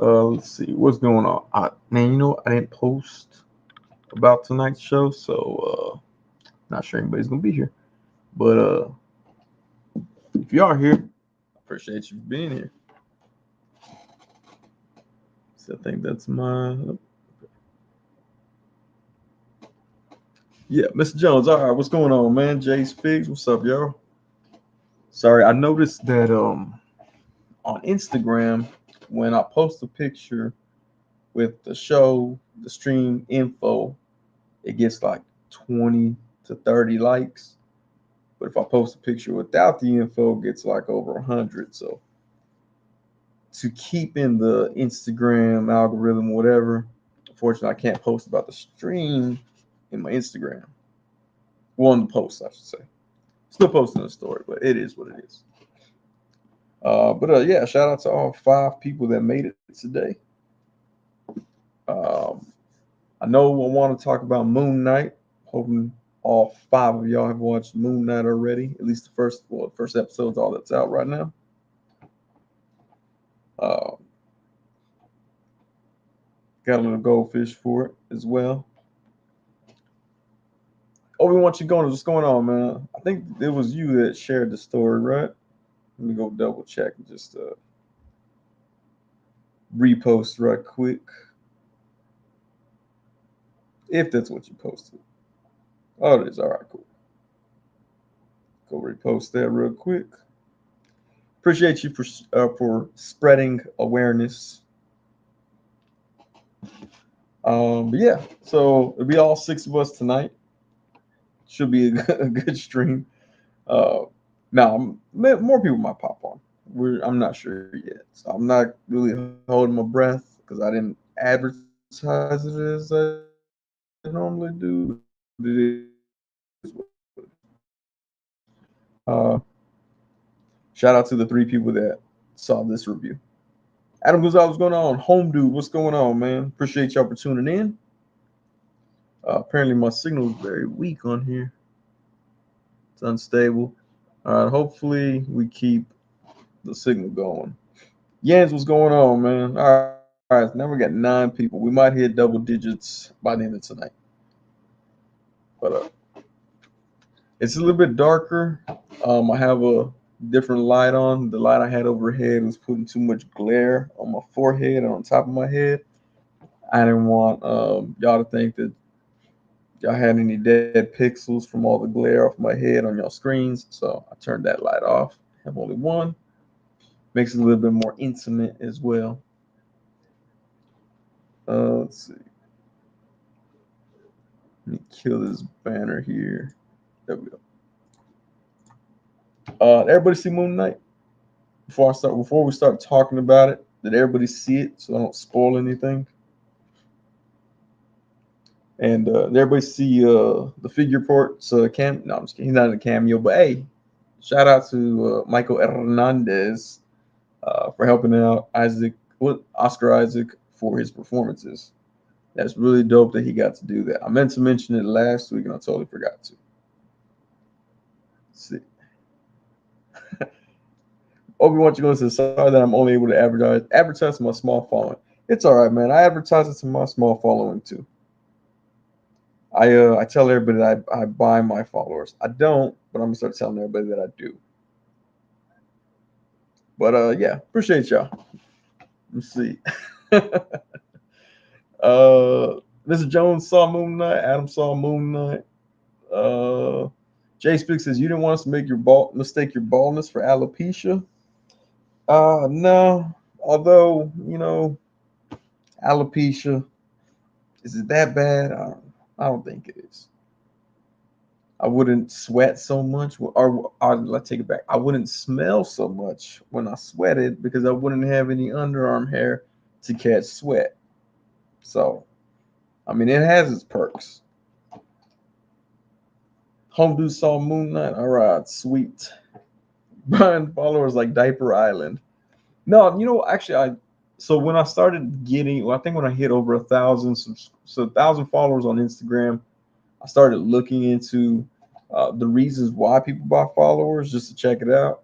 Let's see what's going on. Man, I didn't post about tonight's show, so not sure anybody's gonna be here. But if you are here, I appreciate you being here. So I think that's my yeah, Mr. Jones. All right, what's going on, man? Jay Figs, what's up, y'all? Sorry, I noticed that on Instagram when I post a picture with the show, the stream info, it gets like 20 to 30 likes. But if I post a picture without the info, it gets like over 100. So to keep in the Instagram algorithm, whatever, unfortunately, I can't post about the stream in my Instagram. Well, on the post, I should say. Still posting the story, but it is what it is. But yeah, shout out to all 5 people that made it today. Um, I know I want to talk about Moon Knight. Hoping all 5 of y'all have watched Moon Knight already. At least the first episode's all that's out right now. Uh, got a little goldfish for it as well. What's going on, man? I think it was you that shared the story, right? Let me go double check and just repost right quick. If that's what you posted. Oh, it is. All right, cool. Go repost that real quick. Appreciate you for spreading awareness. But yeah, so it'll be all 6 of us tonight. Should be a good stream. Uh, now more people might pop on. I'm not sure yet. So I'm not really holding my breath because I didn't advertise it as I normally do. But it is what it is. Shout out to the 3 people that saw this review. Adam Gonzalez, what's going on? Home dude, what's going on, man? Appreciate y'all for tuning in. Apparently my signal is very weak on here. It's unstable. Hopefully we keep the signal going. Jens, what's going on, man? All right, now we got 9 people. We might hit double digits by the end of tonight. But it's a little bit darker. I have a different light on. The light I had overhead was putting too much glare on my forehead and on top of my head. I didn't want y'all to think that y'all had any dead pixels from all the glare off my head on y'all screens. So I turned that light off. I have only one. Makes it a little bit more intimate as well. Let's see. Let me kill this banner here. There we go. Everybody see Moon Knight? Before we start talking about it, did everybody see it so I don't spoil anything? And did everybody see the figure ports cam? No, I'm just kidding. He's not in a cameo, but hey, shout out to Michael Hernandez for helping out Oscar Isaac for his performances. That's really dope that he got to do that. I meant to mention it last week and I totally forgot to. Let's see. Obi-Wan Chico says, sorry that I'm only able to advertise to my small following. It's all right, man. I advertise it to my small following too. I tell everybody that I buy my followers. I don't, but I'm gonna start telling everybody that I do. But yeah, appreciate y'all. Let's see. Mr. Jones saw Moon Knight. Adam saw Moon Knight. Jay Speak says you didn't want us to mistake your baldness for alopecia. No. Although alopecia, is it that bad? I don't think it is. I wouldn't sweat so much, or let's take it back. I wouldn't smell so much when I sweated because I wouldn't have any underarm hair to catch sweat. So, I mean, it has its perks. Home dude saw Moon Knight. All right, sweet. Brian followers like Diaper Island. No, actually, so when I started I think when I hit over 1,000, so 1,000 followers on Instagram, I started looking into the reasons why people buy followers just to check it out,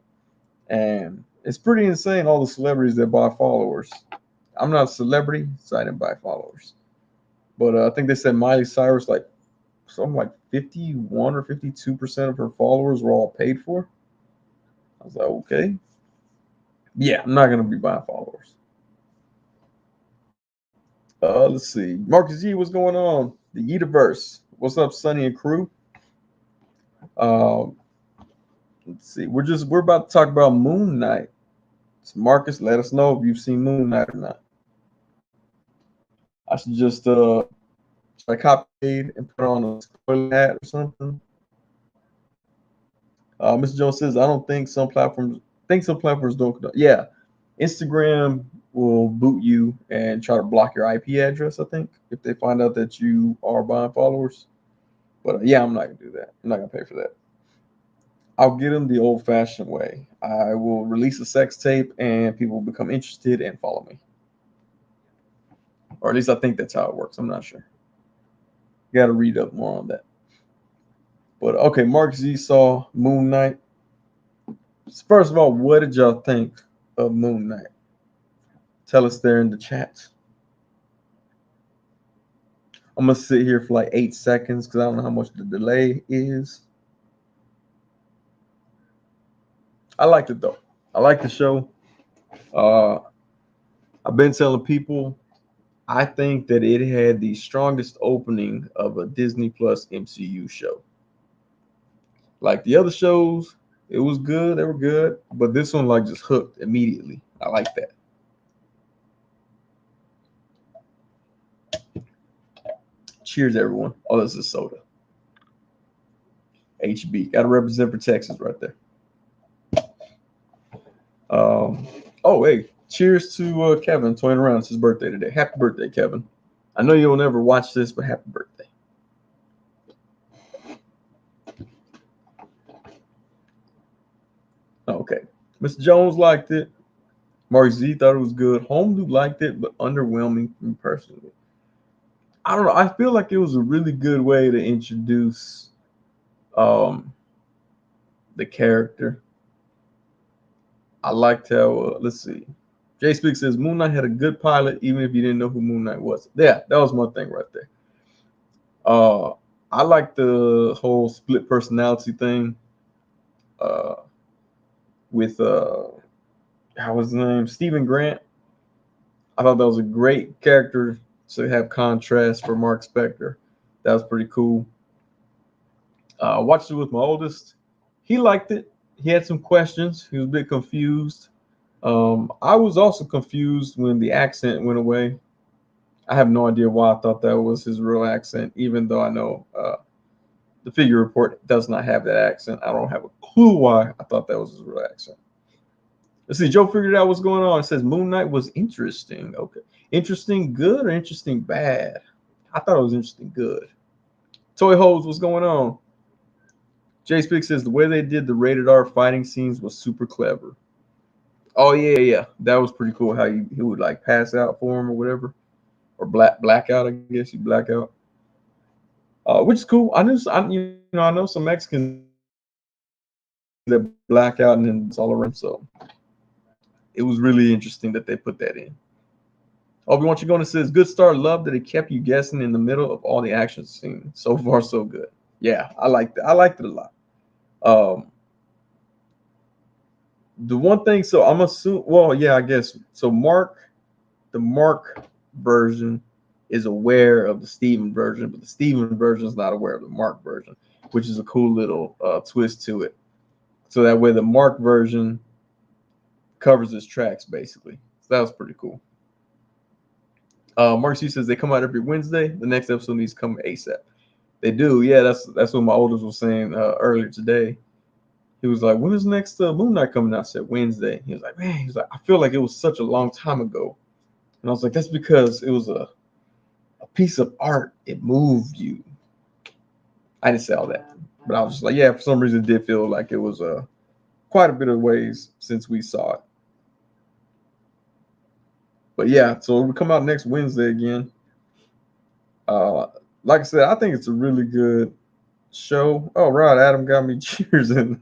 and it's pretty insane all the celebrities that buy followers. I'm not a celebrity, so I didn't buy followers. But I think they said Miley Cyrus, like something like 51 or 52% of her followers were all paid for. I was like, okay. Yeah, I'm not gonna be buying followers. Let's see. Marcus G, what's going on? The Yeetiverse. What's up, Sonny and crew? Um, let's see. We're about to talk about Moon Knight. So Marcus, let us know if you've seen Moon Knight or not. I should just should I copy and put on a spoiler hat or something. Mr. Jones says, I don't think some platforms don't. Yeah, Instagram will boot you and try to block your IP address, I think, if they find out that you are buying followers. But yeah, I'm not going to do that. I'm not going to pay for that. I'll get them the old fashioned way. I will release a sex tape and people will become interested and follow me. Or at least I think that's how it works. I'm not sure. Got to read up more on that. But okay, Mark Z saw Moon Knight. First of all, what did y'all think of Moon Knight? Tell us there in the chat. I'm gonna sit here for like 8 seconds because I don't know how much the delay is. I liked it though. I like the show. I've been telling people I think that it had the strongest opening of a Disney Plus MCU show. Like the other shows, it was good, they were good, but this one like just hooked immediately. I like that. Cheers, everyone. Oh, this is soda. HB. Got to represent for Texas right there. Oh, hey, cheers to Kevin, 20 around. It's his birthday today. Happy birthday, Kevin. I know you'll never watch this, but happy birthday. Okay. Mr. Jones liked it. Mark Z thought it was good. Home Dude liked it, but underwhelming for me personally. I don't know. I feel like it was a really good way to introduce the character. I liked how, let's see. Jay Speak says Moon Knight had a good pilot, even if you didn't know who Moon Knight was. Yeah, that was my thing right there. I like the whole split personality thing. With how was his name? Stephen Grant. I thought that was a great character to have contrast for Mark Spector. That was pretty cool. Watched it with my oldest. He liked it. He had some questions. He was a bit confused. I was also confused when the accent went away. I have no idea why I thought that was his real accent, even though I know the figure report does not have that accent. I don't have a clue why I thought that was his real accent. Let's see. Joe figured out what's going on. It says Moon Knight was interesting. Okay. Interesting good or interesting bad? I thought it was interesting good. Toy Hose, what's going on? Jay Speak says the way they did the rated R fighting scenes was super clever. Oh yeah. That was pretty cool. How he would like pass out for him or whatever, or blackout. I guess you black out, which is cool. I know some Mexicans that black out and then it's all around. So it was really interesting that they put that in. Obi-Wan Chigona says, good start. Love that it kept you guessing in the middle of all the action scenes. So far, so good. Yeah, I liked it. I liked it a lot. The one thing, so I'm assuming, well, yeah, I guess. So the Mark version is aware of the Steven version, but the Steven version is not aware of the Mark version, which is a cool little twist to it. So that way the Mark version covers his tracks, basically. So that was pretty cool. Mark C says they come out every Wednesday. The next episode needs to come ASAP. They do, yeah. That's what my oldest was saying earlier today. He was like, "When is next Moon Knight coming out?" I said Wednesday. He was like, "Man," he's like, "I feel like it was such a long time ago," and I was like, "That's because it was a piece of art. It moved you." I didn't say all that, but I was just like, "Yeah." For some reason, it did feel like it was quite a bit of ways since we saw it. But yeah, so we come out next Wednesday again. Like I said, I think it's a really good show. Oh, right, Adam got me cheers in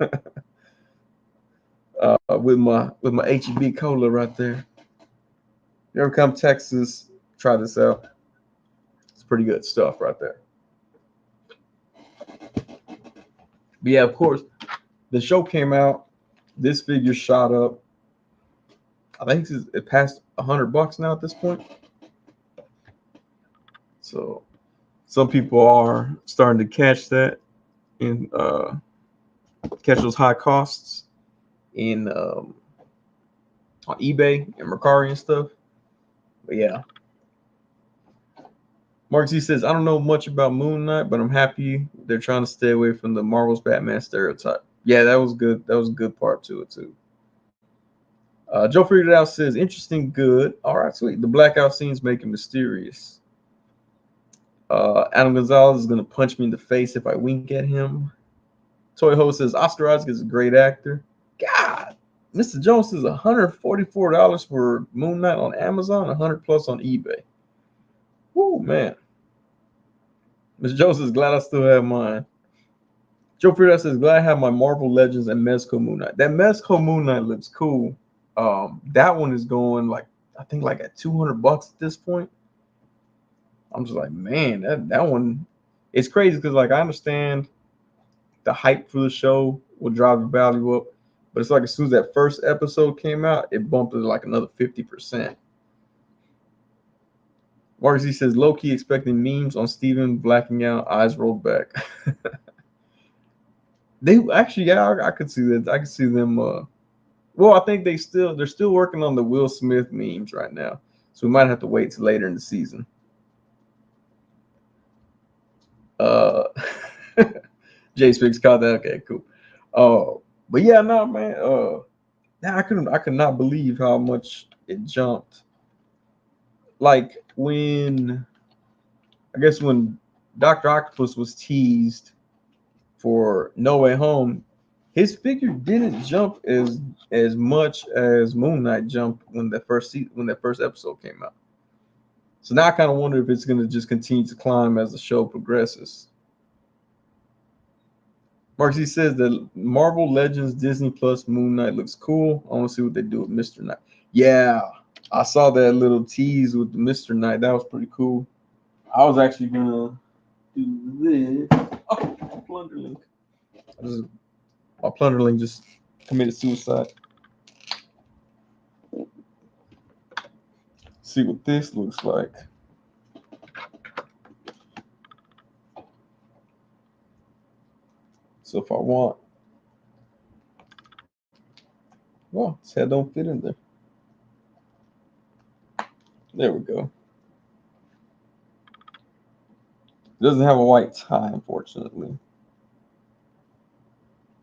with my HEB cola right there. you ever come to Texas, try this out. It's pretty good stuff right there. But yeah, of course, the show came out. This figure shot up. I think it passed $100 now at this point. So some people are starting to catch that and catch those high costs in on eBay and Mercari and stuff. But yeah. Mark Z says, I don't know much about Moon Knight, but I'm happy they're trying to stay away from the Marvel's Batman stereotype. Yeah, that was good. That was a good part to it too. Joe Figured It Out says, interesting, good. All right, sweet. The blackout scenes make it mysterious. Adam Gonzalez is going to punch me in the face if I wink at him. Toy Ho says, Oscar Isaac is a great actor. God, Mr. Jones says $144 for Moon Knight on Amazon, 100 plus on eBay. Woo, man. Mr. Jones says, glad I still have mine. Joe Figured It Out says, glad I have my Marvel Legends and Mezco Moon Knight. That Mezco Moon Knight looks cool. That one is going I think at $200 at this point. I'm just like, man, that one, it's crazy because I understand the hype for the show will drive the value up, but it's as soon as that first episode came out, it bumped it another 50%. Mark Z says, low key expecting memes on Steven blacking out, eyes rolled back. They actually, yeah, I could see that. I could see them. Well, I think they're still working on the Will Smith memes right now, so we might have to wait till later in the season. Jay Spiggs caught that. Okay, cool. But yeah, no, man. I could not believe how much it jumped. When Dr. Octopus was teased for No Way Home, his figure didn't jump as much as Moon Knight jumped when that first episode came out. So now I kind of wonder if it's going to just continue to climb as the show progresses. Marcy says that Marvel Legends Disney Plus Moon Knight looks cool. I want to see what they do with Mr. Knight. Yeah, I saw that little tease with Mr. Knight. That was pretty cool. I was actually gonna do this. Oh, Plunderling. My Plunderling just committed suicide. See what this looks like. So if I want, well, his head don't fit in there. There we go. It doesn't have a white tie, unfortunately.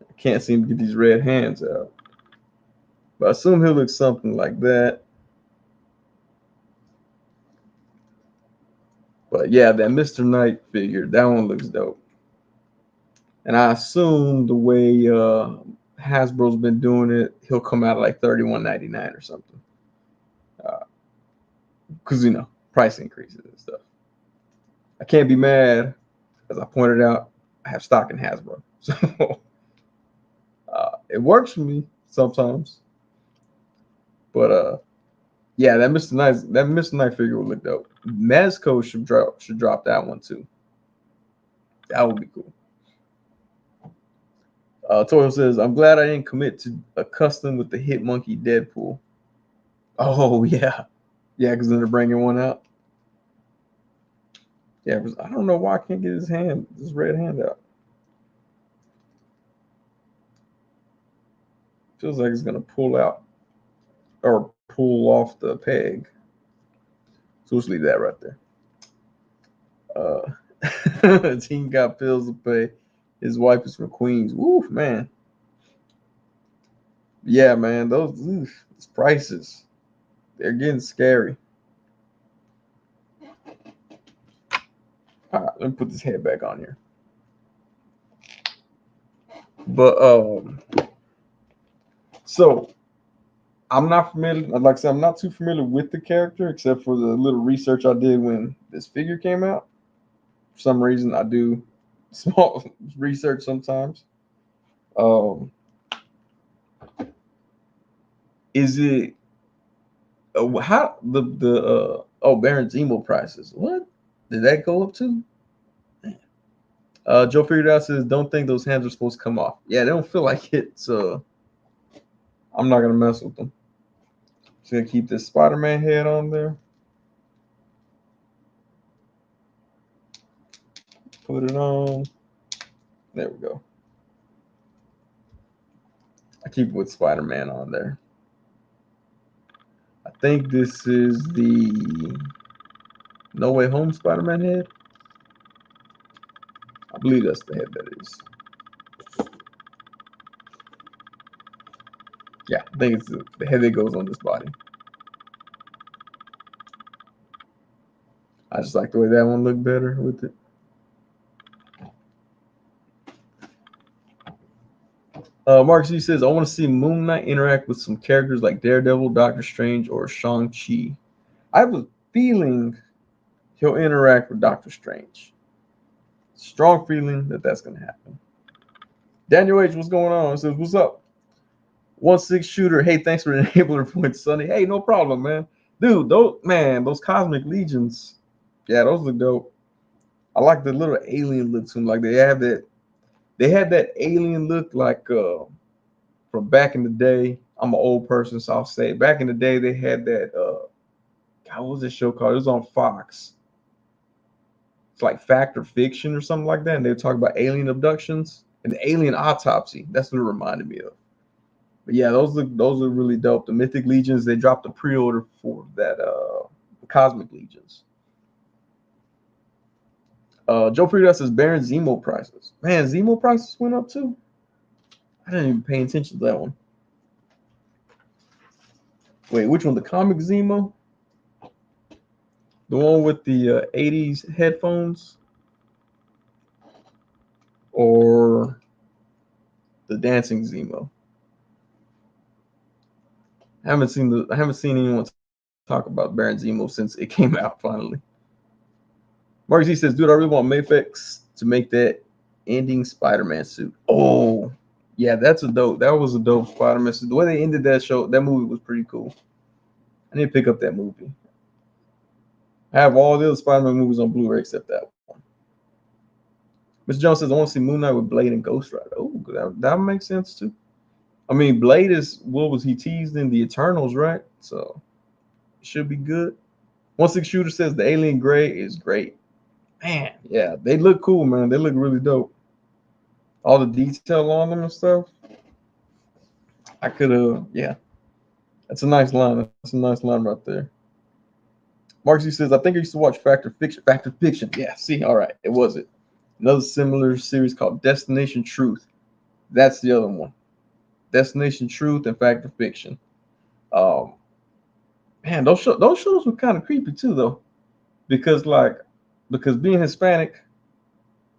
I can't seem to get these red hands out. But I assume he'll look something like that. But yeah, that Mr. Knight figure, that one looks dope. And I assume the way Hasbro's been doing it, he'll come out at $31.99 or something. Because, price increases and stuff. I can't be mad. As I pointed out, I have stock in Hasbro. So it works for me sometimes. But yeah, that Mr. Knight figure would look dope. Mezco should drop that one too. That would be cool. Toro says, I'm glad I didn't commit to a custom with the Hit Monkey Deadpool. Oh yeah. Yeah, because then they're bringing one out. Yeah, I don't know why I can't get his red hand out. Feels like it's gonna pull out or pull off the peg. So let's leave that right there. Team got bills to pay. His wife is from Queens. Woo, man. Yeah, man, those prices, they're getting scary. All right, let me put this head back on here. But so I'm not familiar. Like I said, I'm not too familiar with the character, except for the little research I did when this figure came out. For some reason, I do small research sometimes. Is it How the Baron's emo prices? What did that go up to? Joe figured out says, "Don't think those hands are supposed to come off." Yeah, they don't feel like it, so I'm not gonna mess with them. Just gonna keep this Spider-Man head on there. Put it on. There we go. I keep it with Spider-Man on there. I think this is the No Way Home Spider-Man head. I believe that's the head that is. Yeah, I think it's the head that goes on this body. I just like the way that one looked better with it. Mark C says, I want to see Moon Knight interact with some characters like Daredevil, Doctor Strange, or Shang-Chi. I have a feeling he'll interact with Doctor Strange. Strong feeling that that's going to happen. Daniel H, what's going on? Says, what's up? 1-6 shooter. Hey, thanks for the enabler points, Sonny. Hey, no problem, man. Dude, those Cosmic Legions, yeah, those look dope. I like the little alien look to them. Like they had that alien look like from back in the day. I'm an old person, so I'll say back in the day they had that God, what was this show called? It was on Fox. It's like Fact or Fiction or something like that. And they would talk about alien abductions and the alien autopsy. That's what it reminded me of. But yeah, those are really dope. The Mythic Legions, they dropped a pre-order for that Cosmic Legions. Joe Frieda says Baron Zemo prices. Man, Zemo prices went up too. I didn't even pay attention to that one. Wait, which one? The comic Zemo? The one with the 80s headphones? Or the dancing Zemo? I haven't seen anyone talk about Baron Zemo since it came out finally. Mark Z says, dude, I really want Mayfix to make that ending Spider-Man suit. Oh, yeah, that was a dope Spider-Man suit. The way they ended that movie was pretty cool. I need to pick up that movie. I have all the other Spider-Man movies on Blu-ray except that one. Mr. Jones says, I want to see Moon Knight with Blade and Ghost Rider. Oh, that makes sense too. I mean, Blade is, what was he teased in the Eternals, right? So it should be good. 1-6 Shooter says the Alien Gray is great. Man, yeah, they look cool, man. They look really dope. All the detail on them and stuff. I could have, yeah. That's a nice line. That's a nice line right there. Marcy says, I think I used to watch Factor Fiction. Factor Fiction. Yeah, see, all right. It was it. Another similar series called Destination Truth. That's the other one. Destination Truth and Factor Fiction. Man, those shows were kind of creepy too, though. Because being Hispanic,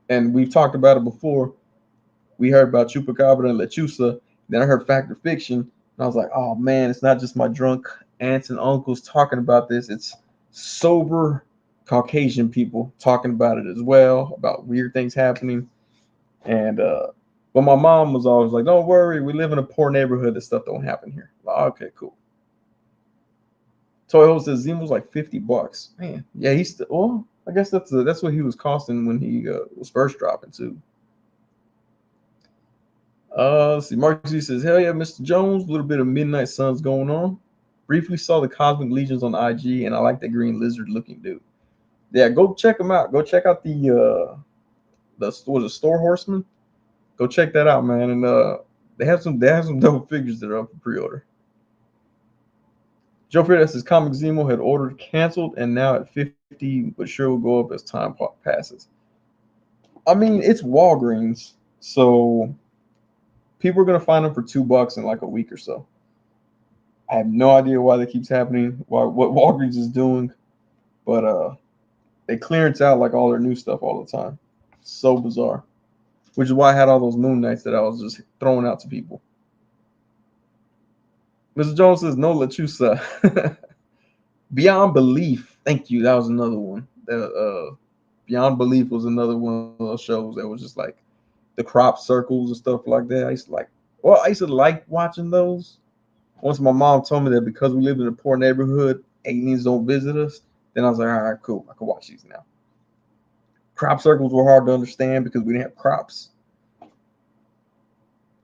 and we've talked about it before, we heard about Chupacabra and Lechusa. Then I heard Factor Fiction, and I was like, oh man, it's not just my drunk aunts and uncles talking about this. It's sober Caucasian people talking about it as well, about weird things happening. And but my mom was always like, don't worry, we live in a poor neighborhood. This stuff don't happen here. Like, okay, cool. Toy Ho says Zemo's like $50. Man, yeah, he's still. Well, I guess that's what he was costing when he was first dropping too. Let's see. Mark Z says, hell yeah, Mr. Jones. A little bit of Midnight Suns going on. Briefly saw the Cosmic Legions on IG, and I like that green lizard looking dude. Yeah, go check them out. Go check out the Store Horseman. Go check that out, man. And they have some double figures that are up for pre-order. Joe Frieda says Comic Zemo had ordered canceled and now at 50, but sure will go up as time passes. I mean, it's Walgreens, so people are gonna find them for $2 in like a week or so. I have no idea why that keeps happening, what Walgreens is doing, but they clearance out like all their new stuff all the time. So bizarre. Which is why I had all those Moon Knights that I was just throwing out to people. Mr. Jones says no Lechusa. Beyond Belief. Thank you. That was another one. Beyond Belief was another one of those shows that was just like the crop circles and stuff like that. I used to like watching those. Once my mom told me that because we lived in a poor neighborhood, aliens don't visit us, then I was like, all right, cool. I can watch these now. Crop circles were hard to understand because we didn't have crops.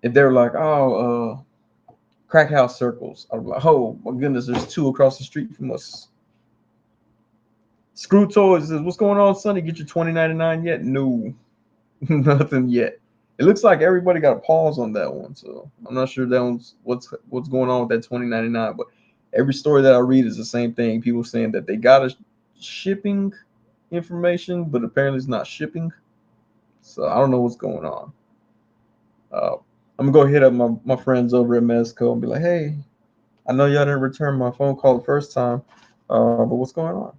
If they were like, oh, crack house circles, I was like, oh my goodness, there's 2 across the street from us. Screw Toys says, what's going on, Sonny? Get your $20.99 yet? No, nothing yet. It looks like everybody got a pause on that one, so I'm not sure that one's what's going on with that $20.99. But every story that I read is the same thing. People saying that they got a shipping information, but apparently it's not shipping. So I don't know what's going on. I'm gonna go hit up my friends over at Mezco and be like, hey, I know y'all didn't return my phone call the first time, but what's going on?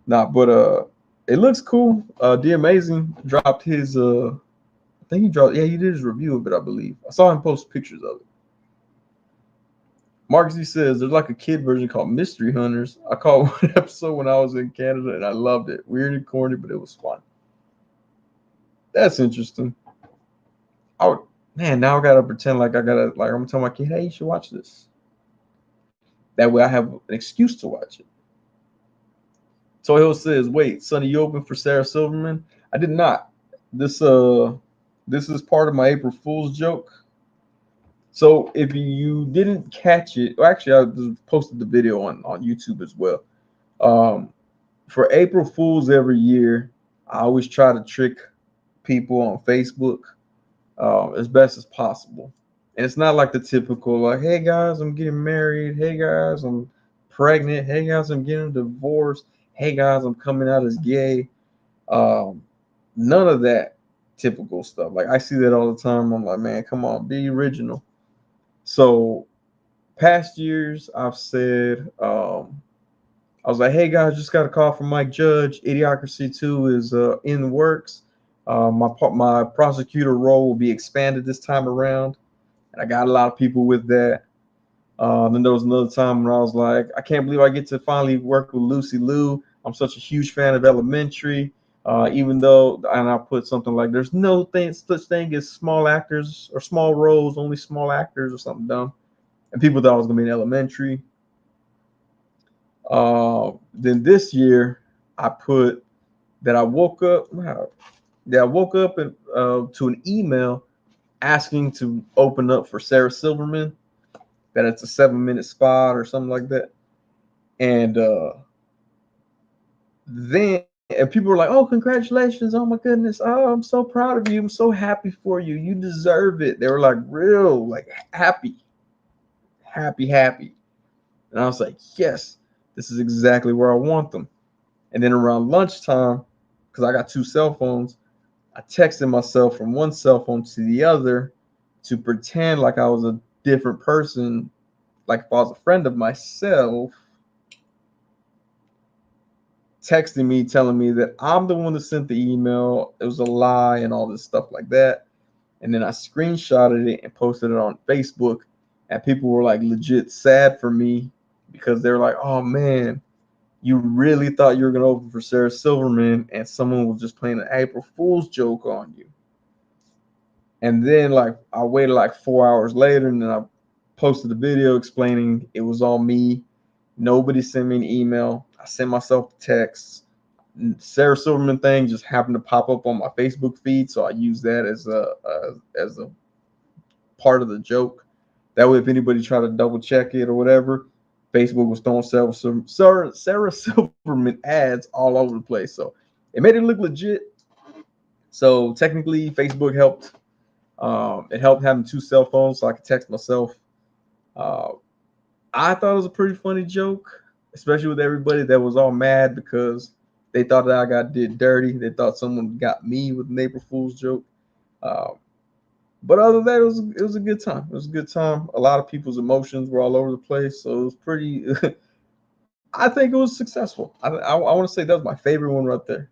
Nah, but it looks cool. The Amazing dropped his I think he dropped, yeah, he did his review of it, I believe. I saw him post pictures of it. Marcus, he says there's like a kid version called Mystery Hunters. I caught one episode when I was in Canada and I loved it. Weird and corny, but it was fun. That's interesting. Man, now I gotta pretend like I'm gonna tell my kid, hey, you should watch this. That way I have an excuse to watch it. Toy Hill says, wait, Sonny, you open for Sarah Silverman? I did not. This is part of my April Fool's joke. So if you didn't catch it, well, actually I just posted the video on YouTube as well. For April Fools every year, I always try to trick people on Facebook as best as possible. And it's not like the typical, like, hey guys, I'm getting married. Hey guys, I'm pregnant. Hey guys, I'm getting divorced. Hey guys, I'm coming out as gay. None of that typical stuff. Like I see that all the time. I'm like, man, come on, be original. So past years, I've said, I was like, hey guys, just got a call from Mike Judge. Idiocracy 2 is in the works. My prosecutor role will be expanded this time around. And I got a lot of people with that. Then there was another time when I was like, I can't believe I get to finally work with Lucy Liu. I'm such a huge fan of Elementary. Even though, and I put something like, there's no such thing as small actors or small roles, only small actors or something dumb. And people thought I was going to be in Elementary. Then this year, I put that I woke up. That I woke up and to an email asking to open up for Sarah Silverman. That it's a 7-minute spot or something like that. And then people were like, "Oh, congratulations! Oh my goodness! Oh, I'm so proud of you! I'm so happy for you! You deserve it!" They were like real, like happy. And I was like, "Yes, this is exactly where I want them." And then around lunchtime, because I got 2 cell phones, I texted myself from one cell phone to the other to pretend like I was a different person, like if I was a friend of myself, texting me, telling me that I'm the one that sent the email. It was a lie and all this stuff like that. And then I screenshotted it and posted it on Facebook. And people were like legit sad for me because they were like, oh man, you really thought you were going to open for Sarah Silverman and someone was just playing an April Fool's joke on you. And then like I waited like 4 hours later and then I posted a video explaining it was all me. Nobody sent me an email. I sent myself texts. Sarah Silverman thing just happened to pop up on my Facebook feed, so I use that as a part of the joke. That way, if anybody tried to double check it or whatever, Facebook was throwing Sarah Silverman ads all over the place. So it made it look legit. So technically, Facebook helped. It helped having 2 cell phones so I could text myself. I thought it was a pretty funny joke, especially with everybody that was all mad because they thought that I did dirty. They thought someone got me with an April Fool's joke. But other than that, it was a good time. It was a good time. A lot of people's emotions were all over the place, so it was pretty. I think it was successful. I want to say that was my favorite one right there.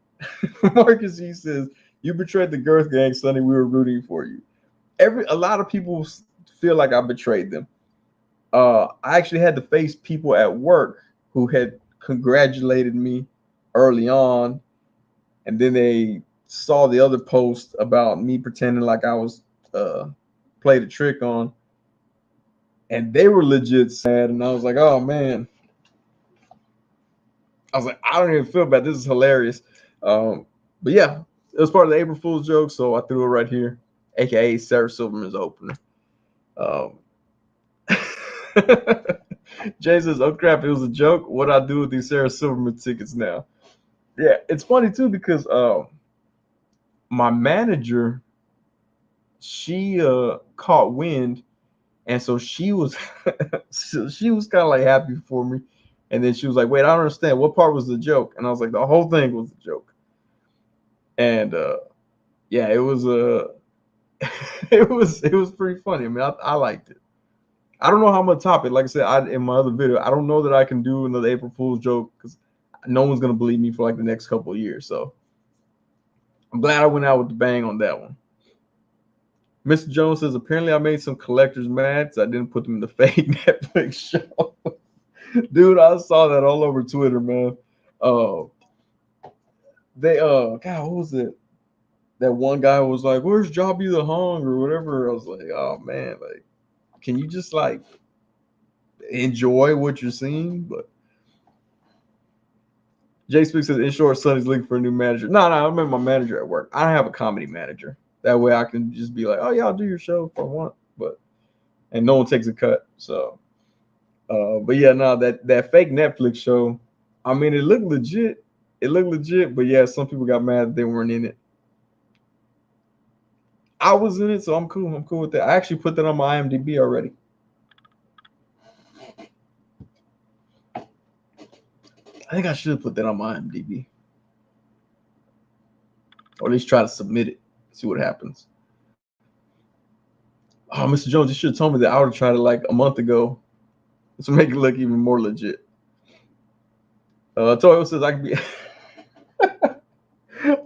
Marcus, he says, "You betrayed the Girth Gang, Sonny. We were rooting for you." A lot of people feel like I betrayed them. I actually had to face people at work who had congratulated me early on, and then they saw the other post about me pretending like I was played a trick on, and they were legit sad. And I was like, oh man. I was like, I don't even feel bad. This is hilarious. But yeah, it was part of the April Fool's joke, so I threw it right here, aka Sarah Silverman's opener. Um, Jay says, "Oh crap, it was a joke. What I do with these Sarah Silverman tickets now?" Yeah, it's funny too because my manager, she caught wind, and so she was she was kind of like happy for me, and then she was like, "Wait, I don't understand. What part was the joke?" And I was like, "The whole thing was a joke." And yeah, it was it was pretty funny. I mean, I liked it. I don't know how I'm gonna top it. Like I said, in my other video, I don't know that I can do another April Fool's joke because no one's gonna believe me for like the next couple of years. So I'm glad I went out with the bang on that one. Mr. Jones says apparently I made some collectors mad because I didn't put them in the fake Netflix show. Dude, I saw that all over Twitter, man. Uh, God, what was it? That one guy was like, "Where's Jobby the Hung?" or whatever. I was like, "Oh man, like, can you just like enjoy what you're seeing?" But Jay Speaks says, "In short, Sonny's looking for a new manager." No, I remember my manager at work. I have a comedy manager. That way, I can just be like, "Oh yeah, I'll do your show if I want," and no one takes a cut. So, but yeah, no, that fake Netflix show. I mean, it looked legit. It looked legit, but yeah, some people got mad that they weren't in it. I was in it, so I'm cool. I'm cool with that. I actually put that on my IMDb already. I think I should put that on my IMDb, or at least try to submit it. See what happens. Oh, Mr. Jones, you should have told me that. I would have tried it like a month ago to make it look even more legit. Toyo says I could be.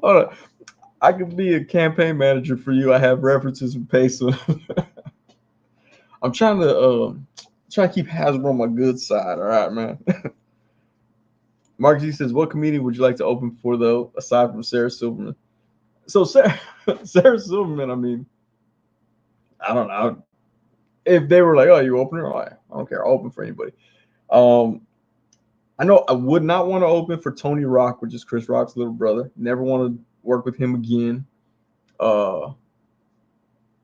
Hold on. I could be a campaign manager for you. I have references and peso. I'm trying to keep Hasbro on my good side. All right, man. Mark G says, "What comedian would you like to open for though, aside from Sarah Silverman?" So Sarah Silverman. I mean, I don't know if they were like, "Oh, you open her?" I don't care. I'll open for anybody. I know I would not want to open for Tony Rock, which is Chris Rock's little brother. Never want to work with him again.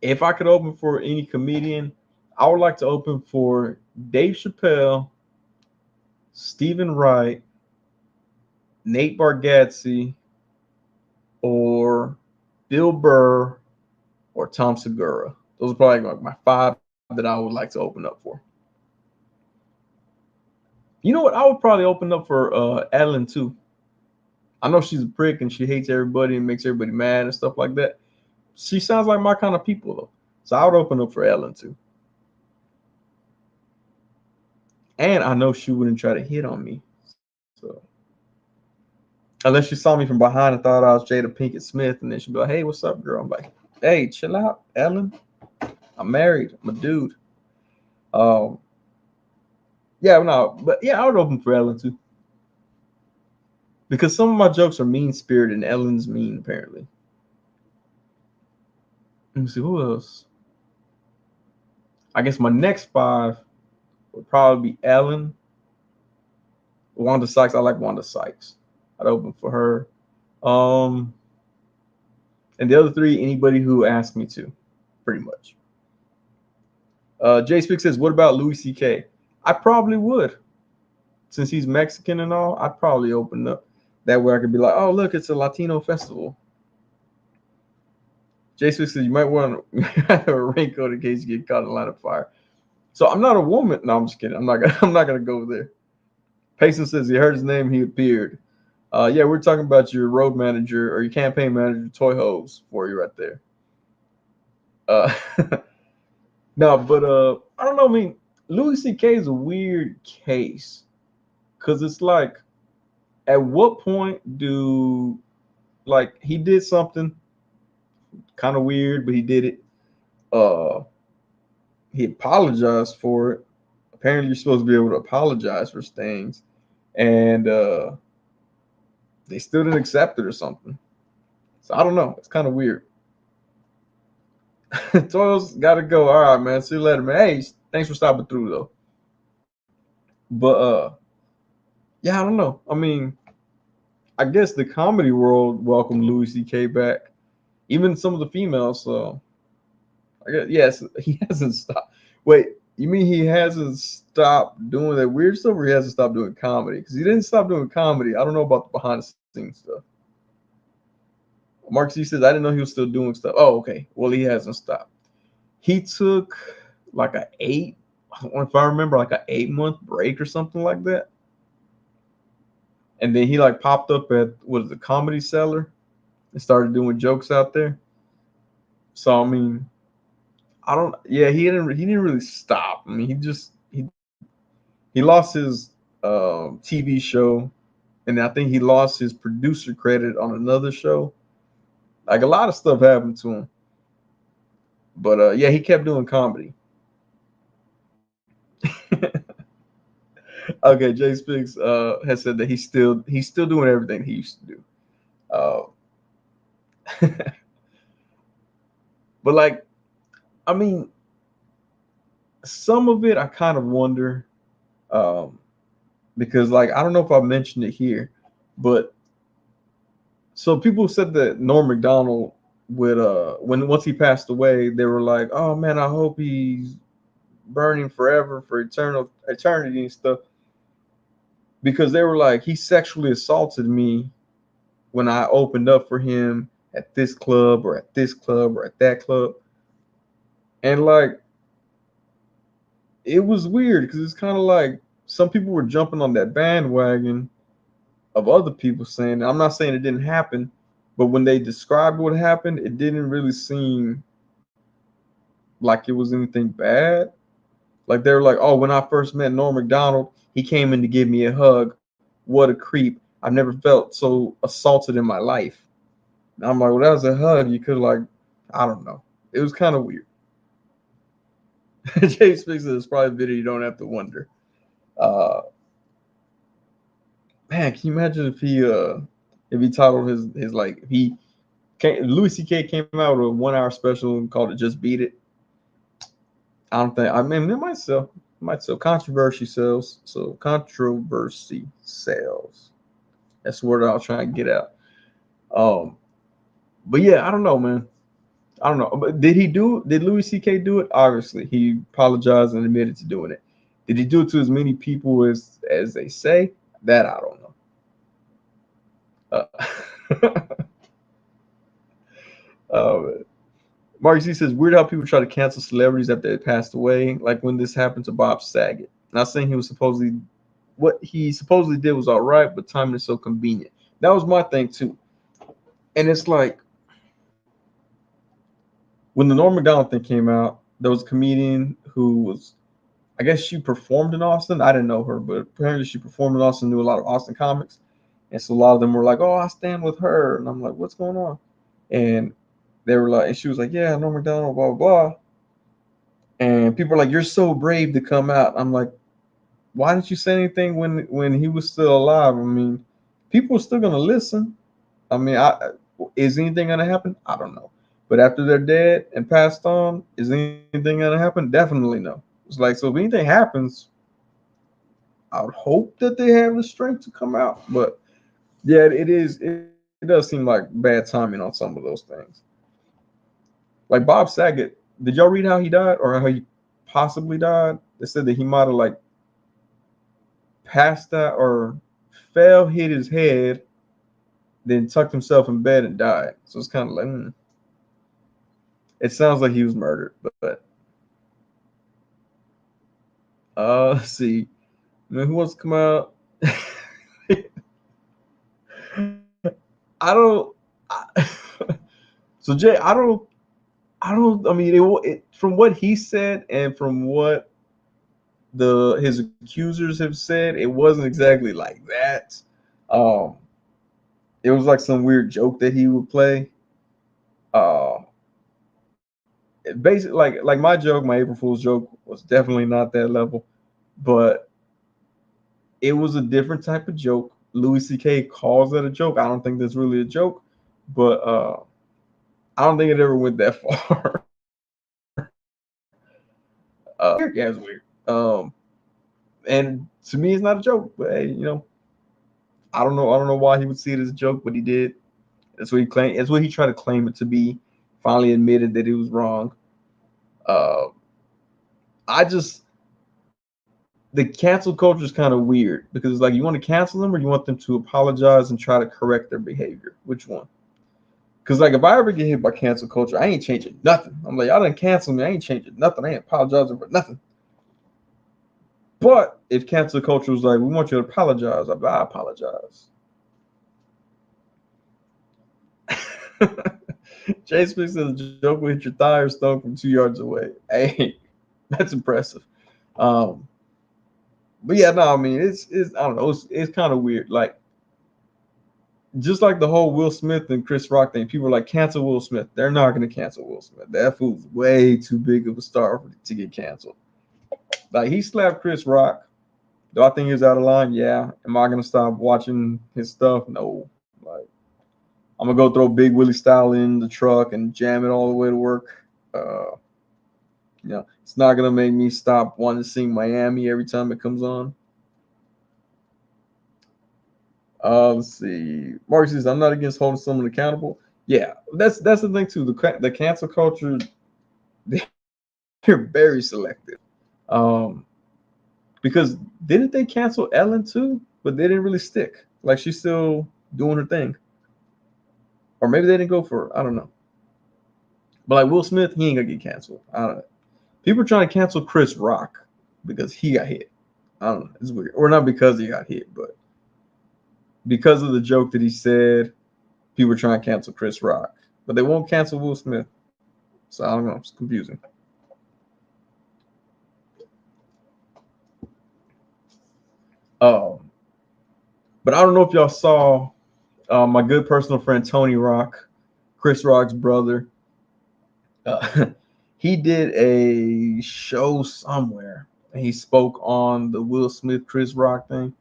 If I could open for any comedian, I would like to open for Dave Chappelle, Stephen Wright, Nate Bargatze, or Bill Burr, or Tom Segura. Those are probably like my 5 that I would like to open up for. You know what? I would probably open up for Ellen too. I know she's a prick and she hates everybody and makes everybody mad and stuff like that. She sounds like my kind of people though. So I would open up for Ellen too. And I know she wouldn't try to hit on me. So unless she saw me from behind and thought I was Jada Pinkett Smith, and then she'd be like, "Hey, what's up, girl?" I'm like, "Hey, chill out, Ellen. I'm married. I'm a dude." Yeah, no, but yeah, I would open for Ellen too. Because some of my jokes are mean spirited and Ellen's mean, apparently. Let me see who else. I guess my next 5 would probably be Ellen. Wanda Sykes. I like Wanda Sykes. I'd open for her. And the other 3, anybody who asked me to, pretty much. Jay Spick says, "What about Louis C.K.?" I probably would. Since he's Mexican and all, I'd probably open up. That way I could be like, "Oh, look, it's a Latino festival." Jay Spick says, "You might want to have a raincoat in case you get caught in a line of fire." So I'm not a woman. No, I'm just kidding. I'm not gonna go there. Payson says he heard his name, he appeared. Yeah, we're talking about your road manager or your campaign manager, Toy Hose, for you right there. No, but I don't know. I mean, Louis C.K. is a weird case because it's like, at what point do like he did something kind of weird, but he did it. He apologized for it. Apparently, you're supposed to be able to apologize for things, and they still didn't accept it or something. So I don't know. It's kind of weird. Toil's got to go. All right, man. See you later, man. Hey, Thanks for stopping through though. But yeah, I don't know. I mean, I guess the comedy world welcomed Louis C.K. back. Even some of the females. So I guess yes, he hasn't stopped. Wait, you mean he hasn't stopped doing that weird stuff, or he hasn't stopped doing comedy? Because he didn't stop doing comedy. I don't know about the behind the scenes stuff. Mark C says I didn't know he was still doing stuff. Oh, okay. Well, he hasn't stopped. He took like a eight, if I remember, like an 8 month break or something like that. And then he like popped up at what is it, Comedy Cellar, and started doing jokes out there. So I mean, I don't. Yeah, he didn't really stop. I mean, he lost his TV show, and I think he lost his producer credit on another show. Like a lot of stuff happened to him. But yeah, he kept doing comedy. Okay, Jay Spiggs has said that he's still doing everything he used to do. Uh, but like, I mean, some of it I kind of wonder, um, because like I don't know if I mentioned it here, but so people said that Norm Macdonald would when once he passed away, they were like, oh man, I hope he's burning forever for eternity and stuff, because they were like he sexually assaulted me when I opened up for him at this club or at this club or at that club. And like it was weird because it's kind of like some people were jumping on that bandwagon of other people saying, I'm not saying it didn't happen, but when they described what happened, it didn't really seem like it was anything bad. Like they were like, oh, when I first met Norm Macdonald, he came in to give me a hug. What a creep. I've never felt so assaulted in my life. And I'm like, well, that was a hug. You could like, I don't know. It was kind of weird. Jay speaks of this probably video you don't have to wonder. Uh Man, can you imagine if he titled his like if he came, Louis C.K. came out with a 1 hour special and called it Just Beat It. I don't think I mean it might sell. It might sell. Controversy sells. So controversy sells. That's the word I was trying to get out. Um but yeah, I don't know, man. I don't know. But did Louis C.K. do it? Obviously. He apologized and admitted to doing it. Did he do it to as many people as they say? That I don't know. Uh, Mark Z says, weird how people try to cancel celebrities after they passed away, like when this happened to Bob Saget. Not saying what he supposedly did was all right, but timing is so convenient. That was my thing too. And it's like when the Norm Macdonald thing came out, there was a comedian who was, I guess she performed in Austin. I didn't know her, but apparently she performed in Austin, knew a lot of Austin comics. And so a lot of them were like, oh, I stand with her. And I'm like, what's going on? And they were like, and she was like, yeah, Norm Macdonald, blah, blah, blah. And people are like, you're so brave to come out. I'm like, why didn't you say anything when he was still alive? I mean, people are still gonna listen. I mean, is anything gonna happen? I don't know. But after they're dead and passed on, is anything gonna happen? Definitely no. It's like, so if anything happens, I would hope that they have the strength to come out. But yeah, it does seem like bad timing on some of those things. Like Bob Saget, did y'all read how he died or how he possibly died? They said that he might have like passed out or fell, hit his head, then tucked himself in bed and died. So it's kind of like, it sounds like he was murdered. But let's see. I mean, who wants to come out? I don't. I, so Jay, I don't. I mean, from what he said and from what his accusers have said, it wasn't exactly like that. Um, it was like some weird joke that he would play. Uh, Basically, like my joke, my April Fool's joke was definitely not that level, but it was a different type of joke. Louis C.K. calls that a joke. I don't think that's really a joke, but I don't think it ever went that far. Yeah, it's weird. And to me, it's not a joke. But hey, I don't know. I don't know why he would see it as a joke, but he did. That's what he claimed. That's what he tried to claim it to be. Finally admitted that he was wrong. Uh, I just the cancel culture is kind of weird because it's like you want to cancel them or you want them to apologize and try to correct their behavior. Which one? Because like if I ever get hit by cancel culture, I ain't changing nothing. I'm like, y'all didn't cancel me. I ain't changing nothing. I ain't apologizing for nothing. But if cancel culture was like, we want you to apologize, I'd be like, I apologize. Jay Smith says, joke will hit your thigh or stone from 2 yards away. Hey, that's impressive. But yeah, no, I mean, it's I don't know, it's kind of weird. Like, just like the whole Will Smith and Chris Rock thing, people are like, cancel Will Smith. They're not going to cancel Will Smith. That fool's way too big of a star to get canceled. Like, he slapped Chris Rock. Do I think he was out of line? Yeah. Am I going to stop watching his stuff? No. Like, I'm going to go throw Big Willie style in the truck and jam it all the way to work. It's not going to make me stop wanting to sing Miami every time it comes on. Let's see. Mark says, I'm not against holding someone accountable. Yeah, that's the thing too. The cancel culture, they're very selective. Because didn't they cancel Ellen too? But they didn't really stick. Like she's still doing her thing. Or maybe they didn't go for her. I don't know. But like Will Smith, he ain't gonna get canceled. I don't know. People are trying to cancel Chris Rock because he got hit. I don't know. It's weird. Or not because he got hit, but because of the joke that he said, people are trying to cancel Chris Rock. But they won't cancel Will Smith. So I don't know. It's confusing. But I don't know if y'all saw my good personal friend Tony Rock, Chris Rock's brother. He did a show somewhere. And he spoke on the Will Smith Chris Rock thing,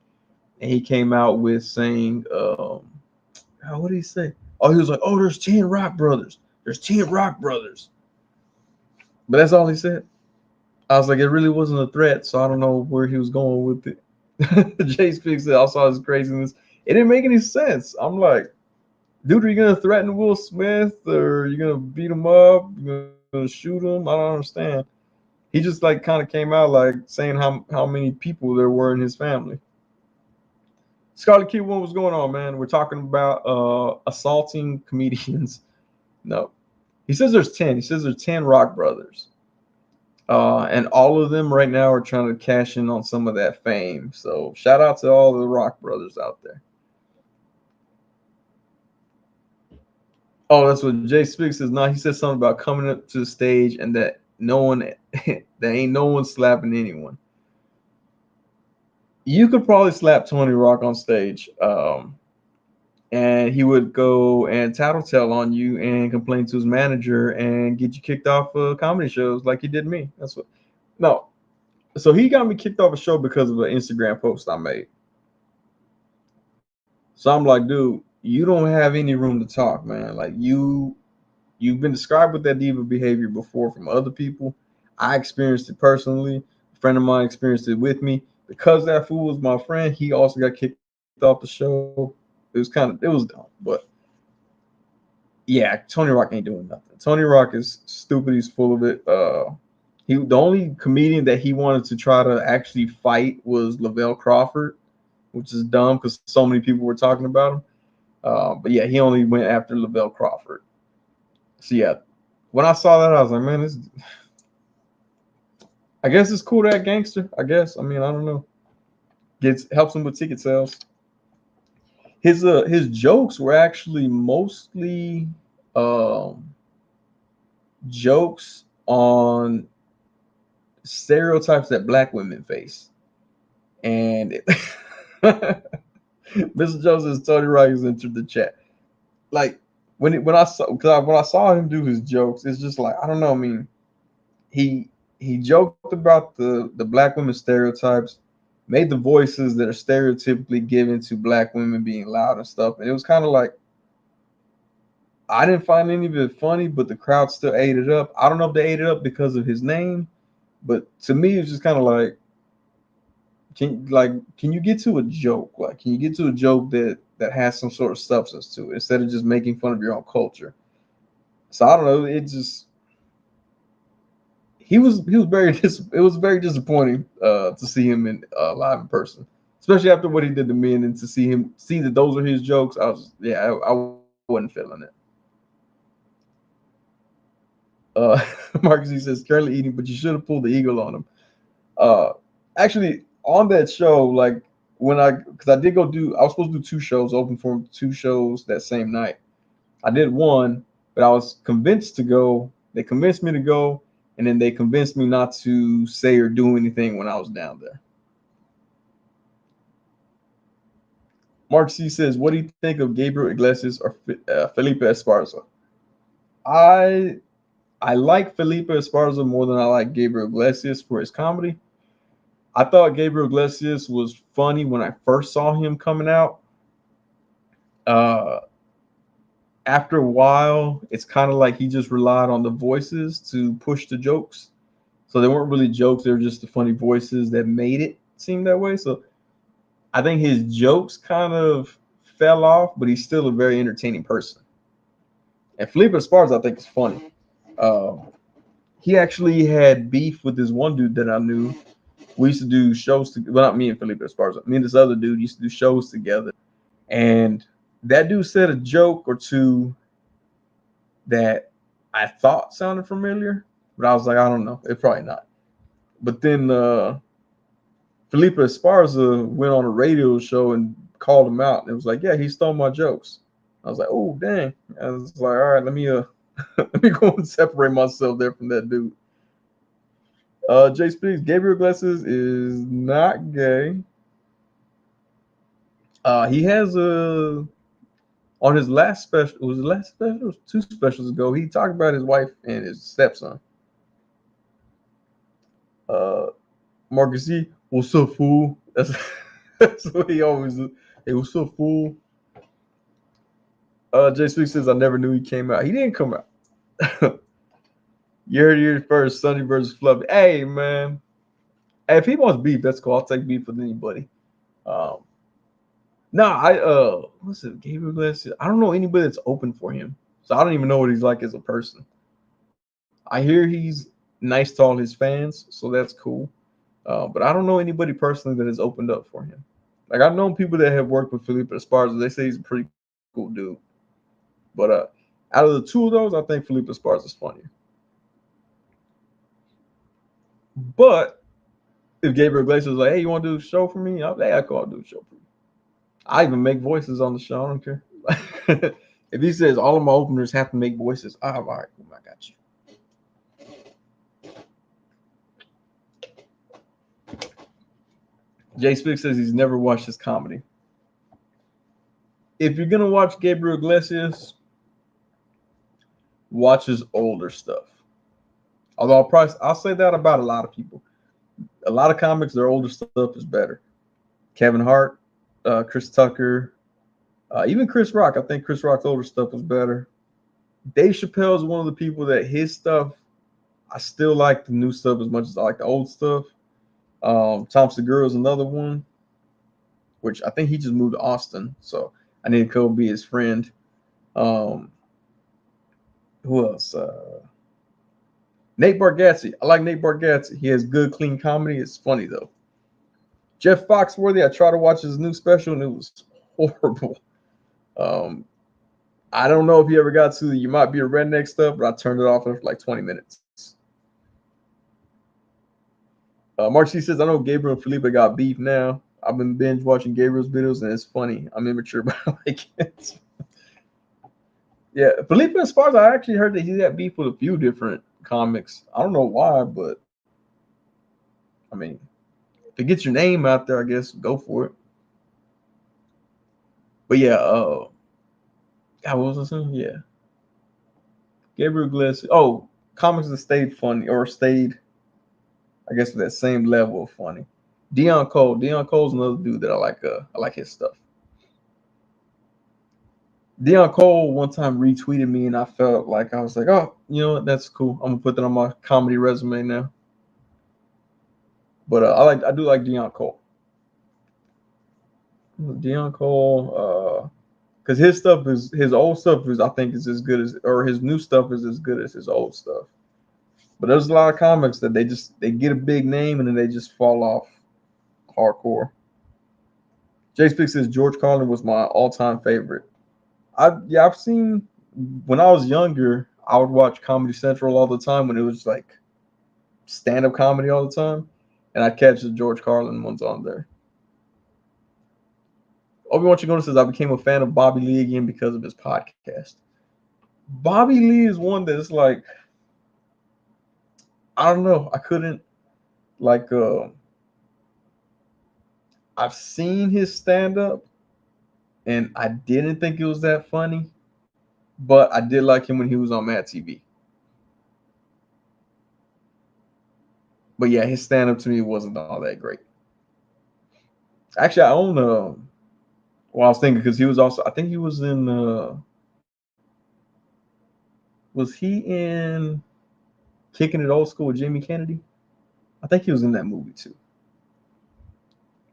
and he came out with saying, what did he say? Oh, he was like, "Oh, there's 10 Rock brothers. There's 10 Rock brothers." But that's all he said. I was like, it really wasn't a threat, so I don't know where he was going with it. Jay Speaks said, I saw his craziness. It didn't make any sense. I'm like, dude, are you gonna threaten Will Smith or are you gonna beat him up? You gonna shoot him? I don't understand. He just like kind of came out like saying how many people there were in his family. Scarlet Kid, what was going on, man? We're talking about assaulting comedians. No. He says there's 10. He says there's 10 Rock brothers. And all of them right now are trying to cash in on some of that fame. So shout out to all the Rock brothers out there. Oh, that's what Jay Speaks says. No, he said something about coming up to the stage and that that ain't no one slapping anyone. You could probably slap Tony Rock on stage, and he would go and tattletale on you and complain to his manager and get you kicked off of comedy shows like he did me. That's what. No, so he got me kicked off a show because of an Instagram post I made. So I'm like, dude, you don't have any room to talk, man. Like you've been described with that diva behavior before from other people. I experienced it personally. A friend of mine experienced it with me. Because that fool was my friend, he also got kicked off the show. It was dumb. But yeah, Tony Rock ain't doing nothing. Tony Rock is stupid. He's full of it. The only comedian that he wanted to try to actually fight was Lavelle Crawford, which is dumb because so many people were talking about him. But yeah, he only went after Lavelle Crawford. So yeah, when I saw that, I was like, man, I guess it's cool to act gangster. I guess. I mean, I don't know. Helps him with ticket sales. His jokes were actually mostly jokes on stereotypes that black women face. And Mr. Joseph Tony Rock has entered the chat. Like when I saw him do his jokes, it's just like I don't know. I mean, he joked about the black women stereotypes, made the voices that are stereotypically given to black women being loud and stuff, and it was kind of like I didn't find any of it funny, but the crowd still ate it up. I don't know if they ate it up because of his name, But to me, it's just kind of like, can you get to a joke? Like, can you get to a joke that has some sort of substance to it instead of just making fun of your own culture? So I don't know. It just he was very it was very disappointing to see him in live in person, especially after what he did to me, and then to see that those are his jokes. I was yeah, I wasn't feeling it. Uh, Marcus, he says currently eating, but you should have pulled the eagle on him. Uh, Actually, on that show, like because I did I was supposed to do two shows, open for two shows that same night. I did one, but I was convinced to go. They convinced me to go, and then they convinced me not to say or do anything when I was down there. Mark C says, "What do you think of Gabriel Iglesias or Felipe Esparza?" I I like Felipe Esparza more than I like Gabriel Iglesias for his comedy. I thought Gabriel Iglesias was funny when I first saw him coming out. Uh, After a while, it's kind of like he just relied on the voices to push the jokes. So they weren't really jokes; they were just the funny voices that made it seem that way. So I think his jokes kind of fell off, but he's still a very entertaining person. And Felipe Esparza, I think, is funny. Uh, he actually had beef with this one dude that I knew. We used to do shows well, not me and Felipe Esparza. Me and this other dude used to do shows together. And that dude said a joke or two that I thought sounded familiar, but I was like, I don't know. It's probably not. But then Felipe Esparza went on a radio show and called him out. And it was like, yeah, he stole my jokes. I was like, oh dang. I was like, all right, let me let me go and separate myself there from that dude. Jay Speaks, Gabriel Iglesias is not gay. He has a on his last special. Was the last special? It was two specials ago. He talked about his wife and his stepson. Uh, Marcus E, what's up, fool? That's what he always do. Hey, what's up, fool? Jay Speaks says I never knew he came out. He didn't come out. You heard it here first. Sonny versus Fluffy. Hey man. Hey, if he wants beef, that's cool. I'll take beef with anybody. Um, no, what's it, Gabriel Iglesias? I don't know anybody that's open for him. So I don't even know what he's like as a person. I hear he's nice to all his fans, so that's cool. But I don't know anybody personally that has opened up for him. Like I've known people that have worked with Felipe Esparza. They say he's a pretty cool dude. But out of the two of those, I think Felipe Esparza is funnier. But if Gabriel Iglesias was like, "Hey, you want to do a show for me?" I'm like, "Hey, I'll do a show for you." I even make voices on the show. I don't care. If he says all of my openers have to make voices, all right, I got you. Jay Spick says he's never watched his comedy. If you're gonna watch Gabriel Iglesias, watch his older stuff. Although I'll say that about a lot of people. A lot of comics, their older stuff is better. Kevin Hart, Chris Tucker, even Chris Rock. I think Chris Rock's older stuff was better. Dave Chappelle is one of the people that his stuff, I still like the new stuff as much as I like the old stuff. Tom Segura is another one, which I think he just moved to Austin, so I need to go be his friend. Um, who else? Nate Bargatze. I like Nate Bargatze. He has good, clean comedy. It's funny though. Jeff Foxworthy. I tried to watch his new special and it was horrible. Um, I don't know if you ever got to the "You Might Be a Redneck" stuff, but I turned it off after like 20 minutes. Mark C says, I know Gabriel and Felipe got beef now. I've been binge watching Gabriel's videos and it's funny. I'm immature, but I like it. Yeah, Felipe Esparza, I actually heard that he had beef with a few different comics. I don't know why, but I mean, if it gets your name out there, I guess go for it. But yeah, God, what was I saying? Yeah. Gabriel Iglesias. Oh, comics that stayed funny or stayed, I guess, with that same level of funny. Dion Cole. Dion Cole's another dude that I like. I like his stuff. Dion Cole one time retweeted me, and I felt like I was like, oh, you know what? That's cool. I'm gonna put that on my comedy resume now. But I do like Deion Cole. Deion Cole, because his old stuff is, I think, is as good as, or his new stuff is as good as his old stuff. But there's a lot of comics that they get a big name and then they just fall off hardcore. Jay Speak says George Carlin was my all-time favorite. I've seen, when I was younger, I would watch Comedy Central all the time when it was like stand-up comedy all the time, and I'd catch the George Carlin ones on there. Obi-Wan Chigona says I became a fan of Bobby Lee again because of his podcast. Bobby Lee is one that's like, I don't know, I couldn't like I've seen his stand-up and I didn't think it was that funny, but I did like him when he was on Mad TV. But yeah, his stand-up to me wasn't all that great. Actually, I own well, I was thinking because he was also, I think he was in was he in Kicking It Old School with Jamie Kennedy? I think he was in that movie too.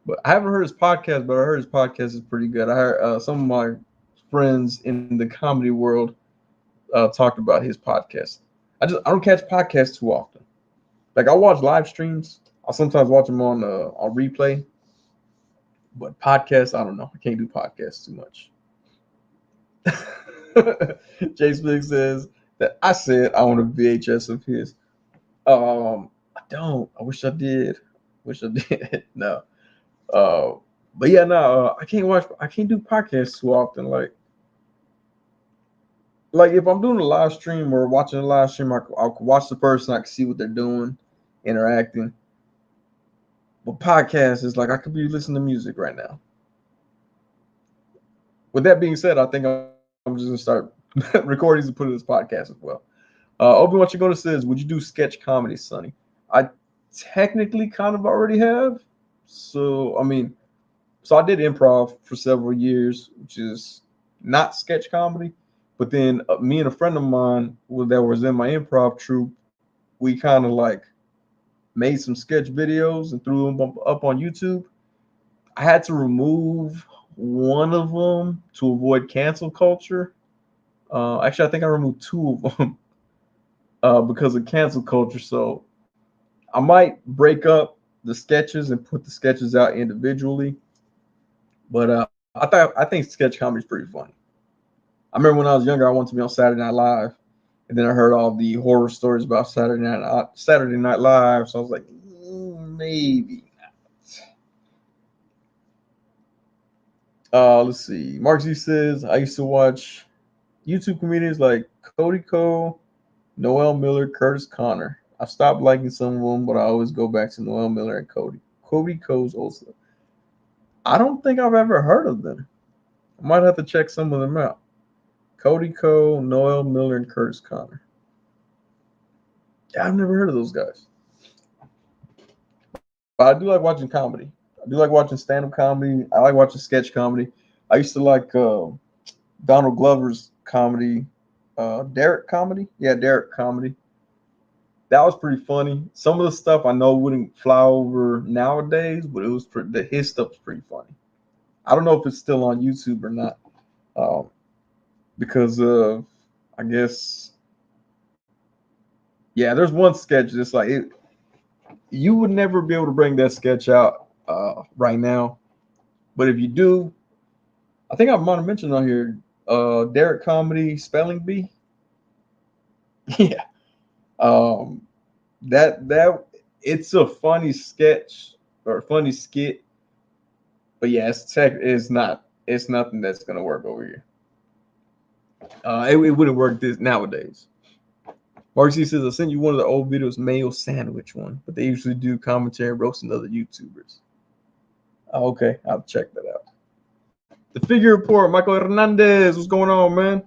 But I haven't heard his podcast, but I heard his podcast is pretty good. I heard some of my friends in the comedy world talked about his podcast. I don't catch podcasts too often. Like I watch live streams. I'll sometimes watch them on replay. But podcasts, I don't know. I can't do podcasts too much. Jay Smith says that I said I want a VHS of his. I don't. I wish I did. No. But yeah, no. I can't do podcasts too often. Like if I'm doing a live stream or watching a live stream, I'll watch the person. I can see what they're doing, interacting. But podcasts is like I could be listening to music right now. With that being said, I think I'm just gonna start recordings and put it as podcast as well. Obi-Wan Chigona says, "Would you do sketch comedy, Sonny?" I technically kind of already have. So I mean, so I did improv for several years, which is not sketch comedy. But then me and a friend of mine that was in my improv troupe, we kind of like made some sketch videos and threw them up on YouTube. I had to remove one of them to avoid cancel culture. Actually, I think I removed two of them because of cancel culture. So I might break up the sketches and put the sketches out individually. But I think sketch comedy is pretty funny. I remember when I was younger, I wanted to be on Saturday Night Live, and then I heard all the horror stories about Saturday Night Live. So I was like, maybe not. Let's see. Mark Z says I used to watch YouTube comedians like Cody Cole, Noel Miller, Curtis Connor. I stopped liking some of them, but I always go back to Noel Miller and Cody. Cody Cole's also. I don't think I've ever heard of them. I might have to check some of them out. Cody Cole, Noel Miller, and Curtis Connor. Yeah, I've never heard of those guys. But I do like watching comedy. I do like watching stand-up comedy. I like watching sketch comedy. I used to like Donald Glover's comedy, Derek comedy. Yeah, Derek comedy. That was pretty funny. Some of the stuff I know wouldn't fly over nowadays, but his stuff was pretty funny. I don't know if it's still on YouTube or not, because I guess, yeah, there's one sketch that's like you would never be able to bring that sketch out right now, but if you do, I think I might have mentioned on here, Derek comedy spelling bee. Yeah. That it's a funny sketch or a funny skit, but yeah, it's nothing that's gonna work over here. It wouldn't work this nowadays. Mark C says I sent you one of the old videos, mayo sandwich one, but they usually do commentary roasting other YouTubers. Okay, I'll check that out. The Figure Report, Michael Hernandez, what's going on, man?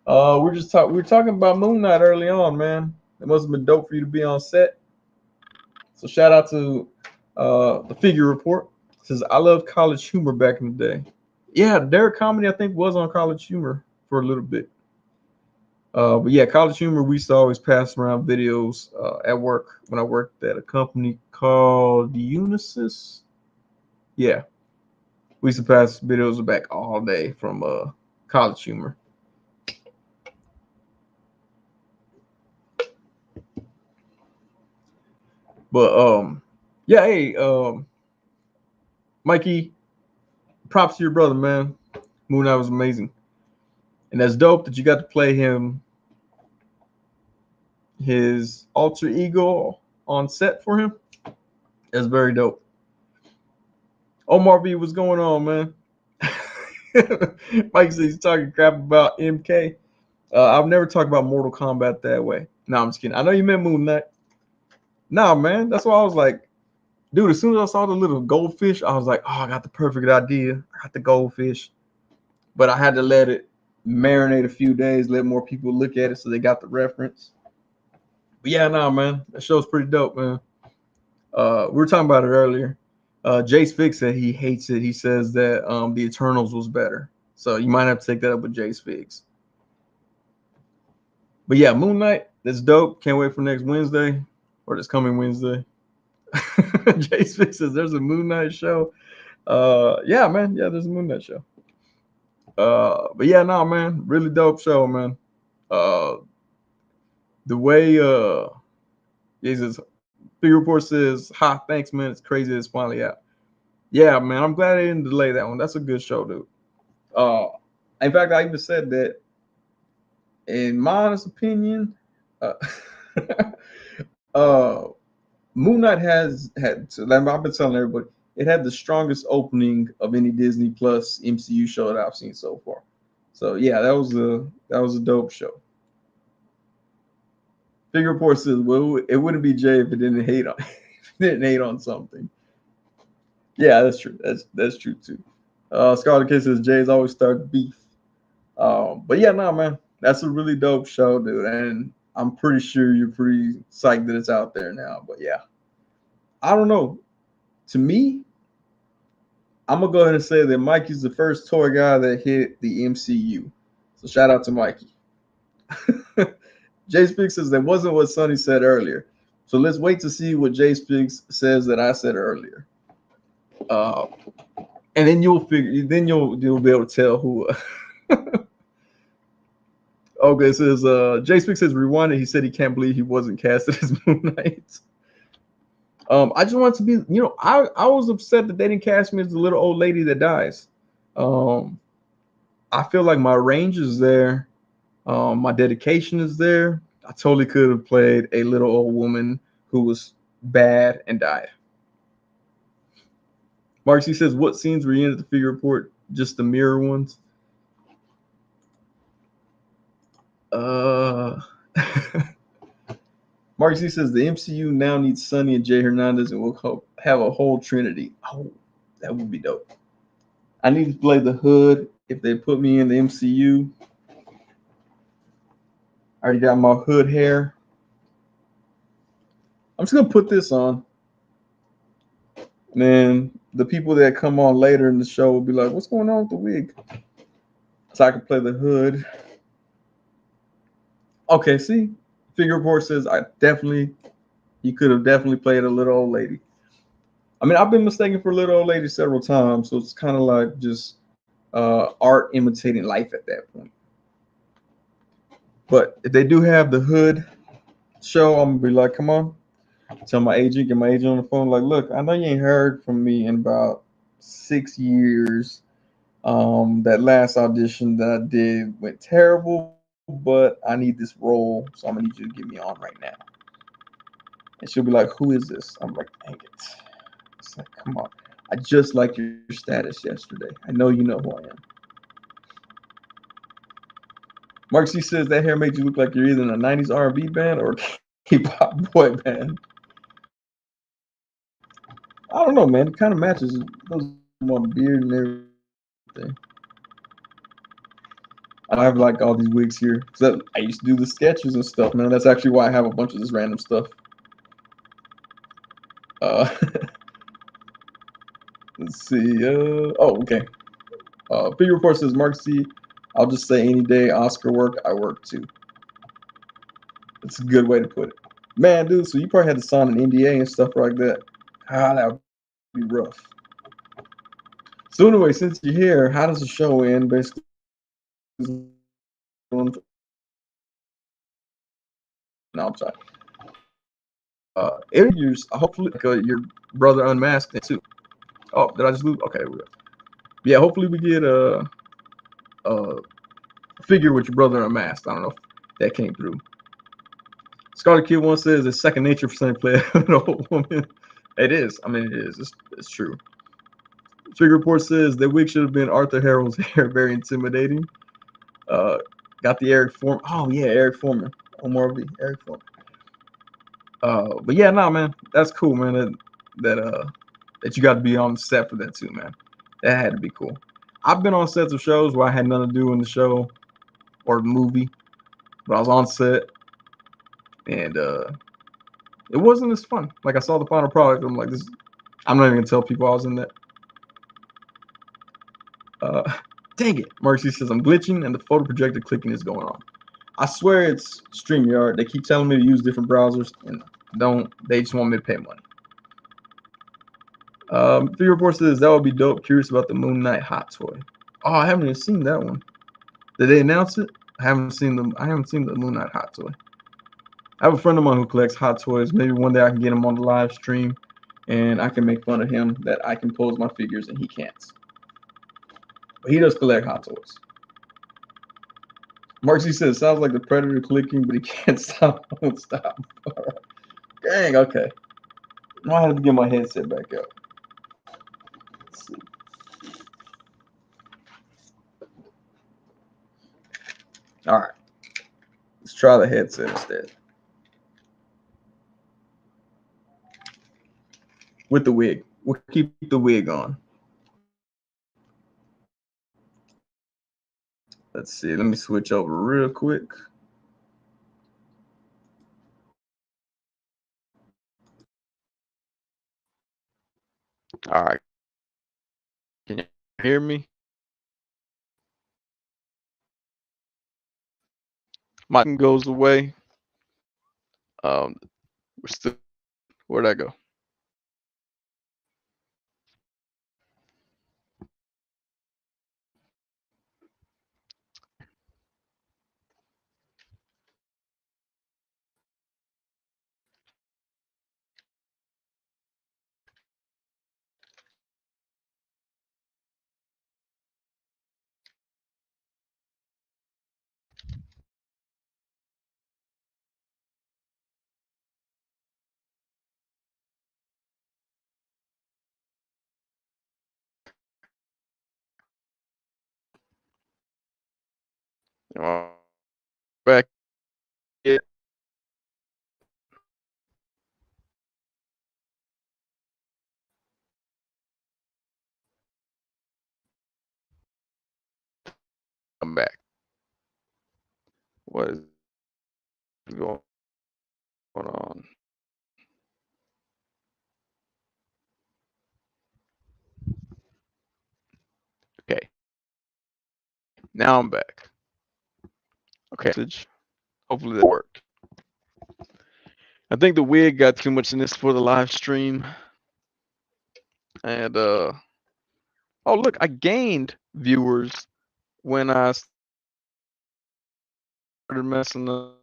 We were talking about Moon Knight early on, man. It must have been dope for you to be on set. So shout out to the Figure Report. It says I love College Humor back in the day. Yeah, Derek comedy I think was on College Humor for a little bit. But yeah, College Humor, we used to always pass around videos at work when I worked at a company called Unisys. Yeah, we used to pass videos back all day from College Humor. But yeah, hey, Mikey, props to your brother, man. Moon Knight was amazing, and that's dope that you got to play him his alter ego on set for him. That's very dope. Omar B, what's going on, man? Mike says he's talking crap about MK. I've never talked about Mortal Kombat that way. No, I'm just kidding. I know you meant Moon Knight. Nah, man. That's why I was like, dude, as soon as I saw the little goldfish, I was like, oh, I got the perfect idea. I got the goldfish. But I had to let it marinate a few days, let more people look at it so they got the reference. But yeah, nah, man. That show's pretty dope, man. We were talking about it earlier. Jace Fix said he hates it. He says that the Eternals was better. So you might have to take that up with Jace Fix. But yeah, Moon Knight, that's dope. Can't wait for next Wednesday or this coming Wednesday. Jace Fix says there's a Moon Knight show. Yeah, man. Yeah, there's a Moon Knight show. But yeah, no, man. Really dope show, man. The way Jesus Big Report says, ha, thanks, man. It's crazy it's finally out. Yeah, man. I'm glad they didn't delay that one. That's a good show, dude. In fact, I even said that, in my honest opinion, uh, uh, Moon Knight has had. I've been telling everybody it had the strongest opening of any Disney Plus MCU show that I've seen so far. So yeah, that was a dope show. Big Report says, well, it wouldn't be Jay if it didn't hate on didn't hate on something. Yeah, that's true. That's true too. Scarlet Kid says Jay's always start beef. But yeah, no, man, that's a really dope show, dude, and I'm pretty sure you're pretty psyched that it's out there now. But yeah, I don't know. To me, I'm gonna go ahead and say that Mikey's the first toy guy that hit the MCU. So shout out to Mikey. Jay Speaks says that wasn't what Sonny said earlier. So let's wait to see what Jay Speaks says that I said earlier. And then you'll figure. Then you'll be able to tell who. Okay, it says Jay Speaks says rewinded. He said he can't believe he wasn't casted as Moon Knight. I just want to be, I was upset that they didn't cast me as the little old lady that dies. I feel like my range is there. My dedication is there. I totally could have played a little old woman who was bad and died. Marcy says, what scenes were you in at the figure report? Just the mirror ones? Marcy says, the MCU now needs Sonny and Jay Hernandez and we'll have a whole trinity. Oh, that would be dope. I need to play the hood if they put me in the MCU. I already got my hood hair. I'm just going to put this on. And then the people that come on later in the show will be like, what's going on with the wig? So I can play the hood. Okay, see? Figure report says you could have definitely played a little old lady. I mean, I've been mistaken for a little old lady several times, so it's kind of like just art imitating life at that point. But if they do have the hood show, I'm gonna be like, come on, tell my agent, get my agent on the phone, like, look, I know you ain't heard from me in about 6 years. That last audition that I did went terrible, but I need this role, so I'm gonna need you to get me on right now. And she'll be like, who is this? I'm like, dang it. It's like, come on. I just liked your status yesterday. I know you know who I am. Mark C says that hair makes you look like you're either in a 90s R&B band or a K-pop boy band. I don't know, man. It kind of matches. It goes more beard and everything. I have like all these wigs here. So I used to do the sketches and stuff, man. That's actually why I have a bunch of this random stuff. Let's see. Okay. Big report says Mark C. I'll just say any day Oscar work, I work too. It's a good way to put it. Man, dude, so you probably had to sign an NDA and stuff like that. Ah, that would be rough. So anyway, since you're here, how does the show end? Basically, no, I'm sorry. Interviews. Hopefully, your brother unmasked it too. Oh, did I just lose? Okay, we go. Yeah, hopefully we get a figure with your brother unmasked. I don't know if that came through. Scarlet Kid once says it's second nature for Sonny play an old woman. It is. I mean, it is. It's true. Trigger Report says that wig should have been Arthur Harrell's hair. Very intimidating. Got the Eric Foreman. Oh yeah, Eric Foreman. Omar V. Eric Foreman. But yeah, no, man, that's cool, man. That you got to be on set for that too, man. That had to be cool. I've been on sets of shows where I had nothing to do in the show or the movie, but I was on set, and it wasn't as fun. Like I saw the final product, I'm like, this. I'm not even gonna tell people I was in that. Dang it, Mercy says I'm glitching and the photo projector clicking is going on. I swear it's StreamYard. They keep telling me to use different browsers and they just want me to pay money. 3 Report says that would be dope. Curious about the Moon Knight hot toy. Oh, I haven't even seen that one. Did they announce it? I haven't seen the Moon Knight hot toy. I have a friend of mine who collects hot toys. Maybe one day I can get him on the live stream and I can make fun of him that I can pose my figures and he can't. But he does collect hot toys. Marcy says, sounds like the Predator clicking, but he can't stop. Won't stop. Dang, okay. Now I have to get my headset back up. Let's see. All right. Let's try the headset instead. With the wig. We'll keep the wig on. Let's see. Let me switch over real quick. All right. Can you hear me? Mic goes away. We're still. Where'd I go? Back. Yeah. I'm back. What is going on? Okay. Now I'm back. Okay. Hopefully that worked. I think the wig got too much in this for the live stream. And oh look, I gained viewers when I started messing up.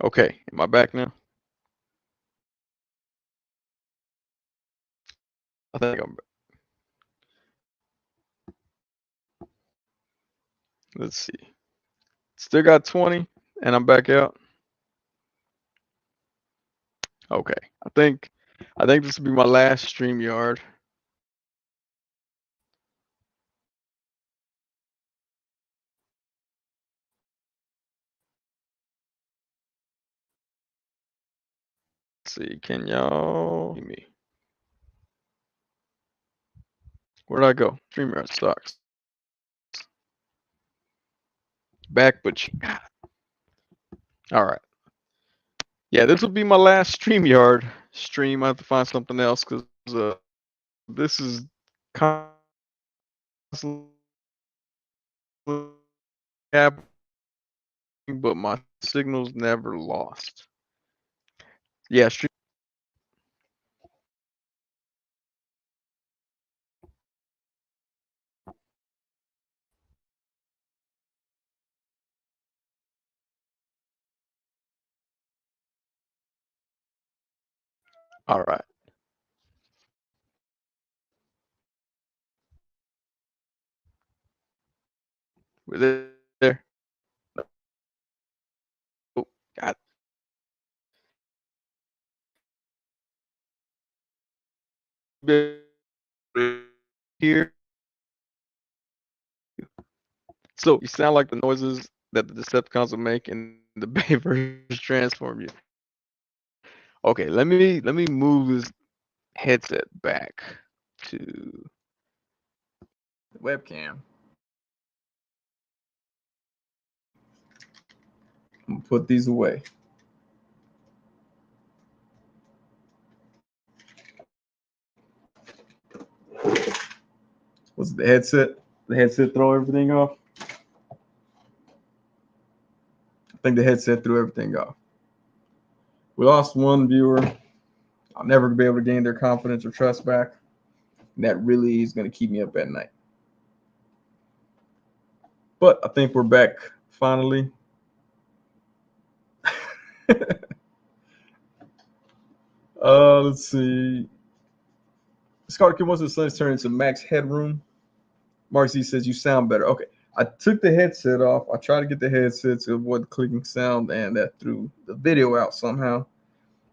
Okay, am I back now? I think I'm back. Let's see. Still got 20 and I'm back out. Okay. I think this will be my last StreamYard. see, can y'all see me? Where'd I go? StreamYard sucks. Back, but all right. Yeah, this will be my last StreamYard stream. I have to find something else because this is constantly happening, but my signal's never lost. Yeah, stream. All right. We're there. Oh, God. Here. So you sound like the noises that the Decepticons will make in the Bay versus Transform you. Okay, let me move this headset back to the webcam. I'm gonna put these away. Was it the headset? The headset throw everything off? I think the headset threw everything off. We lost one viewer. I'll never be able to gain their confidence or trust back. And that really is going to keep me up at night. But I think we're back finally. Let's see. Scarlet wants his son's turn into max headroom. Mark Z says you sound better. Okay. I took the headset off. I tried to get the headset to avoid clicking sound, and that threw the video out somehow.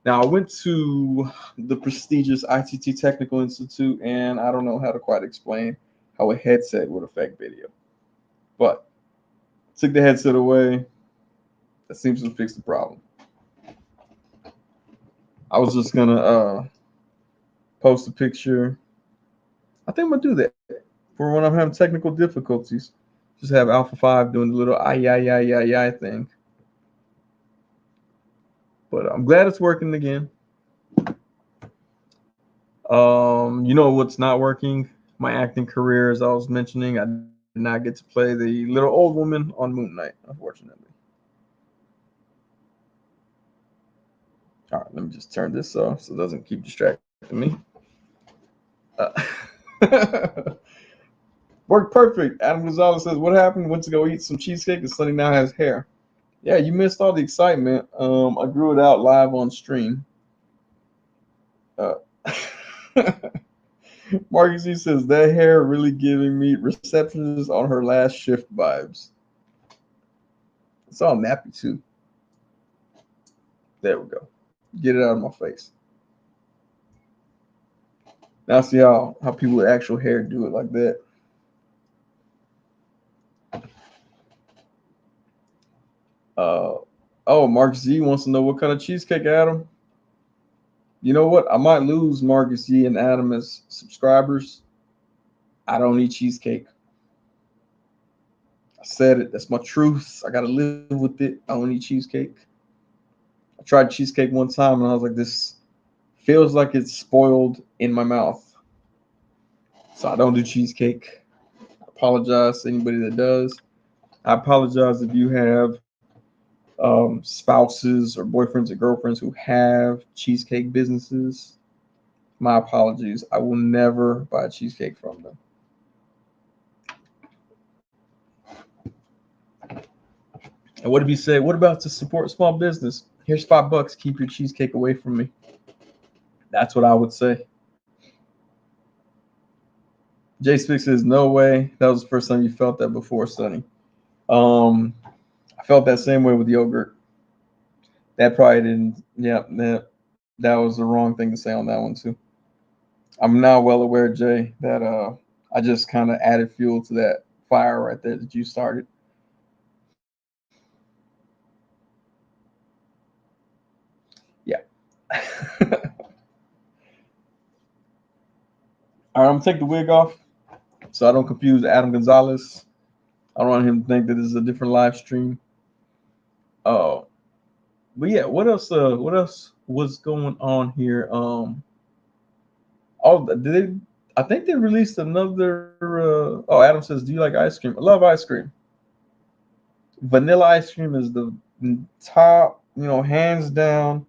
Now, I went to the prestigious ITT Technical Institute, and I don't know how to quite explain how a headset would affect video. But took the headset away. That seems to fix the problem. I was just going to post a picture. I think I'm going to do that for when I'm having technical difficulties. Just have Alpha 5 doing the little I thing. But I'm glad it's working again. You know what's not working? My acting career, as I was mentioning, I did not get to play the little old woman on Moon Knight, unfortunately. All right, let me just turn this off so it doesn't keep distracting me. Worked perfect. Adam Gonzalez says, "What happened? Went to go eat some cheesecake, and Sonny now has hair." Yeah, you missed all the excitement. I grew it out live on stream. Marcus E says that hair really giving me receptionist on her last shift vibes. It's all nappy too. There we go. Get it out of my face. Now see how people with actual hair do it like that. Oh, Mark Z wants to know what kind of cheesecake, Adam. You know what? I might lose Marcus Z and Adam as subscribers. I don't eat cheesecake. I said it. That's my truth. I gotta live with it. I don't eat cheesecake. I tried cheesecake one time and I was like, this feels like it's spoiled in my mouth. So I don't do cheesecake. I apologize to anybody that does. I apologize if you have spouses or boyfriends or girlfriends who have cheesecake businesses. My apologies. I will never buy cheesecake from them. And what did he say? What about to support small business? Here's $5. Keep your cheesecake away from me. That's what I would say. Jay Spick says, no way. That was the first time you felt that before, Sonny. I felt that same way with yogurt. That probably didn't. Yeah, that was the wrong thing to say on that one too. I'm now well aware, Jay, that I just kind of added fuel to that fire right there that you started. Yeah. All right, I'm gonna take the wig off so I don't confuse Adam Gonzalez. I don't want him to think that this is a different live stream. But yeah, what else? What else was going on here? Oh, did they? I think they released another. Oh, Adam says, "Do you like ice cream?" I love ice cream. Vanilla ice cream is the top, hands down.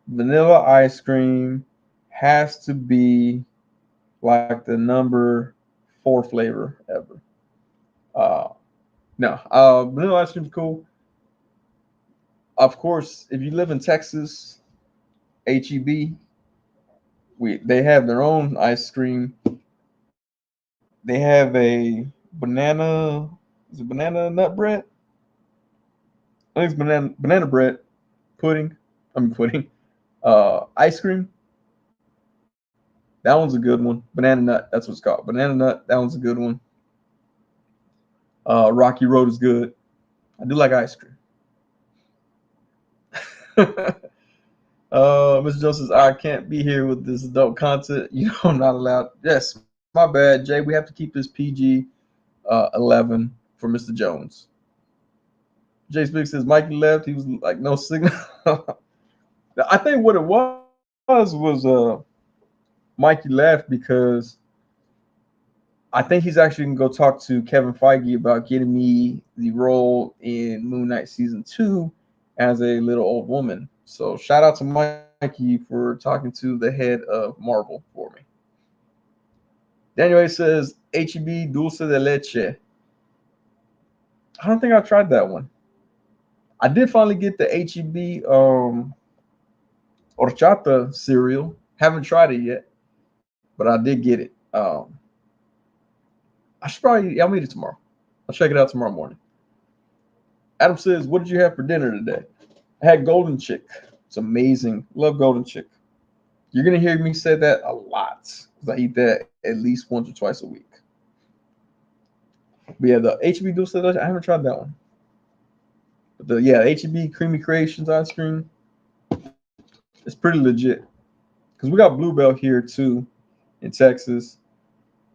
Vanilla ice cream has to be like the number 4 flavor ever. Uh, no, vanilla ice cream is cool. Of course, if you live in Texas, HEB, they have their own ice cream. They have a banana, is it banana nut bread? I think it's banana bread pudding. I mean pudding. Ice cream. That one's a good one. Banana nut. That's what it's called. Banana nut. That one's a good one. Rocky Road is good. I do like ice cream. Mr. Jones says, I can't be here with this adult content. I'm not allowed. Yes, my bad, Jay. We have to keep this PG 11 for Mr. Jones. Jay Speaks says, Mikey left. He was like, no signal. I think what it was Mikey left because I think he's actually going to go talk to Kevin Feige about getting me the role in Moon Knight Season 2 as a little old woman. So shout out to Mikey for talking to the head of Marvel for me. Daniel A says, HEB Dulce de Leche. I don't think I tried that one. I did finally get the HEB horchata cereal. Haven't tried it yet, but I did get it. I should probably, I'll eat it tomorrow. I'll check it out tomorrow morning. Adam says, what did you have for dinner today? I had golden chick. It's amazing. Love golden chick. You're going to hear me say that a lot because I eat that at least once or twice a week. But yeah, the HEB Dulce de Leche, I haven't tried that one. But HEB Creamy Creations ice cream, it's pretty legit. Because we got Bluebell here too in Texas.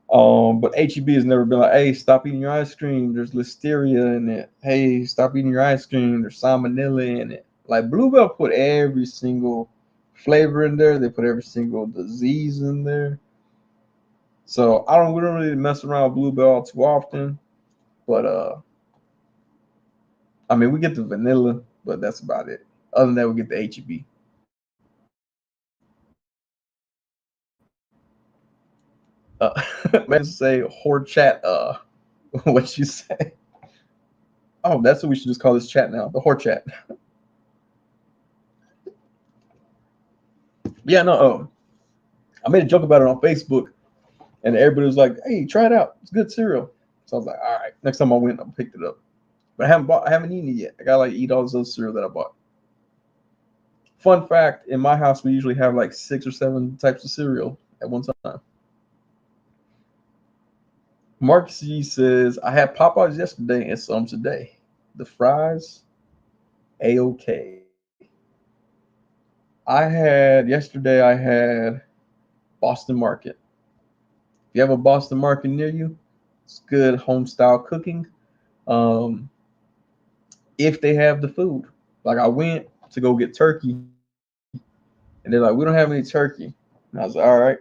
But HEB has never been like, hey, stop eating your ice cream. There's listeria in it. Hey, stop eating your ice cream. There's salmonella in it. Like Bluebell put every single flavor in there. They put every single disease in there. So we don't really mess around with Bluebell too often. But I mean, we get the vanilla, but that's about it. Other than that, we get the HEB. Man, say Horchat. What you say? Oh, that's what we should just call this chat now. The Horchat. Yeah, no. I made a joke about it on Facebook, and everybody was like, "Hey, try it out. It's good cereal." So I was like, "All right." Next time I went, I picked it up. But I haven't eaten it yet. I gotta eat all this other cereal that I bought. Fun fact: in my house, we usually have like 6 or 7 types of cereal at one time. Mark C says, I had Popeyes yesterday and some today. The fries, A-OK. Yesterday I had Boston Market. If you have a Boston Market near you, it's good home style cooking. If they have the food. Like I went to go get turkey and they're like, we don't have any turkey. And I was like, all right.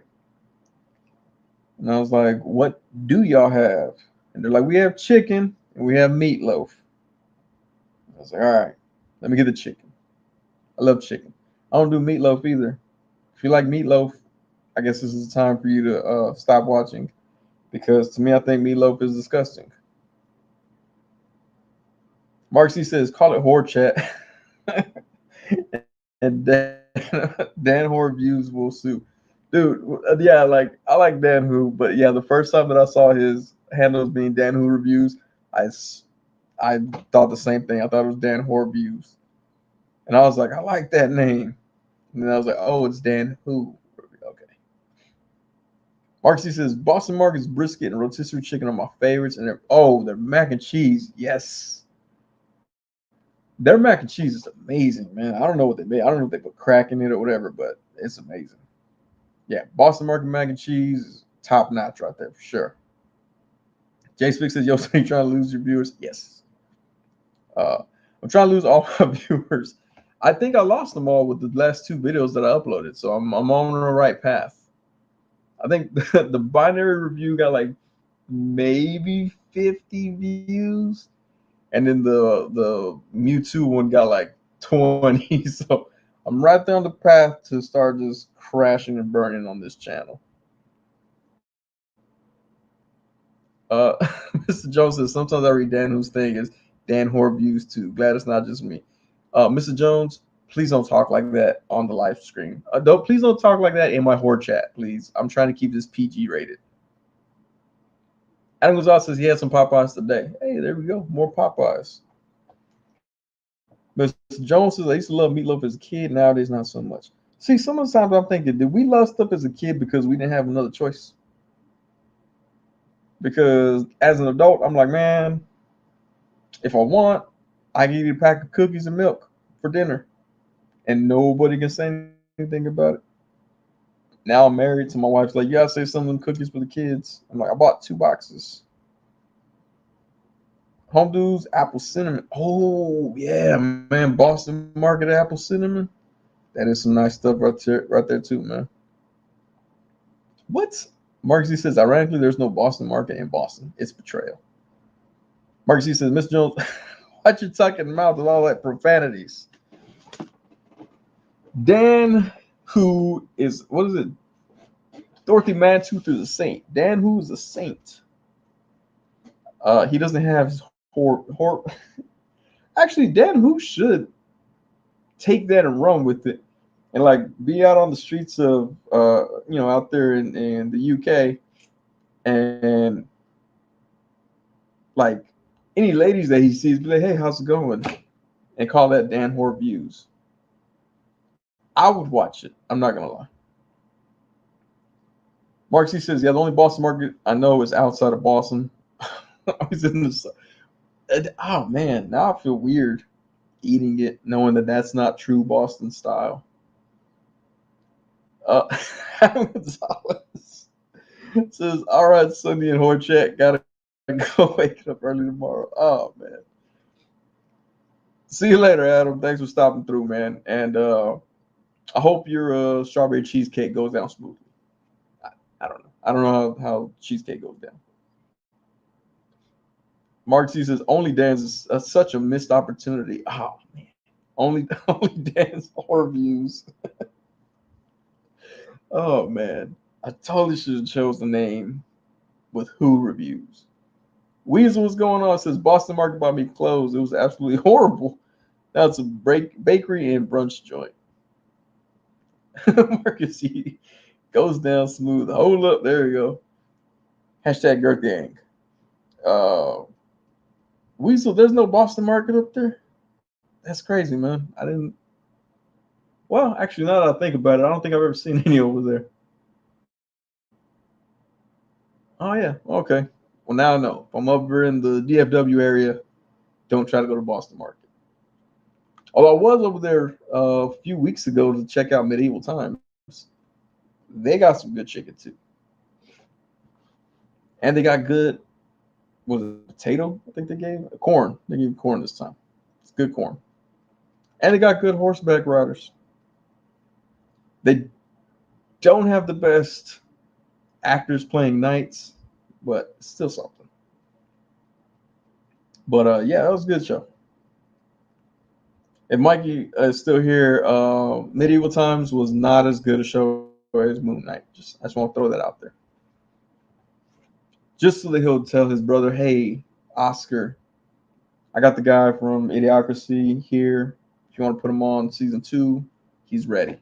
And I was like, what do y'all have? And they're like, we have chicken and we have meatloaf. I was like, all right, let me get the chicken. I love chicken. I don't do meatloaf either. If you like meatloaf, I guess this is the time for you to stop watching because to me, I think meatloaf is disgusting. Mark C says, call it whore chat. And Dan Who views will sue. Dude, yeah, like I like Dan Who, but yeah, the first time that I saw his handles being Dan Who reviews, I thought the same thing. I thought it was Dan Who reviews, and I was like, I like that name. And then I was like, oh, it's Dan Who. Okay. Marcy says Boston Market's brisket and rotisserie chicken are my favorites, and their mac and cheese, yes. Their mac and cheese is amazing, man. I don't know what they made. I don't know if they put crack in it or whatever, but it's amazing. Yeah, Boston Market mac and cheese top notch right there for sure. Jay Spick says, "Yo, so you trying to lose your viewers?" Yes. I'm trying to lose all my viewers. I think I lost them all with the last 2 videos that I uploaded, so I'm on the right path. I think the binary review got like maybe 50 views, and then the Mewtwo one got like 20. So I'm right there on the path to start just crashing and burning on this channel. Mr. Jones says, sometimes I read Dan whose thing is Dan Whore views too. Glad it's not just me. Mr. Jones, please don't talk like that on the live stream. Please don't talk like that in my whore chat, please. I'm trying to keep this PG rated. Adam Gonzalez says he had some Popeyes today. Hey, there we go. More Popeyes. Mr. Jones says, I used to love meatloaf as a kid. Nowadays, not so much. See, sometimes I'm thinking, did we love stuff as a kid because we didn't have another choice? Because as an adult, I'm like, man, if I want, I can eat a pack of cookies and milk for dinner, and nobody can say anything about it. Now I'm married, so my wife's like, "Yeah, I say some of them cookies for the kids." I'm like, "I bought 2 boxes." Home Dudes apple cinnamon. Oh yeah, man, Boston Market apple cinnamon. That is some nice stuff right there too, man. What? Mark Z says, ironically, there's no Boston Market in Boston. It's betrayal. Mark Z says, Mr. Jones, watch your tucking mouth with all that profanities. Dan, who is, what is it? Dorothy Mantooth is a saint. Dan, who is a saint? He doesn't have his Actually, Dan, who should take that and run with it, and like be out on the streets of, out there in the UK, and like any ladies that he sees, be like, "Hey, how's it going?" and call that Dan Whore views. I would watch it. I'm not gonna lie. Mark C says, "Yeah, the only Boston Market I know is outside of Boston." He's in the. Oh man, now I feel weird eating it, knowing that that's not true Boston style. Gonzalez says, "All right, Sonny and Horchat, gotta go wake up early tomorrow." Oh man. See you later, Adam. Thanks for stopping through, man. And I hope your strawberry cheesecake goes down smoothly. I don't know. I don't know how cheesecake goes down. Mark C says, only dance is such a missed opportunity. Oh man. Only dance horror views. Oh man. I totally should have chose the name with Who reviews. Weasel, what's going on? Says Boston Market bought me clothes. It was absolutely horrible. Now it's a bakery and brunch joint. Marcus, he goes down smooth. Hold up, there you go. Hashtag Girth Gang. Weasel, there's no Boston Market up there. That's crazy, man. I didn't. Well, actually, now that I think about it, I don't think I've ever seen any over there. Oh yeah, okay. Well, now I know. If I'm over in the DFW area, don't try to go to Boston Market. Although I was over there a few weeks ago to check out Medieval Times. They got some good chicken too. And they got good, was it potato? I think they gave corn. They gave corn this time. It's good corn. And they got good horseback riders. They don't have the best actors playing knights, but still something. But yeah, that was a good show. If Mikey is still here, Medieval Times was not as good a show as Moon Knight. I just want to throw that out there. Just so that he'll tell his brother, hey, Oscar, I got the guy from Idiocracy here. If you want to put him on season 2, he's ready.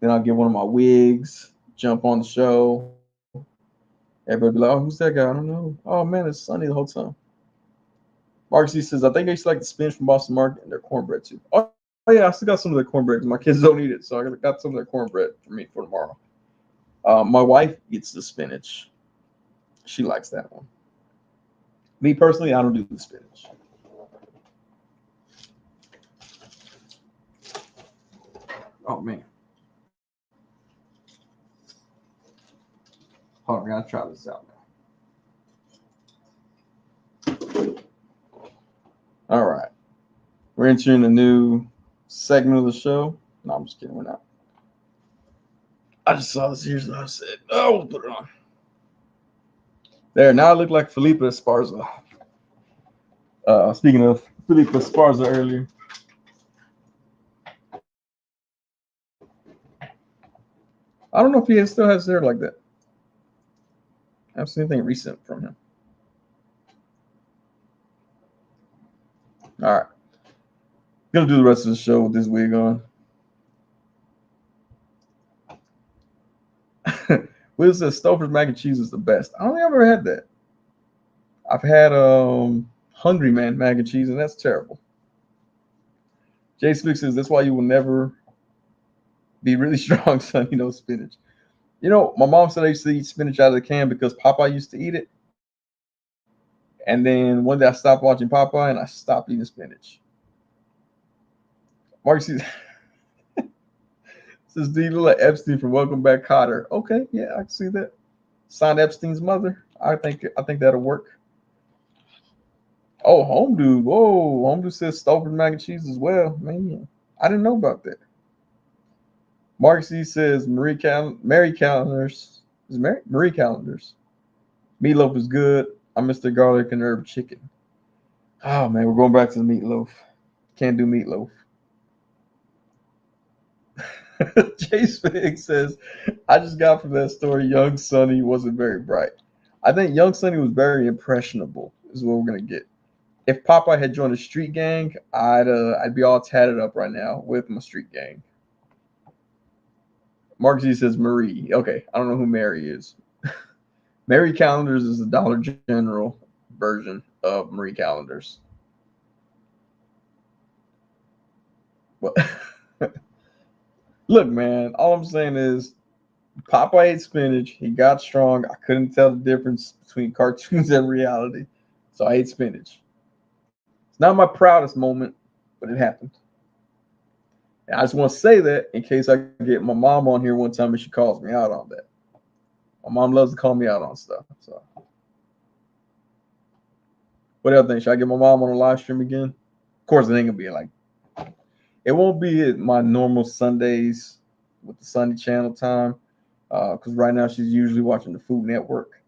Then I'll get one of my wigs, jump on the show. Everybody be like, oh, who's that guy? I don't know. Oh, man, it's Sonny the whole time. Mark C says, I think I used to like the spinach from Boston Market and their cornbread too. Oh, yeah, I still got some of their cornbread. My kids don't eat it, so I got some of their cornbread for me for tomorrow. My wife eats the spinach. She likes that one. Me personally, I don't do the spinach. Oh, man. Hold on, I gotta try this out now. All right. We're entering a new segment of the show. No, I'm just kidding. We're not. I just saw this here, so I said, oh, we'll put it on. There, now I look like Felipe Esparza. Speaking of Felipe Esparza earlier. I don't know if he still has hair like that. I haven't seen anything recent from him. All right. Gonna do the rest of the show with this wig on. Will says Stouffer's mac and cheese is the best. I don't think I've ever had that. I've had Hungry Man mac and cheese, and that's terrible. Jay Slick says that's why you will never be really strong, son. You know spinach. You know, my mom said I used to eat spinach out of the can because Popeye used to eat it. And then one day I stopped watching Popeye and I stopped eating spinach. Mark says, do you look like Epstein from Welcome Back, Kotter? Okay, yeah, I can see that. Signed Epstein's mother. I think that'll work. Oh, Home Dude. Whoa, Home Dude says Stouffer's mac and cheese as well. Man, I didn't know about that. Mark C says Marie Callender's. Is Marie Callender's. Meatloaf is good. I miss the garlic and herb chicken. Oh man, we're going back to the meatloaf. Can't do meatloaf. Jay Spig says, I just got from that story young Sonny wasn't very bright. I think young Sonny was very impressionable, is what we're gonna get. If Popeye had joined a street gang, I'd be all tatted up right now with my street gang. Mark Z says Marie. Okay, I don't know who Mary is. Mary Callender's is the Dollar General version of Marie Callender's. But look, man, all I'm saying is Popeye ate spinach. He got strong. I couldn't tell the difference between cartoons and reality, so I ate spinach. It's not my proudest moment, but it happened. And I just want to say that in case I get my mom on here one time and she calls me out on that. My mom loves to call me out on stuff. So, what other thing? Should I get my mom on a live stream again? Of course, it ain't gonna be like. It won't be at my normal Sundays with the Sonny Channel time, because right now she's usually watching the Food Network.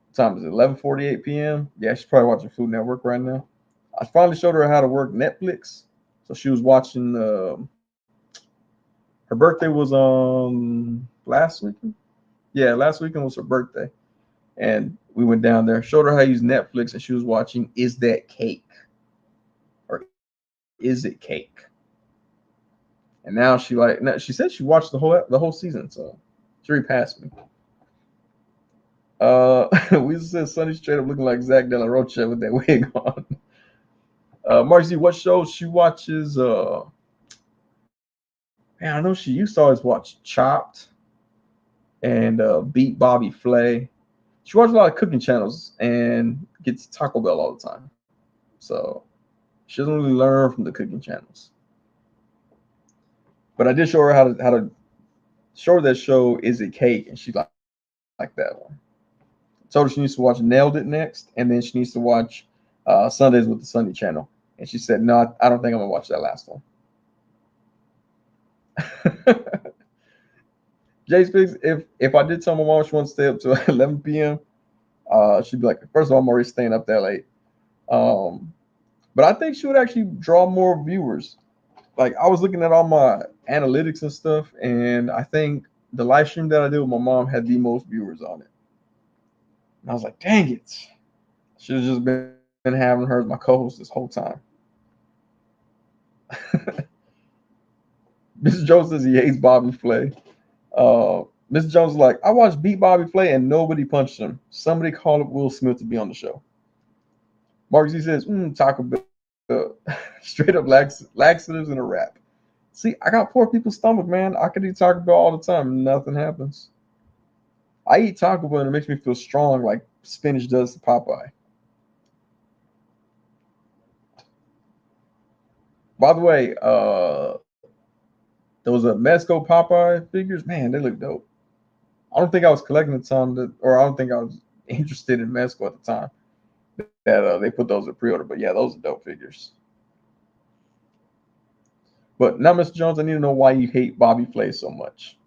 What time is it? 11:48 p.m. Yeah, she's probably watching Food Network right now. I finally showed her how to work Netflix, so she was watching. Her birthday was on last weekend. Yeah, last weekend was her birthday, and we went down there. Showed her how to use Netflix, and she was watching "Is That Cake?" or "Is It Cake?" And now she said she watched the whole season, so she already passed me. We said Sonny straight up looking like Zach De La Rocha with that wig on. Marcy, what shows she watches? Man, I know she used to always watch Chopped and Beat Bobby Flay. She watches a lot of cooking channels and gets Taco Bell all the time. So she doesn't really learn from the cooking channels. But I did show her how to show her that show Is It Cake, and she like that one. I told her she needs to watch Nailed It next, and then she needs to watch Sundays with the Sonny Channel. And she said, no, I don't think I'm gonna watch that last one. Jay Speaks, if I did tell my mom she wants to stay up to 11 p.m., she'd be like, first of all, I'm already staying up that late. But I think she would actually draw more viewers. Like, I was looking at all my analytics and stuff, and I think the live stream that I did with my mom had the most viewers on it. And I was like, dang it. Should have just been having her as my co-host this whole time. Mr. Jones says he hates Bobby Flay. Mr. Jones is like, I watched Beat Bobby Flay and nobody punched him. Somebody called up Will Smith to be on the show. Mark Z says, Taco Bell. Straight up laxatives in a wrap. See, I got poor people's stomach, man. I could eat Taco Bell all the time. Nothing happens. I eat Taco Bell and it makes me feel strong like spinach does to Popeye. By the way, those Mezco Popeye figures, man, they look dope. I don't think I was collecting at the time, or I don't think I was interested in Mezco at the time that they put those at pre-order. But yeah, those are dope figures. But now, Mr. Jones, I need to know why you hate Bobby Flay so much.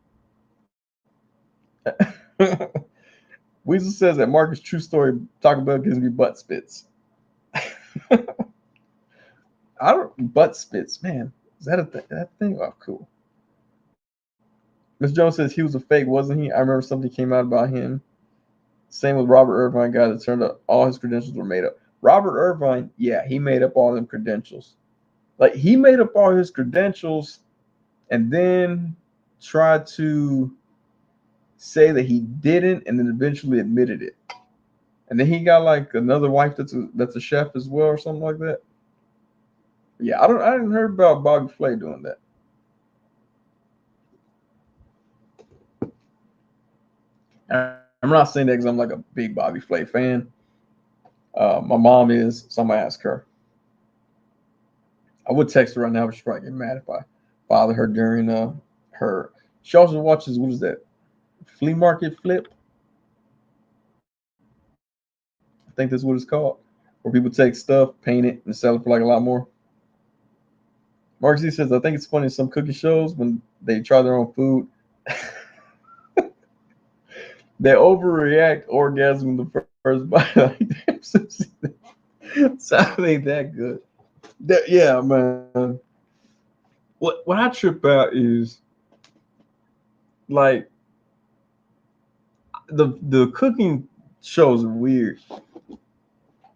Weasel says that Marcus True Story Taco Bell gives me butt spits. I don't butt spits, man. Is that a that thing? Oh, cool. Mr. Jones says he was a fake, wasn't he? I remember something came out about him. Same with Robert Irvine, guy that turned out all his credentials were made up. Robert Irvine, yeah, he made up all them credentials. Like he made up all his credentials and then tried to say that he didn't, and then eventually admitted it. And then he got like another wife that's a chef as well, or something like that. Yeah, I didn't hear about Bobby Flay doing that. I'm not saying that because I'm like a big Bobby Flay fan. My mom is, so I'm gonna ask her. I would text her right now, but she'd probably get mad if I bother her during her. She also watches, what is that? Flea market flip. I think that's what it's called, where people take stuff, paint it, and sell it for like a lot more. Mark Z says, I think it's funny in some cooking shows when they try their own food. They overreact, orgasm the first bite. Like, damn, sound ain't that good. Yeah, man. What I trip out is like the cooking shows are weird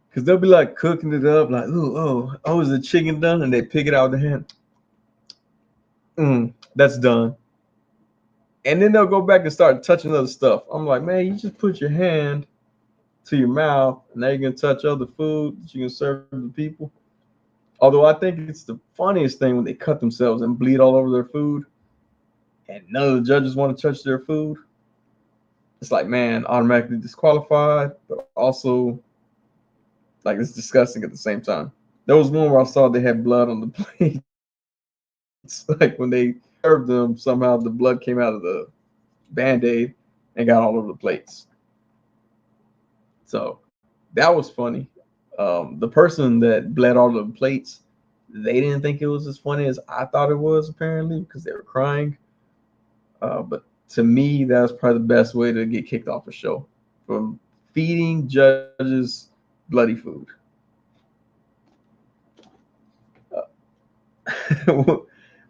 because they'll be like cooking it up, like oh, is the chicken done? And they pick it out of the hand. That's done. And then they'll go back and start touching other stuff. I'm like, man, you just put your hand to your mouth, and now you can touch other food that you can serve to people. Although I think it's the funniest thing when they cut themselves and bleed all over their food, and none of the judges want to touch their food. It's like, man, automatically disqualified, but also like it's disgusting at the same time. There was one where I saw they had blood on the plates. Like when they served them, somehow the blood came out of the Band-Aid and got all over the plates. So that was funny. The person that bled all of the plates, they didn't think it was as funny as I thought it was, apparently, because they were crying. But to me, that's probably the best way to get kicked off a show, from feeding judges bloody food.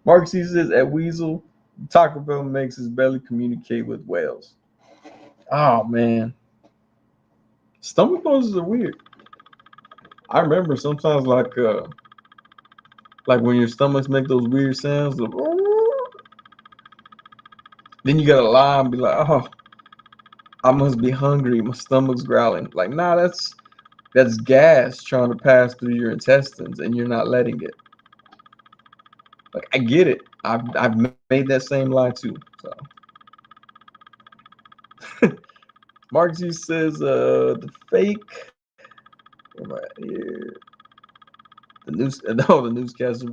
Mark C says at Weasel, Taco Bell makes his belly communicate with whales. Oh man, stomach noises are weird. I remember sometimes like when your stomachs make those weird sounds. Then you gotta lie and be like, oh, I must be hungry. My stomach's growling. Like, nah, that's gas trying to pass through your intestines, and you're not letting it. Like, I get it. I've made that same lie too. So, Mark Z says, the fake. Where am I at here? The news. No, the newscaster.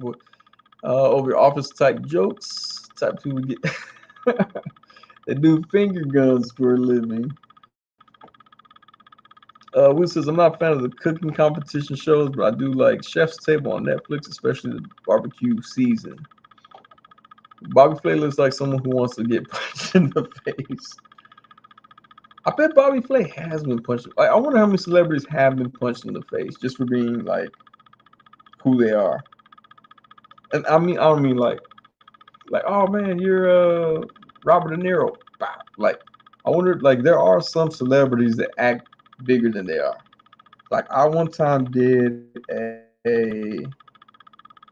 Over office type jokes. Type people get. They do finger guns for a living. Will says, I'm not a fan of the cooking competition shows, but I do like Chef's Table on Netflix, especially the barbecue season. Bobby Flay looks like someone who wants to get punched in the face. I bet Bobby Flay has been punched. Like, I wonder how many celebrities have been punched in the face just for being like who they are. And I don't mean like, oh man, you're Robert De Niro. Like, I wonder, like, there are some celebrities that act bigger than they are. Like, I one time did I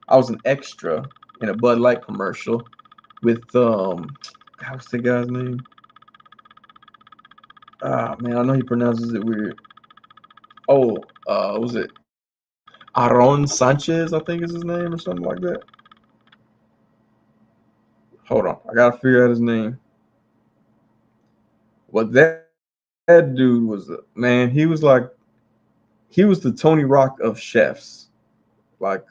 was an extra in a Bud Light commercial with what's the guy's name? Ah man, I know he pronounces it weird. Oh, was it Aaron Sanchez? I think is his name or something like that. Hold on, I gotta figure out his name. Well, that dude was man. He was the Tony Rock of chefs. Like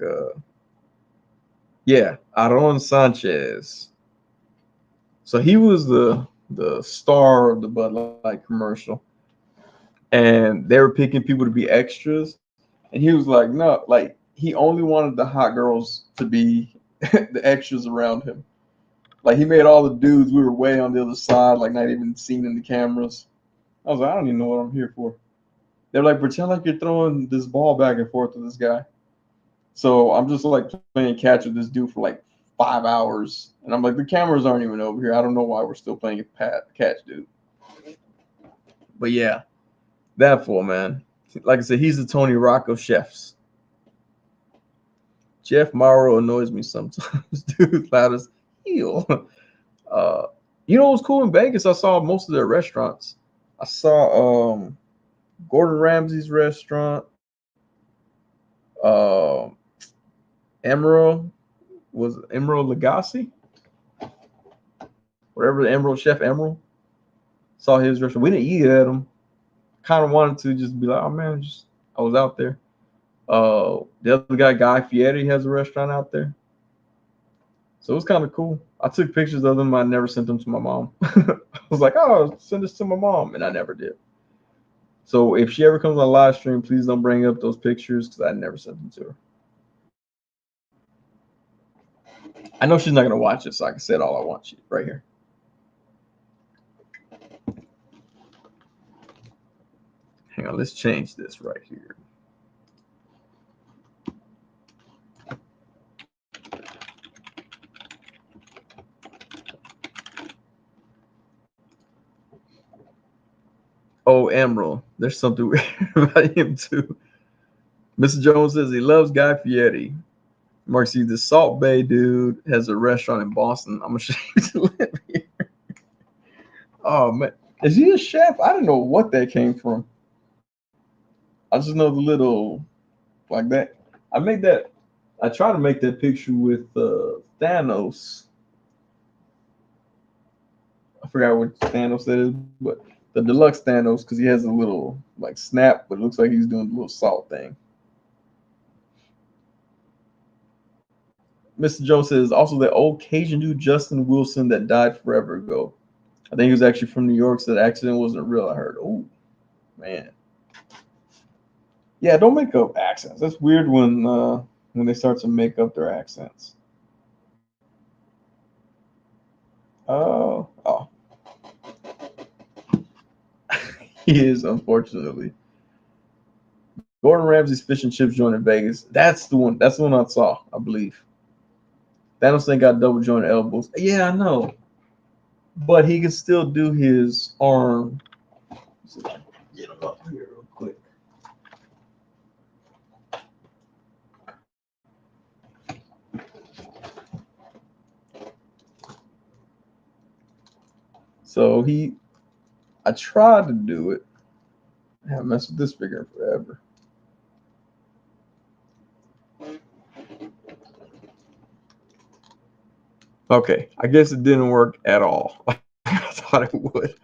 yeah, Aaron Sanchez. So he was the the star of the Bud Light commercial, and they were picking people to be extras, and he was like, no, like he only wanted the hot girls to be the extras around him. Like he made all the dudes, we were way on the other side, like not even seen in the cameras. I was like, I don't even know what I'm here for. They're like, pretend like you're throwing this ball back and forth to this guy. So I'm just like playing catch with this dude for like 5 hours, and I'm like, the cameras aren't even over here. I don't know why we're still playing catch, dude. But yeah, that fool, man. Like I said, he's the Tony Rock of chefs. Jeff Morrow annoys me sometimes, dude. Loud as hell. Uh, you know what's cool in Vegas? I saw most of their restaurants. I saw Gordon Ramsay's restaurant. Uh, Emerald was Emerald Lagasse, whatever the Emerald Chef Emerald. Saw his restaurant. We didn't eat at him. Kind of wanted to just be like, oh man, just I was out there. The other guy, Guy Fieri, has a restaurant out there. So it was kind of cool. I took pictures of them. I never sent them to my mom. I was like, oh, send this to my mom. And I never did. So if she ever comes on a live stream, please don't bring up those pictures because I never sent them to her. I know she's not going to watch it, so I can say it all I want you right here. Hang on, let's change this right here. Oh, Emerald. There's something weird about him too. Mr. Jones says he loves Guy Fieri. Mark, see, the Salt Bay dude has a restaurant in Boston. I'm ashamed to live here. Oh man, is he a chef? I didn't know what that came from. I just know the little like that. I made that. I try to make that picture with Thanos. I forgot what Thanos that is, but the deluxe Thanos because he has a little like snap, but it looks like he's doing the little salt thing. Mr. Joe says also that old Cajun dude Justin Wilson that died forever ago. I think he was actually from New York, so the accident wasn't real. I heard. Oh man, yeah. Don't make up accents. That's weird when they start to make up their accents. Oh, he is unfortunately. Gordon Ramsay's fish and chips joint in Vegas. That's the one. That's the one I saw. I believe. Thanos thing got double jointed elbows. Yeah, I know, but he can still do his arm. Get him up here real quick. So I tried to do it. I haven't messed with this figure forever. Okay, I guess it didn't work at all. I thought it would.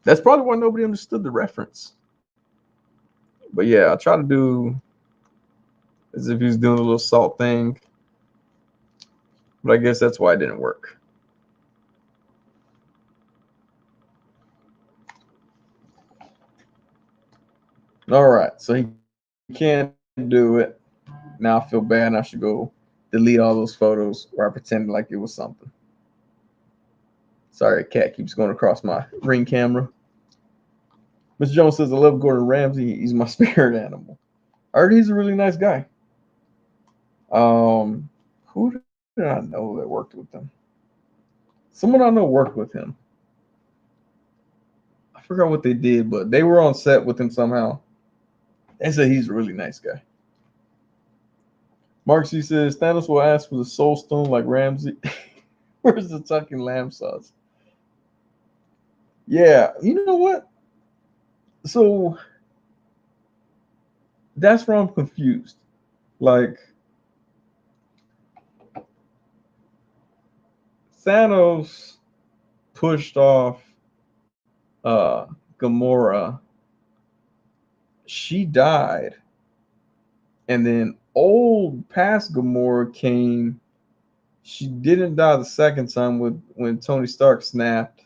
That's probably why nobody understood the reference. But yeah, I tried to do as if he was doing a little salt thing. But I guess that's why it didn't work. All right, so he can't do it. Now I feel bad and I should go delete all those photos where I pretended like it was something. Sorry, a cat keeps going across my ring camera. Mr. Jones says, I love Gordon Ramsay. He's my spirit animal. I heard he's a really nice guy. Who did I know that worked with him? Someone I know worked with him. I forgot what they did, but they were on set with him somehow. They said he's a really nice guy. Mark C says, Thanos will ask for the soul stone like Ramsay. Where's the tucking lamb sauce? Yeah, you know what? So that's where I'm confused. Like Thanos pushed off Gamora. She died, and then old past Gamora came She didn't die the second time when Tony Stark snapped.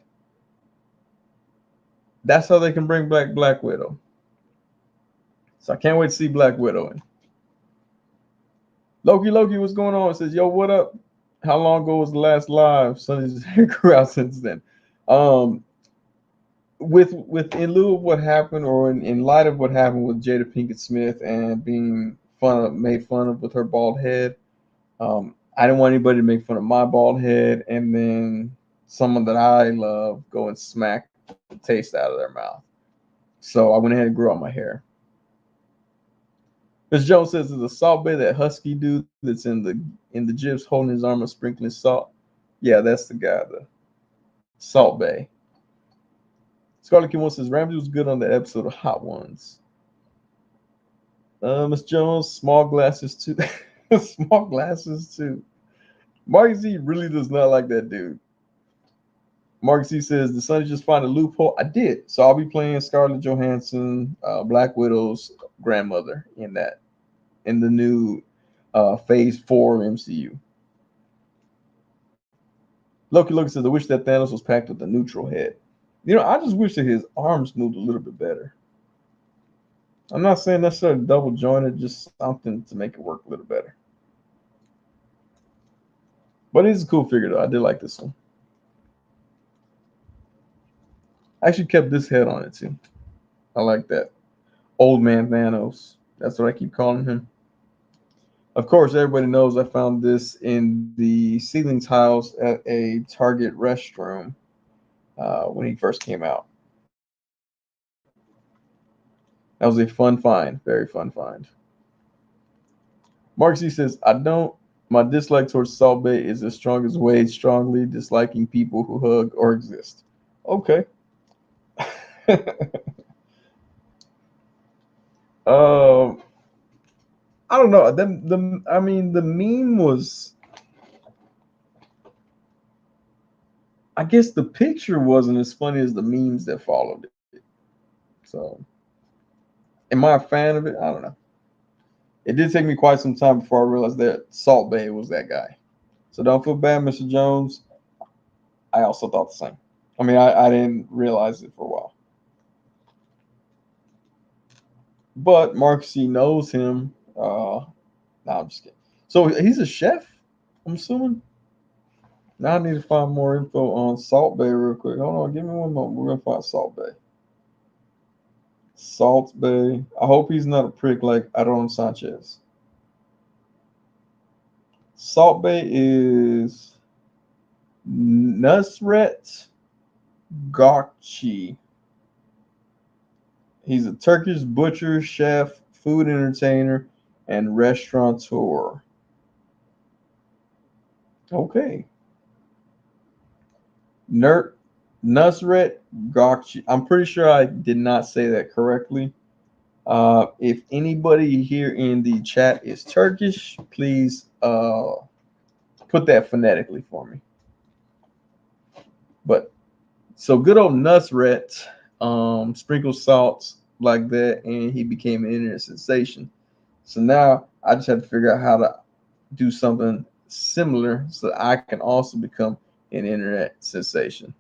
That's how they can bring back Black Widow. So I can't wait to see Black Widow. Loki, what's going on? It says, yo, what up? How long ago was the last live? Sonny's hair grew out since then. With in lieu of what happened, or in light of what happened with Jada Pinkett Smith and being made fun of with her bald head, I didn't want anybody to make fun of my bald head, and then someone that I love go and smack the taste out of their mouth. So I went ahead and grew out my hair. Miss Jones says, "Is the Salt Bay that husky dude that's in the gyps holding his arm and sprinkling salt?" Yeah, that's the guy, the Salt Bay. Scarlet Kim says Ramsey was good on the episode of Hot Ones. Miss Jones, small glasses too. Small glasses too. Mark Z really does not like that dude. Mark Z says the Sonny just find a loophole. I did, so I'll be playing Scarlett Johansson, Black Widow's grandmother in the new Phase 4 MCU. Loki says, I wish that Thanos was packed with a neutral head. I just wish that his arms moved a little bit better. I'm not saying necessarily double jointed, just something to make it work a little better. But it is a cool figure, though. I did like this one. I actually kept this head on it, too. I like that. Old man Thanos. That's what I keep calling him. Of course, everybody knows I found this in the ceiling tiles at a Target restroom when he first came out. That was a fun find. Very fun find. Mark C says, my dislike towards Salt Bay is as strong as Wade strongly disliking people who hug or exist. Okay. I don't know. The meme was, I guess the picture wasn't as funny as the memes that followed it. So, am I a fan of it? I don't know. It did take me quite some time before I realized that Salt Bay was that guy. So don't feel bad, Mr. Jones. I also thought the same. I didn't realize it for a while. But Mark C knows him. No, I'm just kidding. So he's a chef, I'm assuming? Now I need to find more info on Salt Bay real quick. Hold on, give me one moment. We're going to find Salt Bay. Salt Bay. I hope he's not a prick like Aaron Sanchez. Salt Bay is Nusret Gakci. He's a Turkish butcher, chef, food entertainer, and restaurateur. Okay. Nusret Gakci. I'm pretty sure I did not say that correctly. If anybody here in the chat is Turkish, please put that phonetically for me. But so good old Nusret sprinkled salts like that, and he became an internet sensation. So now I just have to figure out how to do something similar so that I can also become an internet sensation.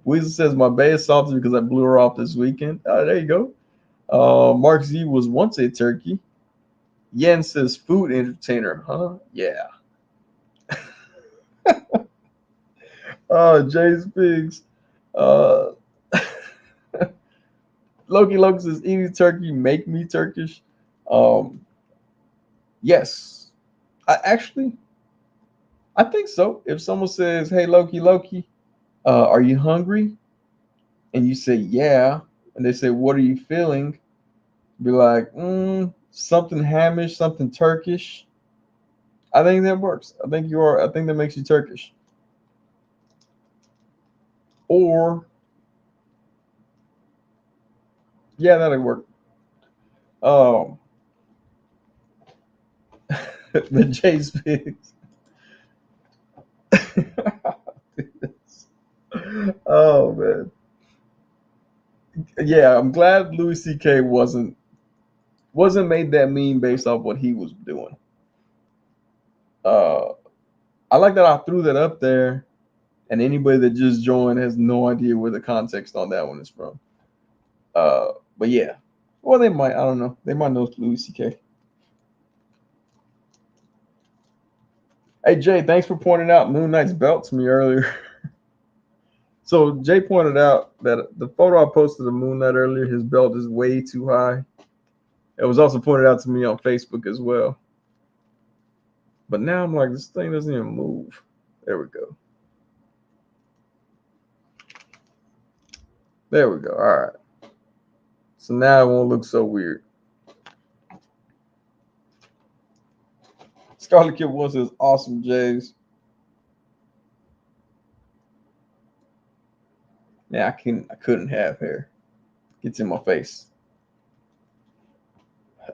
Weasel says my bae is salty because I blew her off this weekend. Oh, there you go. Mark Z was once a turkey. Yen says food entertainer, huh? Yeah. Jay's Pigs. Uh, Loki says eating turkey make me Turkish. Yes. I think so. If someone says, "Hey Loki, are you hungry?" and you say, "Yeah," and they say, "What are you feeling?" Be like, something Hamish, something Turkish. I think that works. I think that makes you Turkish. Or, yeah, that'll work. The Jay's Pigs. Oh man. Yeah, I'm glad Louis C.K. wasn't wasn't made that mean based off what he was doing. I like that I threw that up there, and anybody that just joined has no idea where the context on that one is from. But yeah, well, they might. I don't know. They might know Louis C.K. Hey Jay, thanks for pointing out Moon Knight's belt to me earlier. So Jay pointed out that the photo I posted of Moon Knight earlier, his belt is way too high. It was also pointed out to me on Facebook as well. But now I'm like, this thing doesn't even move. There we go. There we go. All right. So now it won't look so weird. Scarlet Kid One says, awesome Jays. Yeah, I couldn't have hair. Gets in my face.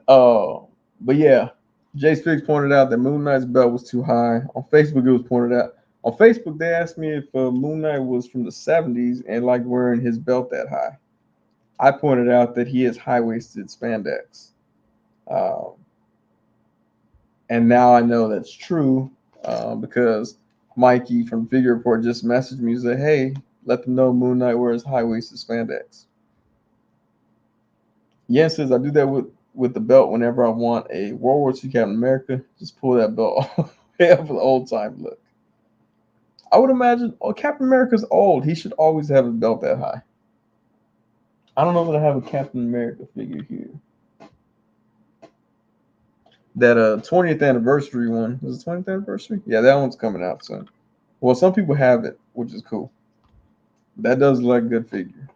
But yeah, Jay Spiggs pointed out that Moon Knight's belt was too high. On Facebook, it was pointed out. On Facebook, they asked me if Moon Knight was from the 70s and liked wearing his belt that high. I pointed out that he has high-waisted spandex. Um, and now I know that's true because Mikey from Figure Report just messaged me and said, hey, let them know Moon Knight wears high-waisted spandex. Yen says, I do that with the belt whenever I want a World War II Captain America. Just pull that belt off. Yeah, for the old-time look. I would imagine, Captain America's old. He should always have his belt that high. I don't know that I have a Captain America figure here. That 20th anniversary one. Is it 20th anniversary? Yeah, that one's coming out soon. Well, some people have it, which is cool. That does look like a good figure.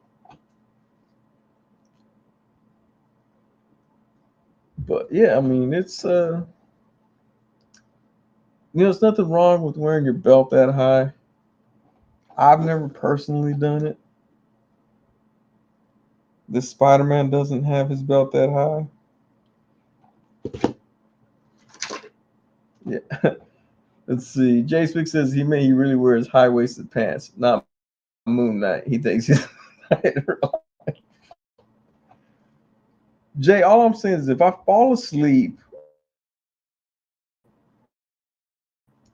But yeah, I mean, it's there's nothing wrong with wearing your belt that high. I've never personally done it. This Spider-Man doesn't have his belt that high. Yeah. Let's see. Jay Spick says he really wears high-waisted pants, not Moon Knight. He thinks he's Jay, all I'm saying is if I fall asleep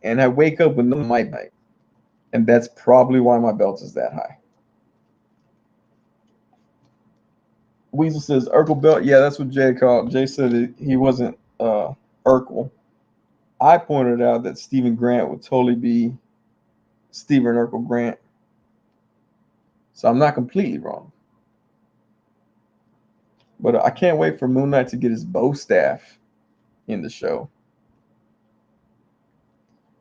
and I wake up with no mic night, and that's probably why my belt is that high. Weasel says Urkel belt. Yeah, that's what Jay called. Jay said he wasn't Urkel. I pointed out that Stephen Grant would totally be Stephen Urkel Grant. So I'm not completely wrong. But I can't wait for Moon Knight to get his bow staff in the show.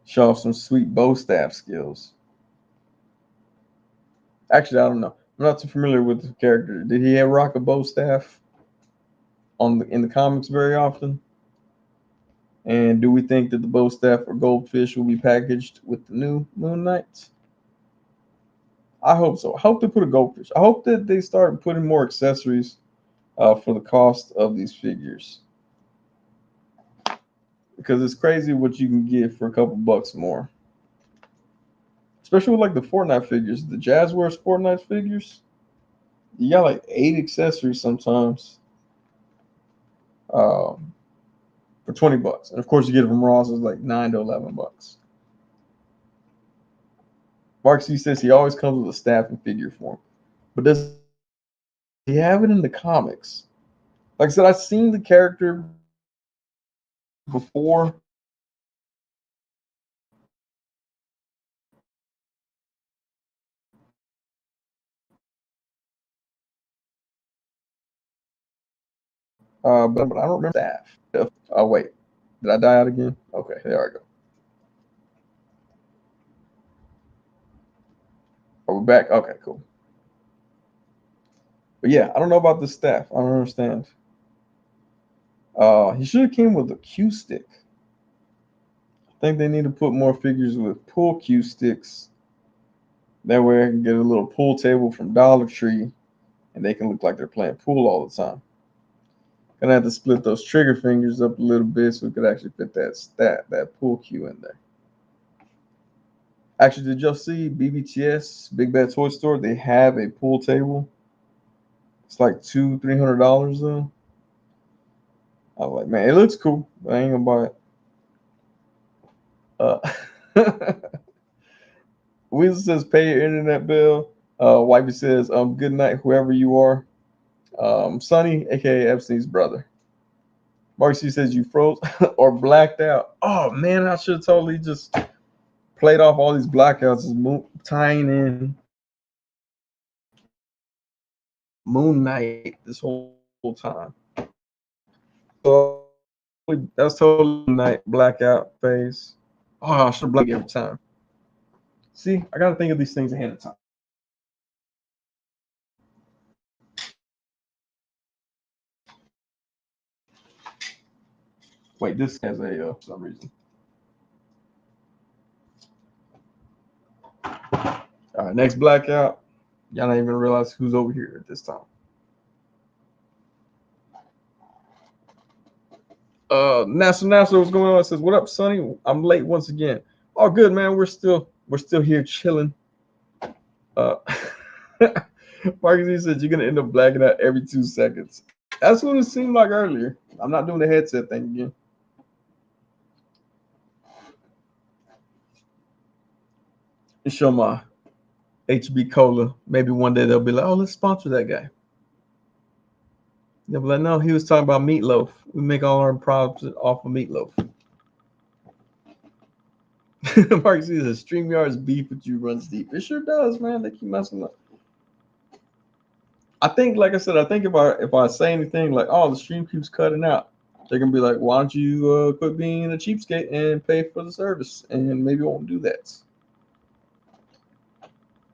Show off some sweet bow staff skills. Actually, I don't know. I'm not too familiar with the character. Did he ever rock a bow staff in the comics very often? And do we think that the bow staff or goldfish will be packaged with the new Moon Knight? I hope so. I hope they put a goldfish. I hope that they start putting more accessories for the cost of these figures. Because it's crazy what you can get for a couple bucks more. Especially with like the Fortnite figures. The Jazzwares Fortnite figures. You got like 8 accessories sometimes. For $20. And of course you get it from Ross, it's like $9 to $11. Mark C says he always comes with a staff and figure form. But does he have it in the comics? Like I said, I've seen the character before. But I don't remember staff. Oh wait, did I die out again? Okay, there I go. Are we back? Okay, cool. But yeah, I don't know about the staff. I don't understand. He should have came with a cue stick. I think they need to put more figures with pull cue sticks. That way I can get a little pool table from Dollar Tree and they can look like they're playing pool all the time. Gonna have to split those trigger fingers up a little bit so we could actually fit that pool cue in there. Actually, did y'all see BBTS, Big Bad Toy Store? They have a pool table. It's like $200-$300 though. I was like, man, it looks cool, but I ain't gonna buy it. Weasel says, pay your internet bill. Wifey says, good night, whoever you are. Sonny, aka Epstein's brother. Marcy says you froze or blacked out. Oh man, I should have totally just played off all these blackouts, tying in Moon Knight this whole time. So that's totally night blackout phase. Oh, I should black every time. See, I gotta think of these things ahead of time. Wait, this has a for some reason. All right, next blackout. Y'all don't even realize who's over here at this time. NASA, what's going on? It says, what up, Sonny? I'm late once again. Oh, good, man. We're still here chilling. Marcus said you're gonna end up blacking out every 2 seconds. That's what it seemed like earlier. I'm not doing the headset thing again. Show my HB Cola. Maybe one day they'll be like, oh, let's sponsor that guy. They'll be like, no, he was talking about meatloaf. We make all our profits off of meatloaf. Mark says, StreamYard's beef with you runs deep. It sure does, man. They keep messing up. I think, like I said, if I say anything like, oh, the stream keeps cutting out, they're gonna be like, why don't you quit being a cheapskate and pay for the service? And maybe I won't do that.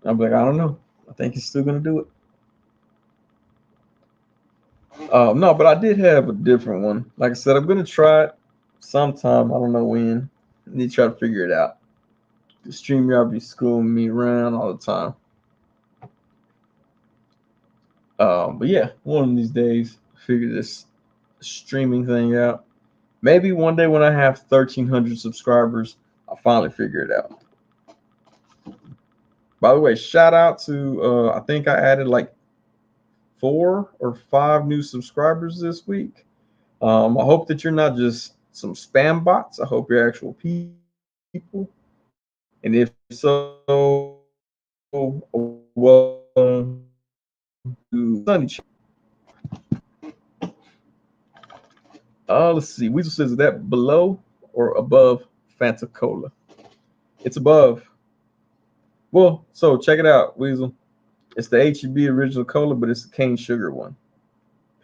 I'm like, I don't know. I think he's still gonna do it. No, but I did have a different one. Like I said, I'm gonna try it sometime. I don't know when. I need to try to figure it out. The StreamYard be schooling me around all the time. But yeah, one of these days, figure this streaming thing out. Maybe one day when I have 1,300 subscribers, I'll finally figure it out. By the way, shout out to I think I added like 4 or 5 new subscribers this week. I hope that you're not just some spam bots. I hope you're actual people. And if so, welcome to Sonny Channel. Let's see. Weasel says, is that below or above Fanta Cola? It's above. Well, so check it out, Weasel. It's the HEB original cola, but it's the cane sugar one.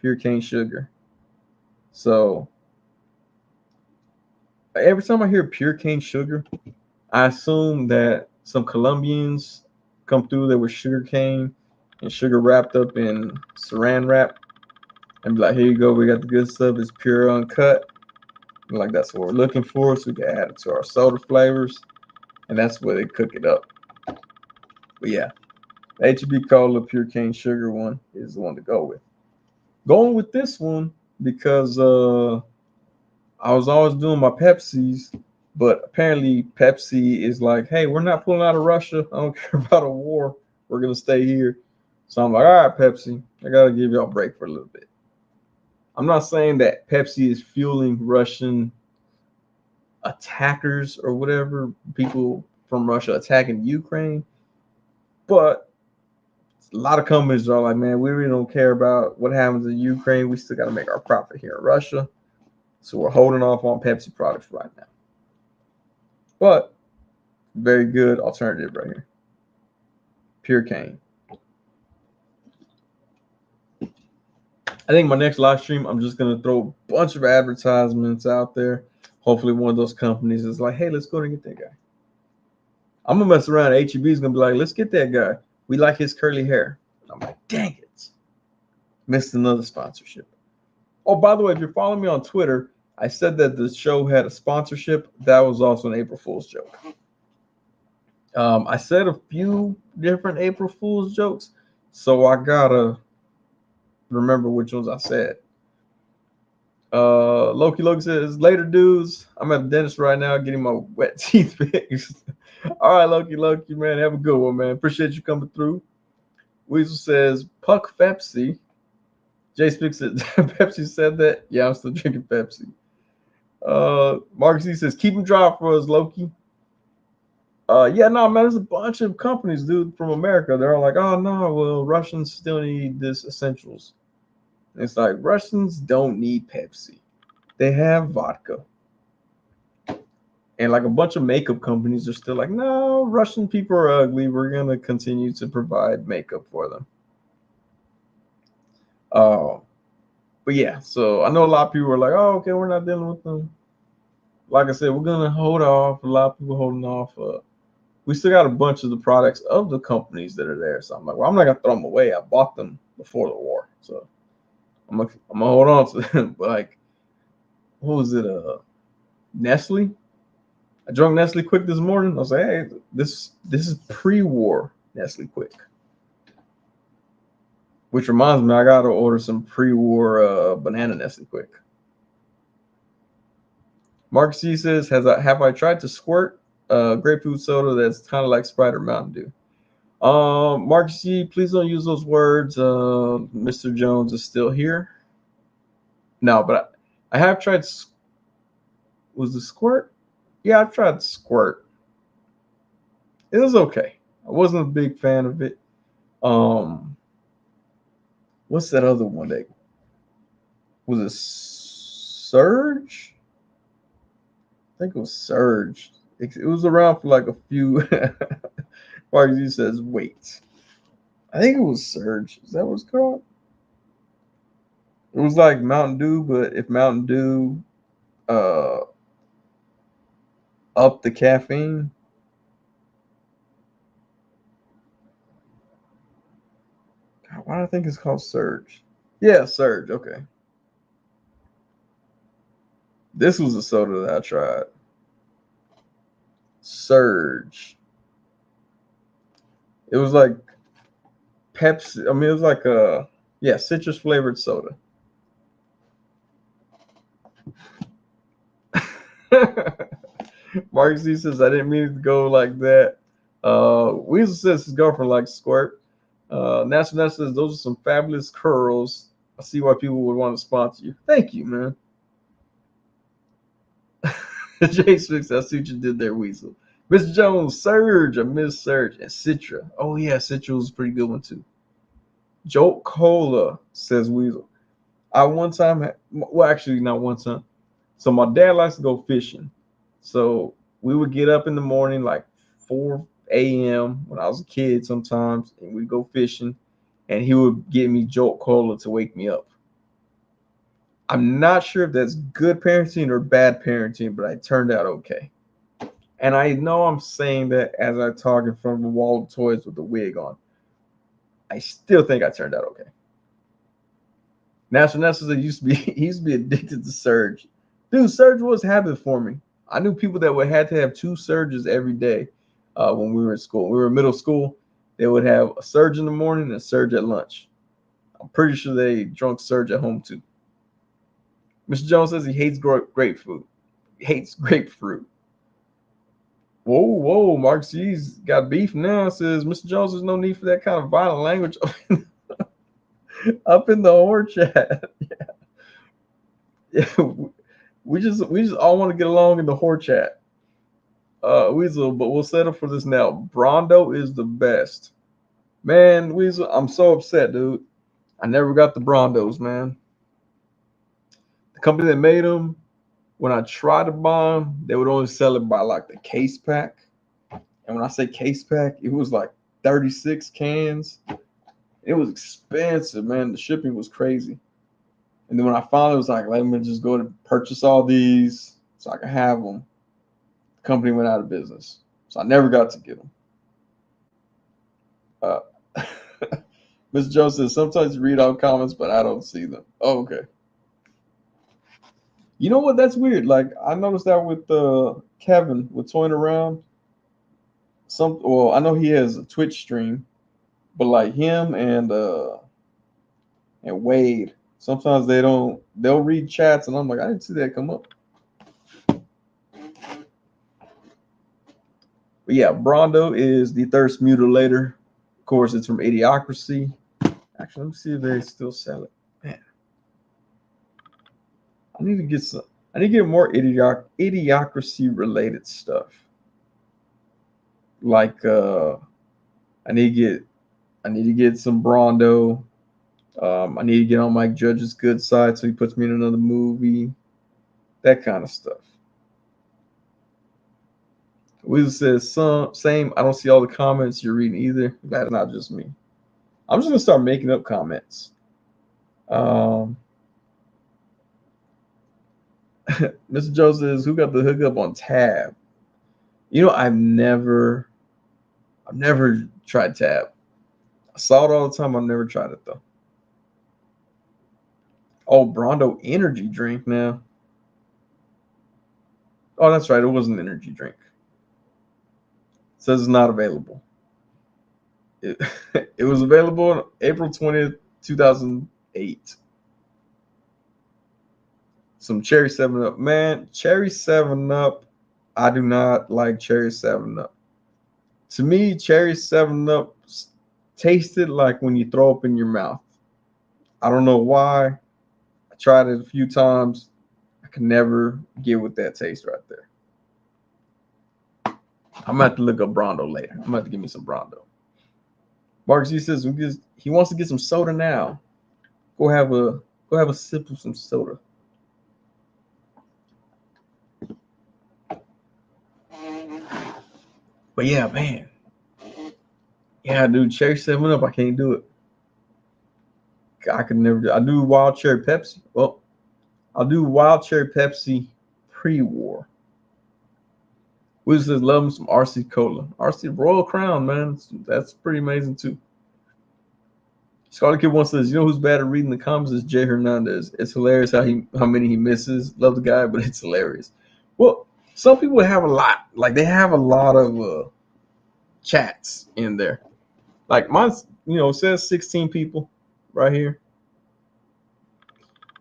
Pure cane sugar. So every time I hear pure cane sugar, I assume that some Colombians come through there with sugar cane and sugar wrapped up in saran wrap and be like, here you go, we got the good stuff, it's pure uncut. And like that's what we're looking for, so we can add it to our soda flavors, and that's where they cook it up. But yeah, the HEB Cola pure cane sugar one is the one to go with. Going with this one because I was always doing my Pepsis, but apparently Pepsi is like, hey, we're not pulling out of Russia. I don't care about a war. We're gonna stay here. So I'm like, all right, Pepsi, I gotta give y'all a break for a little bit. I'm not saying that Pepsi is fueling Russian attackers or whatever, people from Russia attacking Ukraine, but a lot of companies are like, man, we really don't care about what happens in Ukraine. We still got to make our profit here in Russia. So we're holding off on Pepsi products right now. But very good alternative right here. Pure cane. I think my next live stream, I'm just going to throw a bunch of advertisements out there. Hopefully one of those companies is like, hey, let's go and get that guy. I'm going to mess around. HEB is going to be like, let's get that guy. We like his curly hair. I'm like, dang it. Missed another sponsorship. Oh, by the way, if you're following me on Twitter, I said that the show had a sponsorship. That was also an April Fool's joke. I said a few different April Fool's jokes, so I gotta remember which ones I said. Loki says, later, dudes. I'm at the dentist right now getting my wet teeth fixed. All right, Loki, man. Have a good one, man. Appreciate you coming through. Weasel says, Puck Pepsi. Jay Spick said Pepsi said that. Yeah, I'm still drinking Pepsi. Marcus C says, keep them dry for us, Loki. Yeah, no, man, there's a bunch of companies, dude, from America. They're all like, oh, no, well, Russians still need this essentials. And it's like, Russians don't need Pepsi. They have vodka. And like a bunch of makeup companies are still like, no, Russian people are ugly. We're going to continue to provide makeup for them. But yeah, so I know a lot of people are like, oh, okay, we're not dealing with them. Like I said, we're going to hold off. A lot of people holding off. We still got a bunch of the products of the companies that are there. So I'm like, well, I'm not going to throw them away. I bought them before the war. So I'm gonna hold on to them. But like, what was it? Nestle? I drank Nestle Quick this morning. I was like, hey, this is pre-war Nestle Quick. Which reminds me, I gotta order some pre-war banana Nestle Quick. Mark C says, have I tried to squirt grapefruit soda that's kind of like Sprite or Mountain Dew? Mark C, please don't use those words. Mr. Jones is still here. No, but I have tried. Was the squirt? Yeah, I've tried squirt. It was okay. I wasn't a big fan of it. What's that other one that was it? Surge? I think it was Surge. It was around for like a few. Mark Z says, wait. I think it was Surge. Is that what it's called? It was like Mountain Dew, but if Mountain Dew up the caffeine. God, why do I think it's called Surge? Yeah, Surge. Okay. This was a soda that I tried. Surge. It was like Pepsi. I mean, it was like a citrus flavored soda. Mark Z says, I didn't mean it to go like that. Weasel says his girlfriend likes squirt. National Net says, those are some fabulous curls. I see why people would want to sponsor you. Thank you, man. Jay Swix, I see what you did there, Weasel. Mr. Jones, Surge, I miss Surge, and Citra. Oh, yeah, Citra was a pretty good one, too. Jolt Cola, says Weasel. I one time, well, actually, not one time. So my dad likes to go fishing. So we would get up in the morning, like 4 a.m. when I was a kid sometimes, and we'd go fishing, and he would give me Jolt Cola to wake me up. I'm not sure if that's good parenting or bad parenting, but I turned out okay. And I know I'm saying that as I talk in front of a wall of toys with the wig on. I still think I turned out okay. National Nest says he used to be addicted to Surge. Dude, Surge was habit for me. I knew people that would had to have 2 Surges every day when we were in school. We were in middle school. They would have a Surge in the morning and a Surge at lunch. I'm pretty sure they drunk Surge at home too. Mr. Jones says he hates grapefruit. He hates grapefruit. Whoa, Mark C's got beef now. Says Mr. Jones, there's no need for that kind of violent language up in the horror chat. Yeah. We just all want to get along in the horror chat. Weasel, but we'll settle for this now. Brondo is the best. Man, Weasel, I'm so upset, dude. I never got the Brondos, man. The company that made them, when I tried to buy them, they would only sell it by like the case pack. And when I say case pack, it was like 36 cans. It was expensive, man. The shipping was crazy. And then when I finally was like, let me just go to purchase all these so I can have them, the company went out of business. So I never got to get them. Mr. Jones says, sometimes you read all comments, but I don't see them. Oh, okay. You know what? That's weird. Like, I noticed that with Kevin, with Toying Around. I know he has a Twitch stream, but like him and Wade, sometimes they'll read chats, and I'm like, I didn't see that come up. But yeah, Brondo is the thirst mutilator. Of course, it's from Idiocracy. Actually, let me see if they still sell it. Man, I need to get some. I need to get more idiocracy related stuff. Like I need to get some Brondo. I need to get on Mike Judge's good side so he puts me in another movie. That kind of stuff. Weasel says same. I don't see all the comments you're reading either. That's not just me. I'm just gonna start making up comments. Mr. Joe says, "Who got the hookup on Tab?" You know, I've never tried Tab. I saw it all the time. I've never tried it though. Oh, Brondo energy drink now. Oh, that's right. It was an energy drink. It says it's not available. It, it was available on April 20th, 2008. Some cherry 7 Up. Man, cherry 7 Up. I do not like cherry 7 Up. To me, cherry 7 Up tasted like when you throw up in your mouth. I don't know why. I tried it a few times. I can never get with that taste right there. I'm gonna have to look up Brondo later. I'm gonna have to give me some Brondo. Marcus, he says he wants to get some soda now. Go have a sip of some soda. But yeah, man. Yeah, dude, cherry 7 Up, I can't do it. I could never do. I do wild cherry Pepsi. Well, I'll do wild cherry Pepsi pre-war. We just love some RC Cola. RC Royal Crown, man. That's pretty amazing too. Scarlet Kid once says, "You know who's bad at reading the comments is Jay Hernandez. It's hilarious how many he misses. Love the guy, but it's hilarious." Well, some people have a lot. Like they have a lot of chats in there. Like mine, says 16 people right here.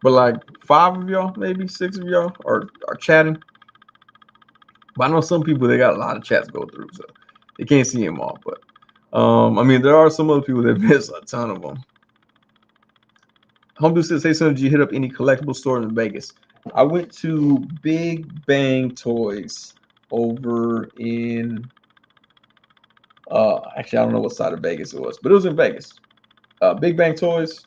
But like 5 of y'all, maybe 6 of y'all are chatting. But I know some people they got a lot of chats to go through, so they can't see them all. But I mean, there are some other people that miss a ton of them. Home says, "Hey, son, did you hit up any collectible store in Vegas?" I went to Big Bang Toys over in actually I don't know what side of Vegas it was, but it was in Vegas. Big Bang Toys,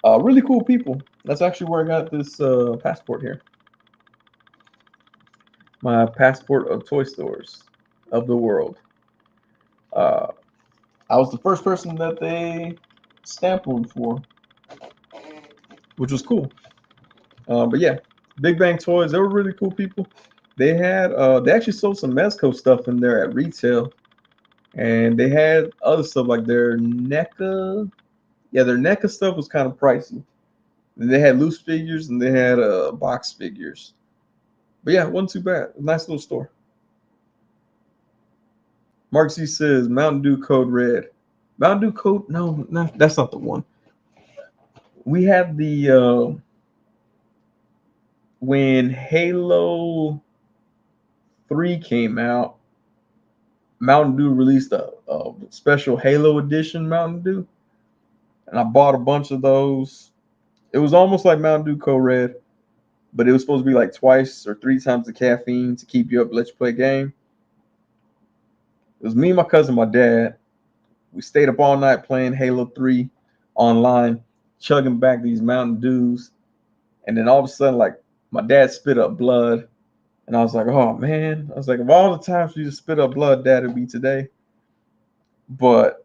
really cool people. That's actually where I got this passport here. My passport of toy stores of the world. I was the first person that they stamped one for, which was cool. But yeah, Big Bang Toys, they were really cool people. They had they actually sold some Mezco stuff in there at retail, and they had other stuff like their NECA. Yeah, their NECA stuff was kind of pricey. And they had loose figures and they had box figures. But yeah, it wasn't too bad. Nice little store. Mark C says Mountain Dew Code Red. Mountain Dew Code? No, that's not the one. We had the when Halo 3 came out, Mountain Dew released a special Halo edition Mountain Dew, and I bought a bunch of those. It was almost like Mountain Dew Code Red, but it was supposed to be like twice or 3 times the caffeine to keep you up, let you play a game. It was me, my cousin, my dad. We stayed up all night playing Halo 3 online, chugging back these Mountain Dews, and then all of a sudden, like my dad spit up blood, and I was like, "Oh man!" I was like, "Of all the times you just spit up blood, Dad, it'd be today." But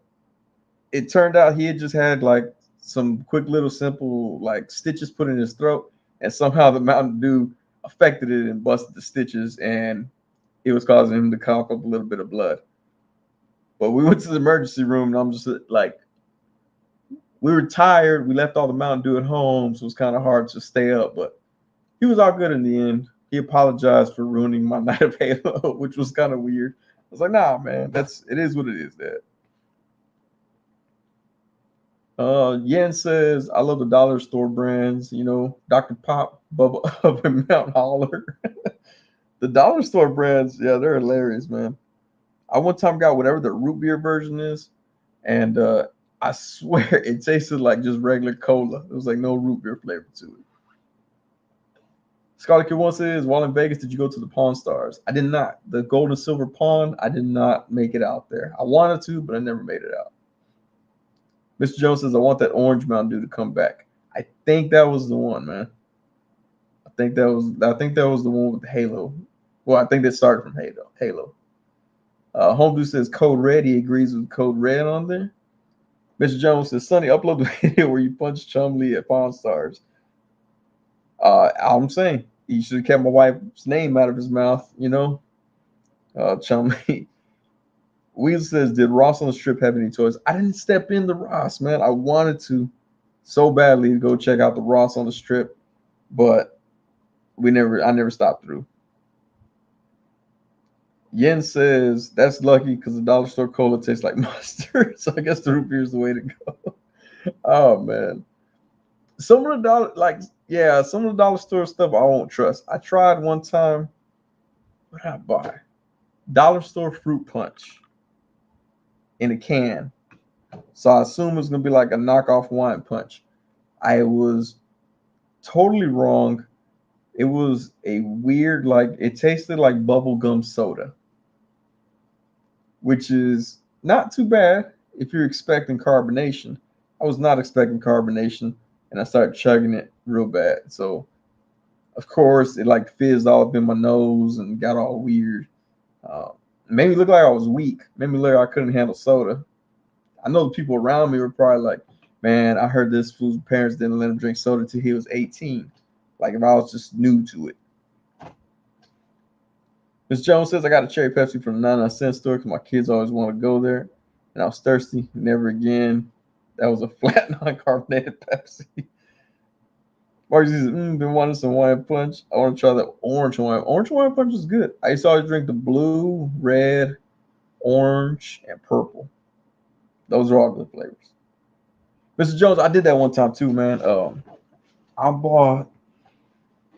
it turned out he had just had like some quick little simple like stitches put in his throat, and somehow the Mountain Dew affected it and busted the stitches, and it was causing him to cough up a little bit of blood. But we went to the emergency room, and I'm just like, we were tired. We left all the Mountain Dew at home, so it was kind of hard to stay up. But he was all good in the end. He apologized for ruining my night of Halo, which was kind of weird. I was like, "Nah, man, it is what it is, Dad." Yen says, "I love the dollar store brands. Dr. Pop, Bubba Up, and Mount Holler." The dollar store brands, yeah, they're hilarious, man. I one time got whatever the root beer version is, and I swear it tasted like just regular cola. There was like no root beer flavor to it. Scarlet Kid 1 says, while in Vegas, did you go to the Pawn Stars? I did not. The gold and silver pawn, I did not make it out there. I wanted to, but I never made it out. Mr. Jones says, I want that orange Mountain Dew to come back. I think that was the one, man. I think that was the one with the Halo. Well, I think that started from Halo. Homebrew says Code Red. He agrees with Code Red on there. Mr. Jones says, Sonny, upload the video where you punch Chumley at Pawn Stars. I'm saying he should have kept my wife's name out of his mouth, you know. Chumley. Weasel says, did Ross on the Strip have any toys? I didn't step into Ross, man. I wanted to so badly to go check out the Ross on the Strip, but I never stopped through. Yen says, that's lucky because the dollar store cola tastes like mustard. So I guess the root beer is the way to go. Oh, man. Some of the dollar store stuff I won't trust. I tried one time. What did I buy? Dollar store fruit punch in a can. So I assume it's going to be like a knockoff wine punch. I was totally wrong. It was a weird, it tasted like bubblegum soda, which is not too bad if you're expecting carbonation. I was not expecting carbonation, and I started chugging it real bad. So, of course, it fizzed all up in my nose and got all weird. Made me look like I was weak. Made me look like I couldn't handle soda. I know the people around me were probably like, man, I heard this fool's parents didn't let him drink soda till he was 18. Like if I was just new to it. Ms. Jones says, I got a cherry Pepsi from the 99-cent store because my kids always want to go there. And I was thirsty. Never again. That was a flat non-carbonated Pepsi. Mark says, been wanting some wine punch. I want to try that orange wine. Orange wine punch is good. I used to always drink the blue, red, orange, and purple. Those are all good flavors. Mr. Jones, I did that one time too, man. I bought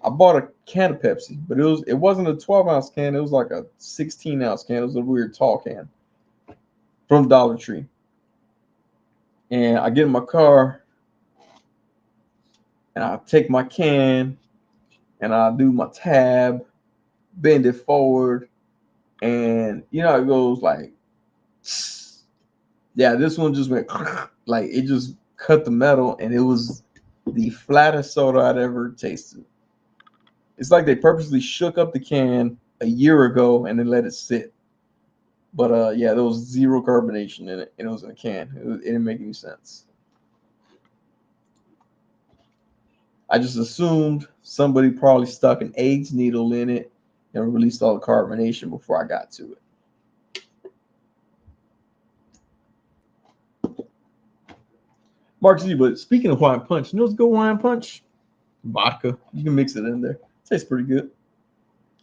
a can of Pepsi, but it wasn't a 12-ounce can. It was like a 16-ounce can. It was a weird tall can from Dollar Tree. And I get in my car, and I take my can, and I do my tab, bend it forward, and you know it goes like, yeah. This one just went like it just cut the metal, and it was the flattest soda I'd ever tasted. It's like they purposely shook up the can a year ago and then let it sit. But yeah, there was zero carbonation in it, and it was in a can. It didn't make any sense. I just assumed somebody probably stuck an AIDS needle in it and released all the carbonation before I got to it. Mark Z, but speaking of wine punch, you know what's good wine punch? Vodka. You can mix it in there. Tastes pretty good.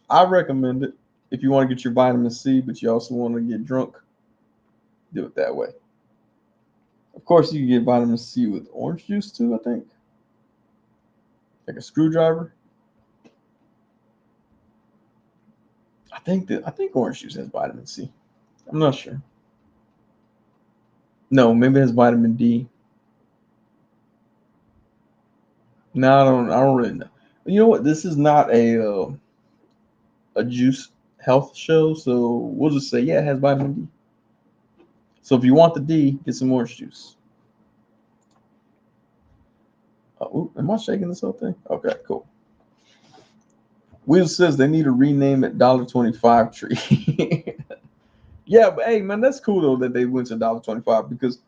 I recommend it if you want to get your vitamin C, but you also want to get drunk. Do it that way. Of course, you can get vitamin C with orange juice too, I think. Like a screwdriver. I think orange juice has vitamin C. I'm not sure. No, maybe it has vitamin D. No, I don't really know. But you know what? This is not a juice health show, so we'll just say yeah, it has vitamin D. So if you want the D, get some orange juice. Am I shaking this whole thing? Okay, cool. Will says they need to rename it $1.25 tree. Yeah, but hey, man, that's cool though that they went to $1.25 because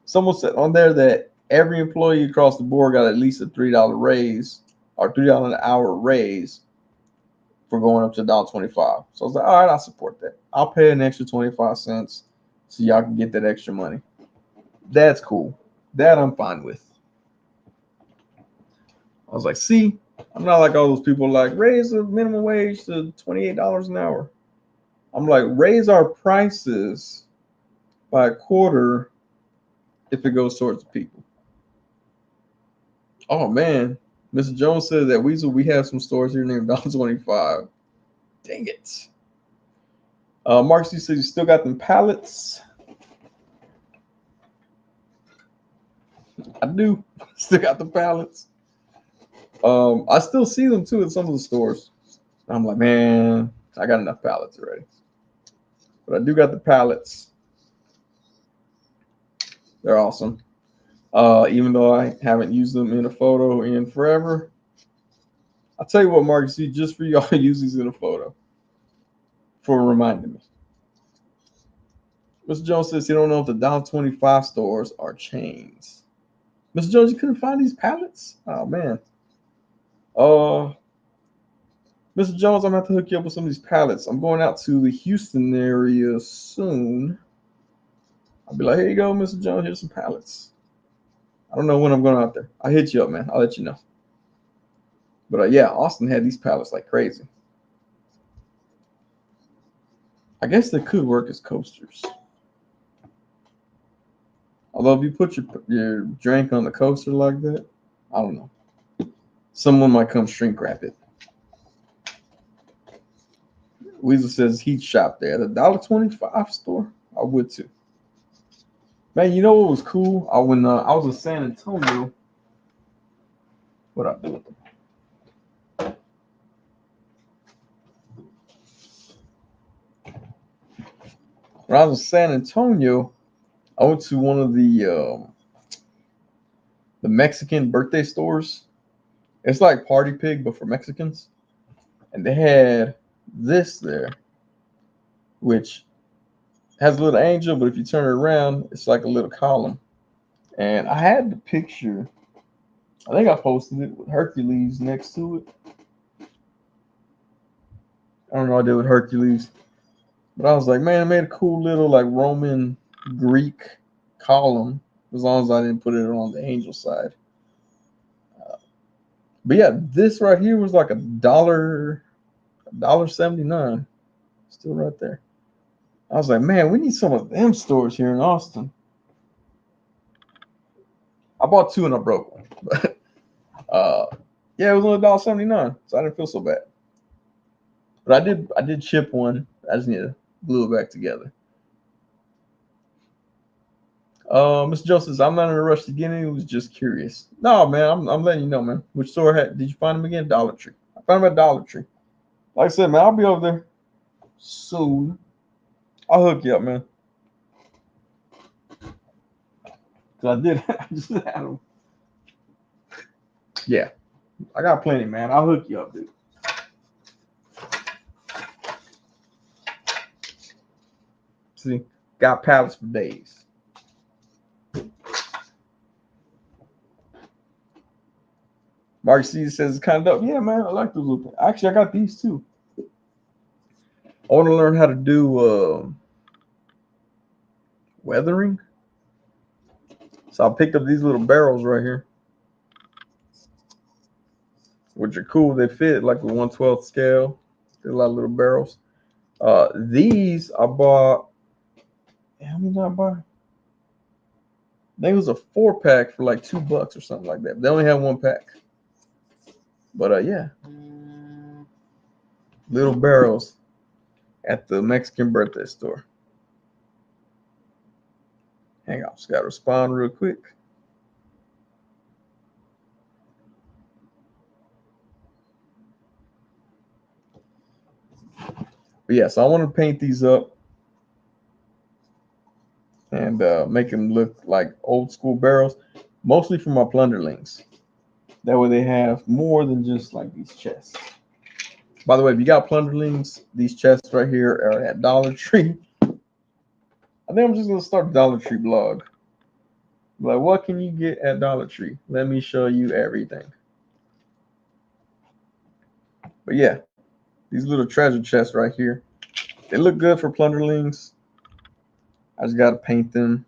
someone said on there that every employee across the board got at least a $3 raise or $3 an hour raise for going up to $1.25. So I was like, all right, I'll support that. I'll pay an extra 25 cents so y'all can get that extra money. That's cool. That I'm fine with. I was like, see, I'm not like all those people like raise the minimum wage to $28 an hour. I'm like, raise our prices by a quarter if it goes towards the people. Oh man, Mr. Jones said that we have some stores here named $1.25. Dang it. Mark C says you still got them pallets. I do. Still got the pallets. I still see them too at some of the stores. I'm like, man, I got enough pallets already. But I do got the pallets. They're awesome. Even though I haven't used them in a photo in forever. I'll tell you what, Mark, see, just for y'all to use these in a photo. For reminding me. Mr. Jones says he don't know if the $1.25 stores are chains. Mr. Jones, you couldn't find these pallets? Oh man. Mr. Jones, I'm gonna have to hook you up with some of these pallets. I'm going out to the Houston area soon. I'll be like, here you go, Mr. Jones, here's some pallets. I don't know when I'm going out there. I'll hit you up, man. I'll let you know. But yeah, Austin had these pallets like crazy. I guess they could work as coasters. Although if you put your drink on the coaster like that, I don't know. Someone might come shrink wrap it. Weasel says he'd shop there. The $1.25 store, I would too. Man, you know what was cool? When I was in San Antonio, what I do with them? When I was in San Antonio, I went to one of the Mexican birthday stores. It's like Party Pig, but for Mexicans. And they had this there, which has a little angel, but if you turn it around, it's like a little column. And I had the picture. I think I posted it with Hercules next to it. I don't know what I did with Hercules. But I was like, man, I made a cool little like Roman Greek column, as long as I didn't put it on the angel side. But yeah, this right here was like $1.79. Still right there. I was like, man, we need some of them stores here in Austin. I bought two and I broke one. But yeah, it was only $1.79, so I didn't feel so bad. But I did chip one. I just need to glue it back together. Mr. Joe says, I'm not in a rush to get in. It was just curious. No, man, I'm letting you know, man. Which store did you find them again? Dollar Tree. I found them at Dollar Tree. Like I said, man, I'll be over there soon. I'll hook you up, man. Cause I just had them. Yeah, I got plenty, man. I'll hook you up, dude. See, got pallets for days. Mark C says it's kind of dope. Yeah, man, I like those little things. Actually, I got these too. I want to learn how to do weathering. So I picked up these little barrels right here, which are cool. They fit like the 1/12 scale. There's a lot of little barrels. These I bought. How many did I buy? I think it was a 4-pack for like $2 or something like that. They only had 1 pack. But yeah, little barrels at the Mexican birthday store. Hang on, just gotta respond real quick. But yeah, so I want to paint these up and make them look like old school barrels, mostly for my plunderlings. That way they have more than just like these chests. By the way, if you got plunderlings, these chests right here are at Dollar Tree. I think I'm just gonna start a Dollar Tree blog. Like, what can you get at Dollar Tree? Let me show you everything. But yeah, these little treasure chests right here, they look good for plunderlings. I just gotta paint them,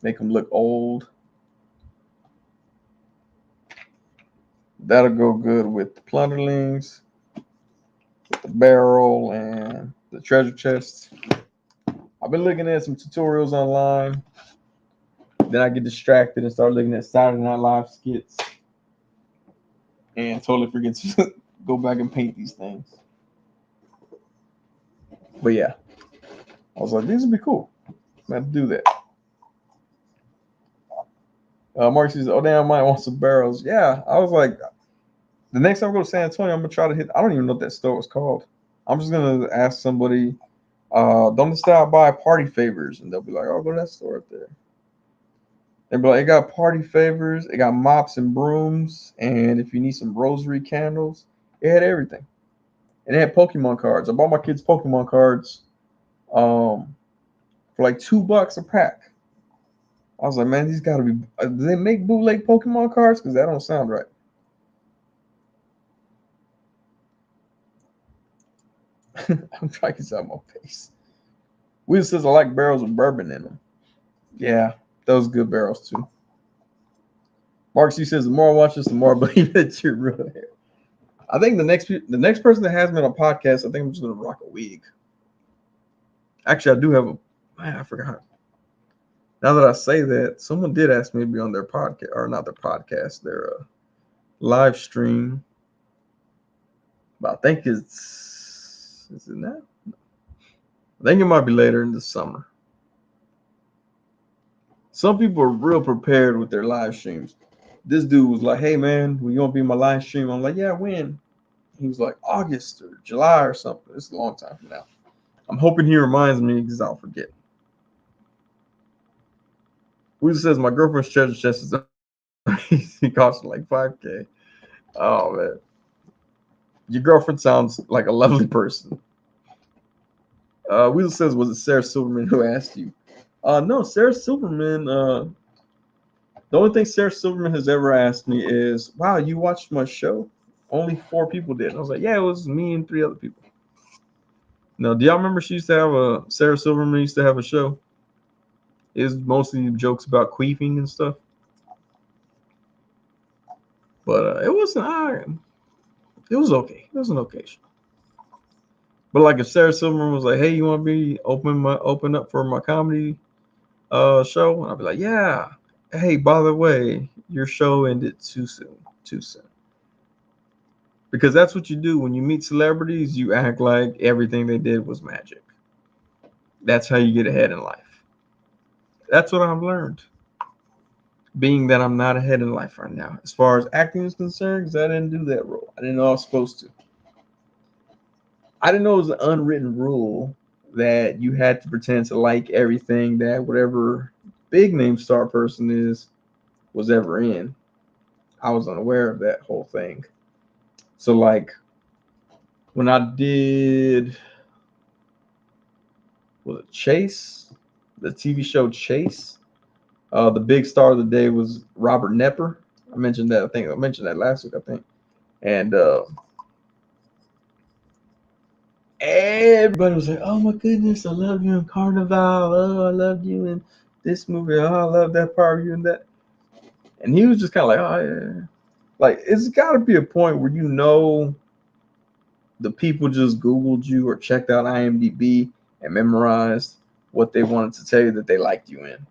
make them look old. That'll go good with the plunderlings, with the barrel, and the treasure chests. I've been looking at some tutorials online. Then I get distracted and start looking at Saturday Night Live skits and totally forget to go back and paint these things. But yeah, I was like, these would be cool. I'm going to do that. Mark says, oh, damn, I might want some barrels. Yeah, I was like, The next time I go to San Antonio, I'm gonna try to hit. I don't even know what that store is called. I'm just gonna ask somebody, don't stop by Party Favors, and they'll be like, "Oh, go to that store up there." They'll be like, "It got party favors, it got mops and brooms, and if you need some rosary candles, it had everything." And it had Pokemon cards. I bought my kids Pokemon cards, for like $2 a pack. I was like, man, these gotta be. Do they make bootleg Pokemon cards? Because that don't sound right. I'm trying to get out my face. Will says I like barrels with bourbon in them. Yeah, those good barrels too. Mark C says the more I watch this, the more I believe that you're real. I think the next person that has me on a podcast, I think I'm just gonna rock a wig. Actually, I do have a. Man, I forgot. Now that I say that, someone did ask me to be on their podcast, or not their podcast, their live stream. But I think is it now? I think it might be later in the summer. Some people are real prepared with their live streams. This dude was like, "Hey man, will you want to be in my live stream?" I'm like, "Yeah, when?" He was like, "August or July or something." It's a long time from now. I'm hoping he reminds me because I'll forget. Weezy says my girlfriend's treasure chest is he costs like 5K. Oh man. Your girlfriend sounds like a lovely person. Weasel says, was it Sarah Silverman who asked you? No, Sarah Silverman. The only thing Sarah Silverman has ever asked me is, "Wow, you watched my show?" Only 4 people did. And I was like, "Yeah, it was me and 3 other people." No, do y'all remember she used to have Sarah Silverman used to have a show? It was mostly jokes about queefing and stuff. But it wasn't. It was okay. It was an okay show. But like if Sarah Silverman was like, "Hey, you want to be open up for my comedy show?" And I'd be like, "Yeah." Hey, by the way, your show ended too soon. Too soon. Because that's what you do when you meet celebrities. You act like everything they did was magic. That's how you get ahead in life. That's what I've learned. Being that I'm not ahead in life right now, as far as acting is concerned, because I didn't do that role. I didn't know I was supposed to. I didn't know it was an unwritten rule that you had to pretend to like everything that whatever big name star person was ever in. I was unaware of that whole thing. So like when I did was it Chase, the TV show Chase, the big star of the day was Robert Nepper. I mentioned that. I mentioned that last week. I think, and everybody was like, "Oh my goodness, I love you in Carnival. Oh, I loved you in this movie. Oh, I love that part of you and that." And he was just kind of like, "Oh yeah." Like it's got to be a point where the people just Googled you or checked out IMDb and memorized what they wanted to tell you that they liked you in.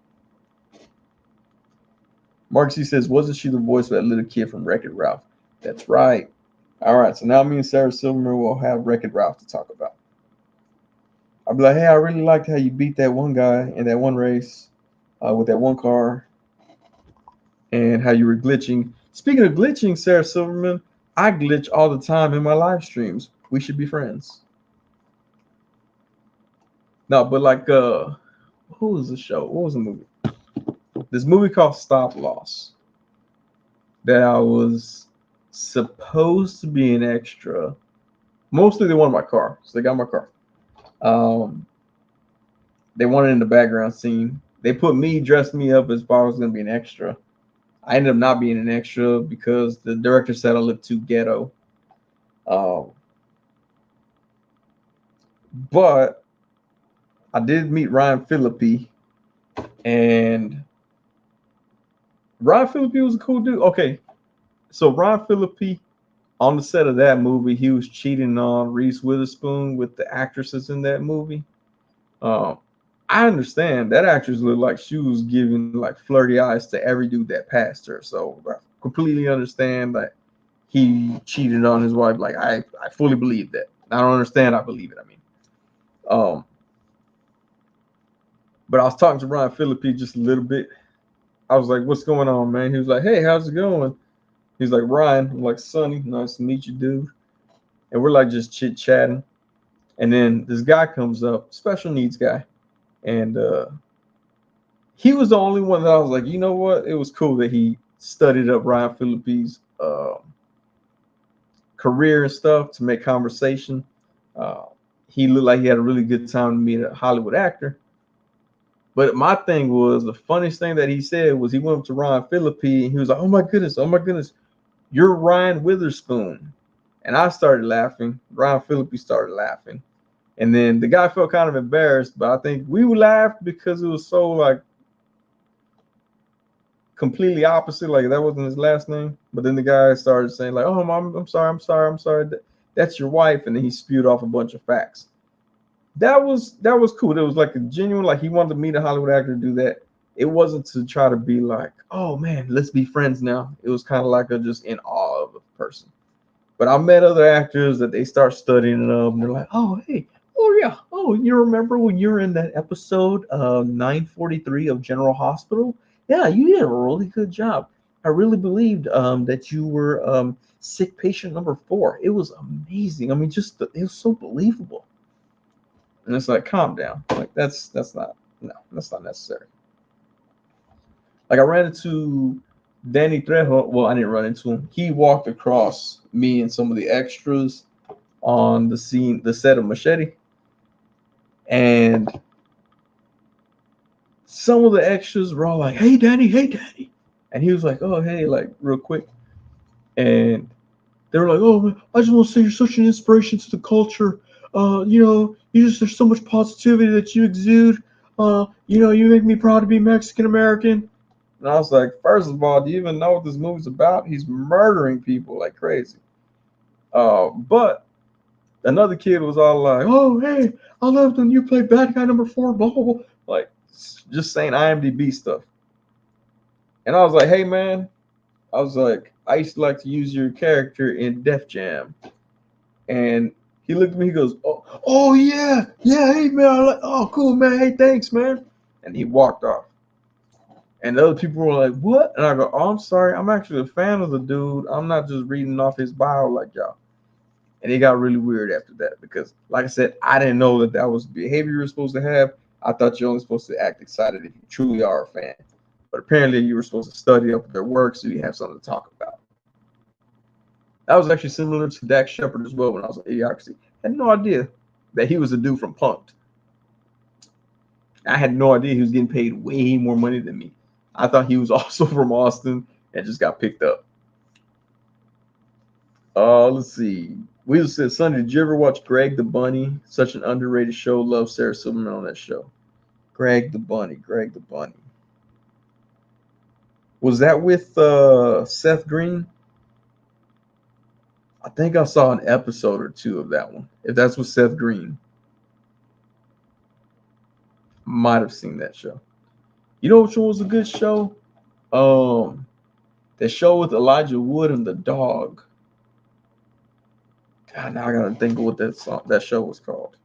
Mark C says, wasn't she the voice of that little kid from Wreck-It Ralph? That's right. All right, so now me and Sarah Silverman will have Wreck-It Ralph to talk about. I'll be like, "Hey, I really liked how you beat that one guy in that one race with that one car and how you were glitching." Speaking of glitching, Sarah Silverman, I glitch all the time in my live streams. We should be friends. No, but like, who was the show? What was the movie? This movie called Stop Loss that I was supposed to be an extra. Mostly they wanted my car, so they got my car. They wanted in the background scene. They put me, dressed me up as if I was going to be an extra. I ended up not being an extra because the director said I looked too ghetto. But I did meet Ryan Phillippe, and Ryan Phillippe was a cool dude. Okay, so Ryan Phillippe, on the set of that movie, he was cheating on Reese Witherspoon with the actresses in that movie. I understand that actress looked like she was giving like flirty eyes to every dude that passed her. So I completely understand that he cheated on his wife. Like I fully believe that. I don't understand. I believe it. I mean, but I was talking to Ryan Phillippe just a little bit. I was like, "What's going on, man?" He was like, "Hey, how's it going?" He's like, Ryan. I'm like, Sonny, nice to meet you, dude. And we're like just chit chatting. And then this guy comes up, special needs guy. And he was the only one that I was like, you know what? It was cool that he studied up Ryan Phillippe's career and stuff to make conversation. Uh, he looked like he had a really good time to meet a Hollywood actor. But my thing was the funniest thing that he said was he went up to Ryan Phillippe and he was like, oh my goodness, you're Ryan Witherspoon. And I started laughing. Ryan Phillippe started laughing. And then the guy felt kind of embarrassed, but I think we laughed because it was so like completely opposite. Like that wasn't his last name. But then the guy started saying like, "Oh, I'm sorry. That's your wife." And then he spewed off a bunch of facts. That was cool. It was like a genuine, like he wanted to meet a Hollywood actor to do that. It wasn't to try to be like, "Oh man, let's be friends now." It was kind of like a just in awe of a person. But I met other actors that they start studying them. And they're like, "Oh hey, oh yeah, oh you remember when you were in that episode 943 of General Hospital? Yeah, you did a really good job. I really believed that you were sick patient number 4. It was amazing. I mean, it was so believable." And it's like, calm down. Like that's not no, that's not necessary. Like I ran into Danny Trejo. Well, I didn't run into him. He walked across me and some of the extras on the set of Machete, and some of the extras were all like, hey Danny," and he was like, "Oh, hey," like real quick, and they were like, "Oh, man, I just want to say you're such an inspiration to the culture. There's so much positivity that you exude. You make me proud to be Mexican American." And I was like, first of all, do you even know what this movie's about? He's murdering people like crazy. But another kid was all like, "Oh, hey, I loved when you played bad guy number 4, blah, blah, blah." Like, just saying IMDb stuff. And I was like, hey, man, I was like, I used to like to use your character in Def Jam. And he looked at me, he goes, oh yeah, hey, man. I'm like, oh, cool, man. Hey, thanks, man. And he walked off. And the other people were like, what? And I go, oh, I'm sorry. I'm actually a fan of the dude. I'm not just reading off his bio like y'all. And it got really weird after that because, like I said, I didn't know that that was the behavior you're supposed to have. I thought you're only supposed to act excited if you truly are a fan. But apparently, you were supposed to study up their work so you have something to talk about. That was actually similar to Dax Shepard as well when I was in Idiocracy. I had no idea that he was a dude from Punk'd. I had no idea he was getting paid way more money than me. I thought he was also from Austin and just got picked up. Let's see. We just said, Sonny, did you ever watch Greg the Bunny? Such an underrated show. Love Sarah Silverman on that show. Greg the Bunny. Was that with Seth Green? I think I saw an episode or two of that one. If that's with Seth Green, might have seen that show. You know which one was a good show? The show with Elijah Wood and the dog. God, now I gotta think of what that show was called.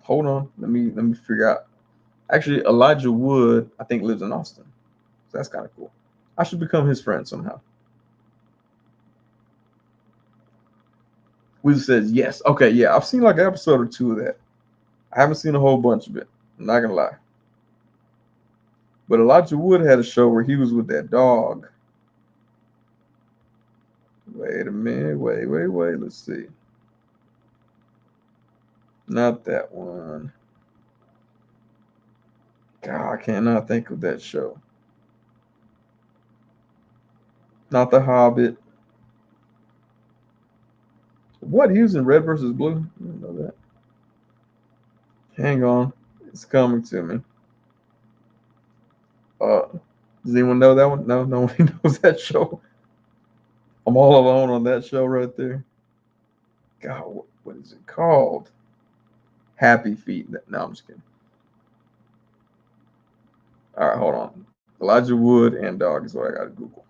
Hold on, let me figure out. Actually, Elijah Wood, I think, lives in Austin. So that's kind of cool. I should become his friend somehow. Weasel says yes. Okay, yeah, I've seen like an episode or two of that. I haven't seen a whole bunch of it. I'm not gonna lie. But Elijah Wood had a show where he was with that dog. Wait a minute. Wait. Let's see. Not that one. God, I cannot think of that show. Not The Hobbit. What? He was in Red versus Blue? I didn't know that. Hang on. It's coming to me. Does anyone know that one? No, no one knows that show. I'm all alone on that show right there. God, what is it called? Happy Feet. No, I'm just kidding. All right, hold on. Elijah Wood and dog is what I got to Google.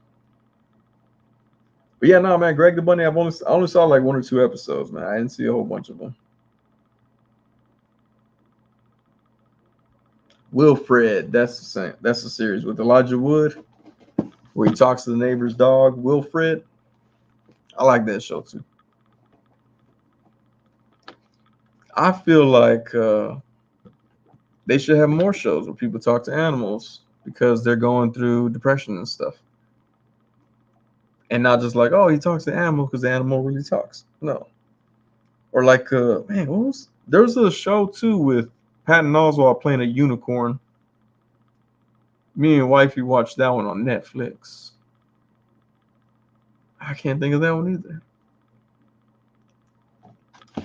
But yeah, no, man, Greg the Bunny. I only saw like 1 or 2 episodes, man. I didn't see a whole bunch of them. Wilfred, that's the same. That's the series with Elijah Wood. where he talks to the neighbor's dog, Wilfred. I like that show too. I feel like they should have more shows where people talk to animals because they're going through depression and stuff. And not just like, oh, he talks to animals because the animal really talks. No. Or like, man, there was a show too with Patton Oswalt playing a unicorn. Me and wifey watched that one on Netflix. I can't think of that one either.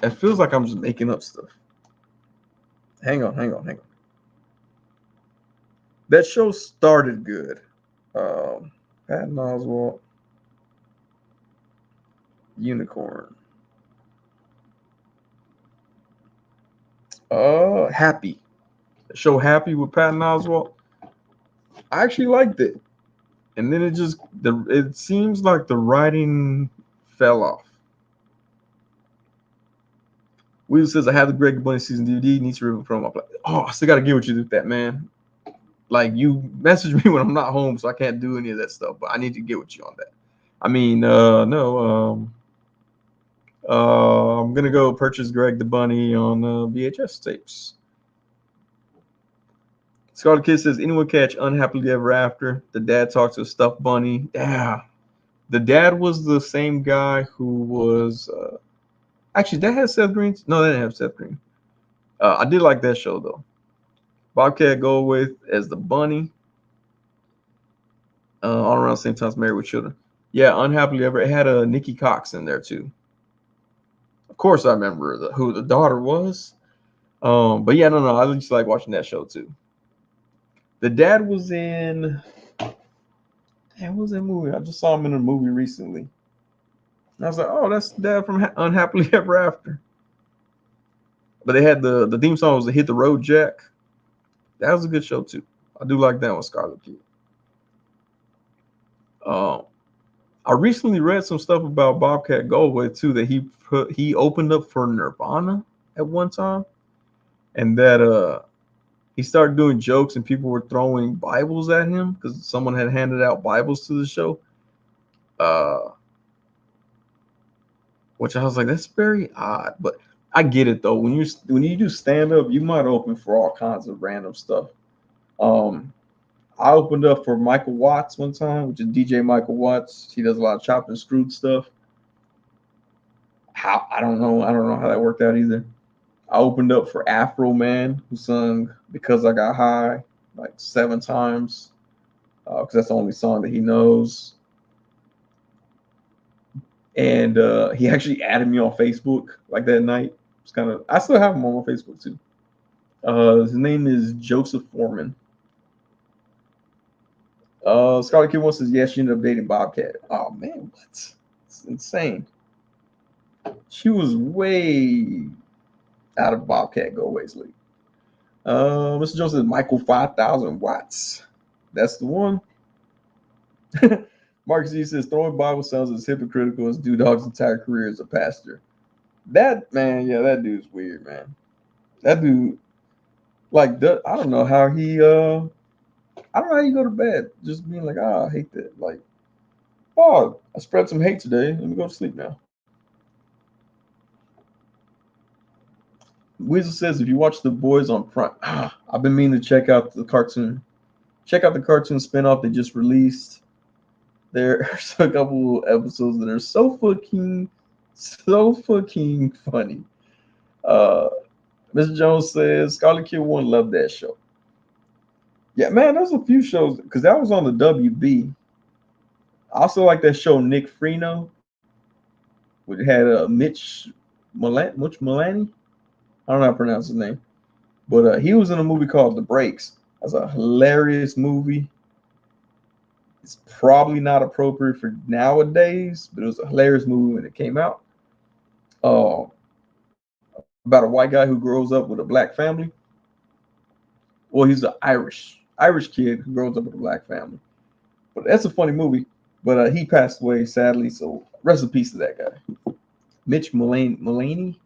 It feels like I'm just making up stuff. Hang on. That show started good. Patton Oswalt, unicorn. Happy. The show Happy with Patton Oswalt. I actually liked it, and then it seems like the writing fell off. Weasel says I have the Greg Bunny season DVD. Needs to review from my. Oh, I still got to get with you with that, man. Like you message me when I'm not home, so I can't do any of that stuff. But I need to get with you on that. I mean, no. I'm gonna go purchase Greg the Bunny on VHS tapes. Scarlet Kid says, anyone catch Unhappily Ever After? The dad talks to a stuffed bunny. Yeah. The dad was the same guy who was actually that had Seth Green. No, that didn't have Seth Green. I did like that show though. Bobcat Goldthwait as the bunny. All around the same time as Married with Children. Yeah, Unhappily Ever. It had a Nikki Cox in there too. Of course, I remember who the daughter was. But yeah, no, I just like watching that show too. The dad was in. What was that movie? I just saw him in a movie recently. And I was like, oh, that's the dad from Unhappily Ever After. But they had the theme song was the Hit the Road Jack. That was a good show too. I do like that one, Scarlet Kid. I recently read some stuff about Bobcat Goldthwait too, that he opened up for Nirvana at one time, and that he started doing jokes and people were throwing Bibles at him because someone had handed out Bibles to the show. Which I was like, that's very odd, but I get it though. When you do stand up, you might open for all kinds of random stuff. I opened up for Michael Watts one time, which is DJ Michael Watts. He does a lot of chopped and screwed stuff. I don't know how that worked out either. I opened up for Afro Man, who sung "Because I Got High" like 7 times, because that's the only song that he knows. And he actually added me on Facebook like that night. It's kind of I still have him on my Facebook too. His name is Joseph Foreman. Scarlet Kid wants says, yeah, she ended up dating Bobcat. Oh man, what? It's insane. She was way out of Bobcat Goldthwait's league. Mr. Jones says Michael 5,000 watts. That's the one. Marcus E says throwing Bible sounds as hypocritical as Dog's entire career as a pastor. That man, yeah, that dude's weird, man. That dude, like, I don't know how he, I don't know how you go to bed just being like, oh, I hate that. Like, oh, I spread some hate today. Let me go to sleep now. Weasel says, if you watch The Boys on Prime, I've been meaning to check out the cartoon. Check out the cartoon spinoff they just released. There's a couple episodes that are so fucking funny. Mr. Jones says, Scarlet Kid 1 loved that show. Yeah, man, there's a few shows, because that was on the WB. I also like that show Nick Freno, which had Mitch Milani. I don't know how to pronounce his name. But he was in a movie called The Breaks. That's a hilarious movie. It's probably not appropriate for nowadays, but it was a hilarious movie when it came out. About a white guy who grows up with a black family. Well, he's an Irish kid who grows up with a black family. But that's a funny movie. But he passed away, sadly, so rest in peace to that guy. Mitch Milani?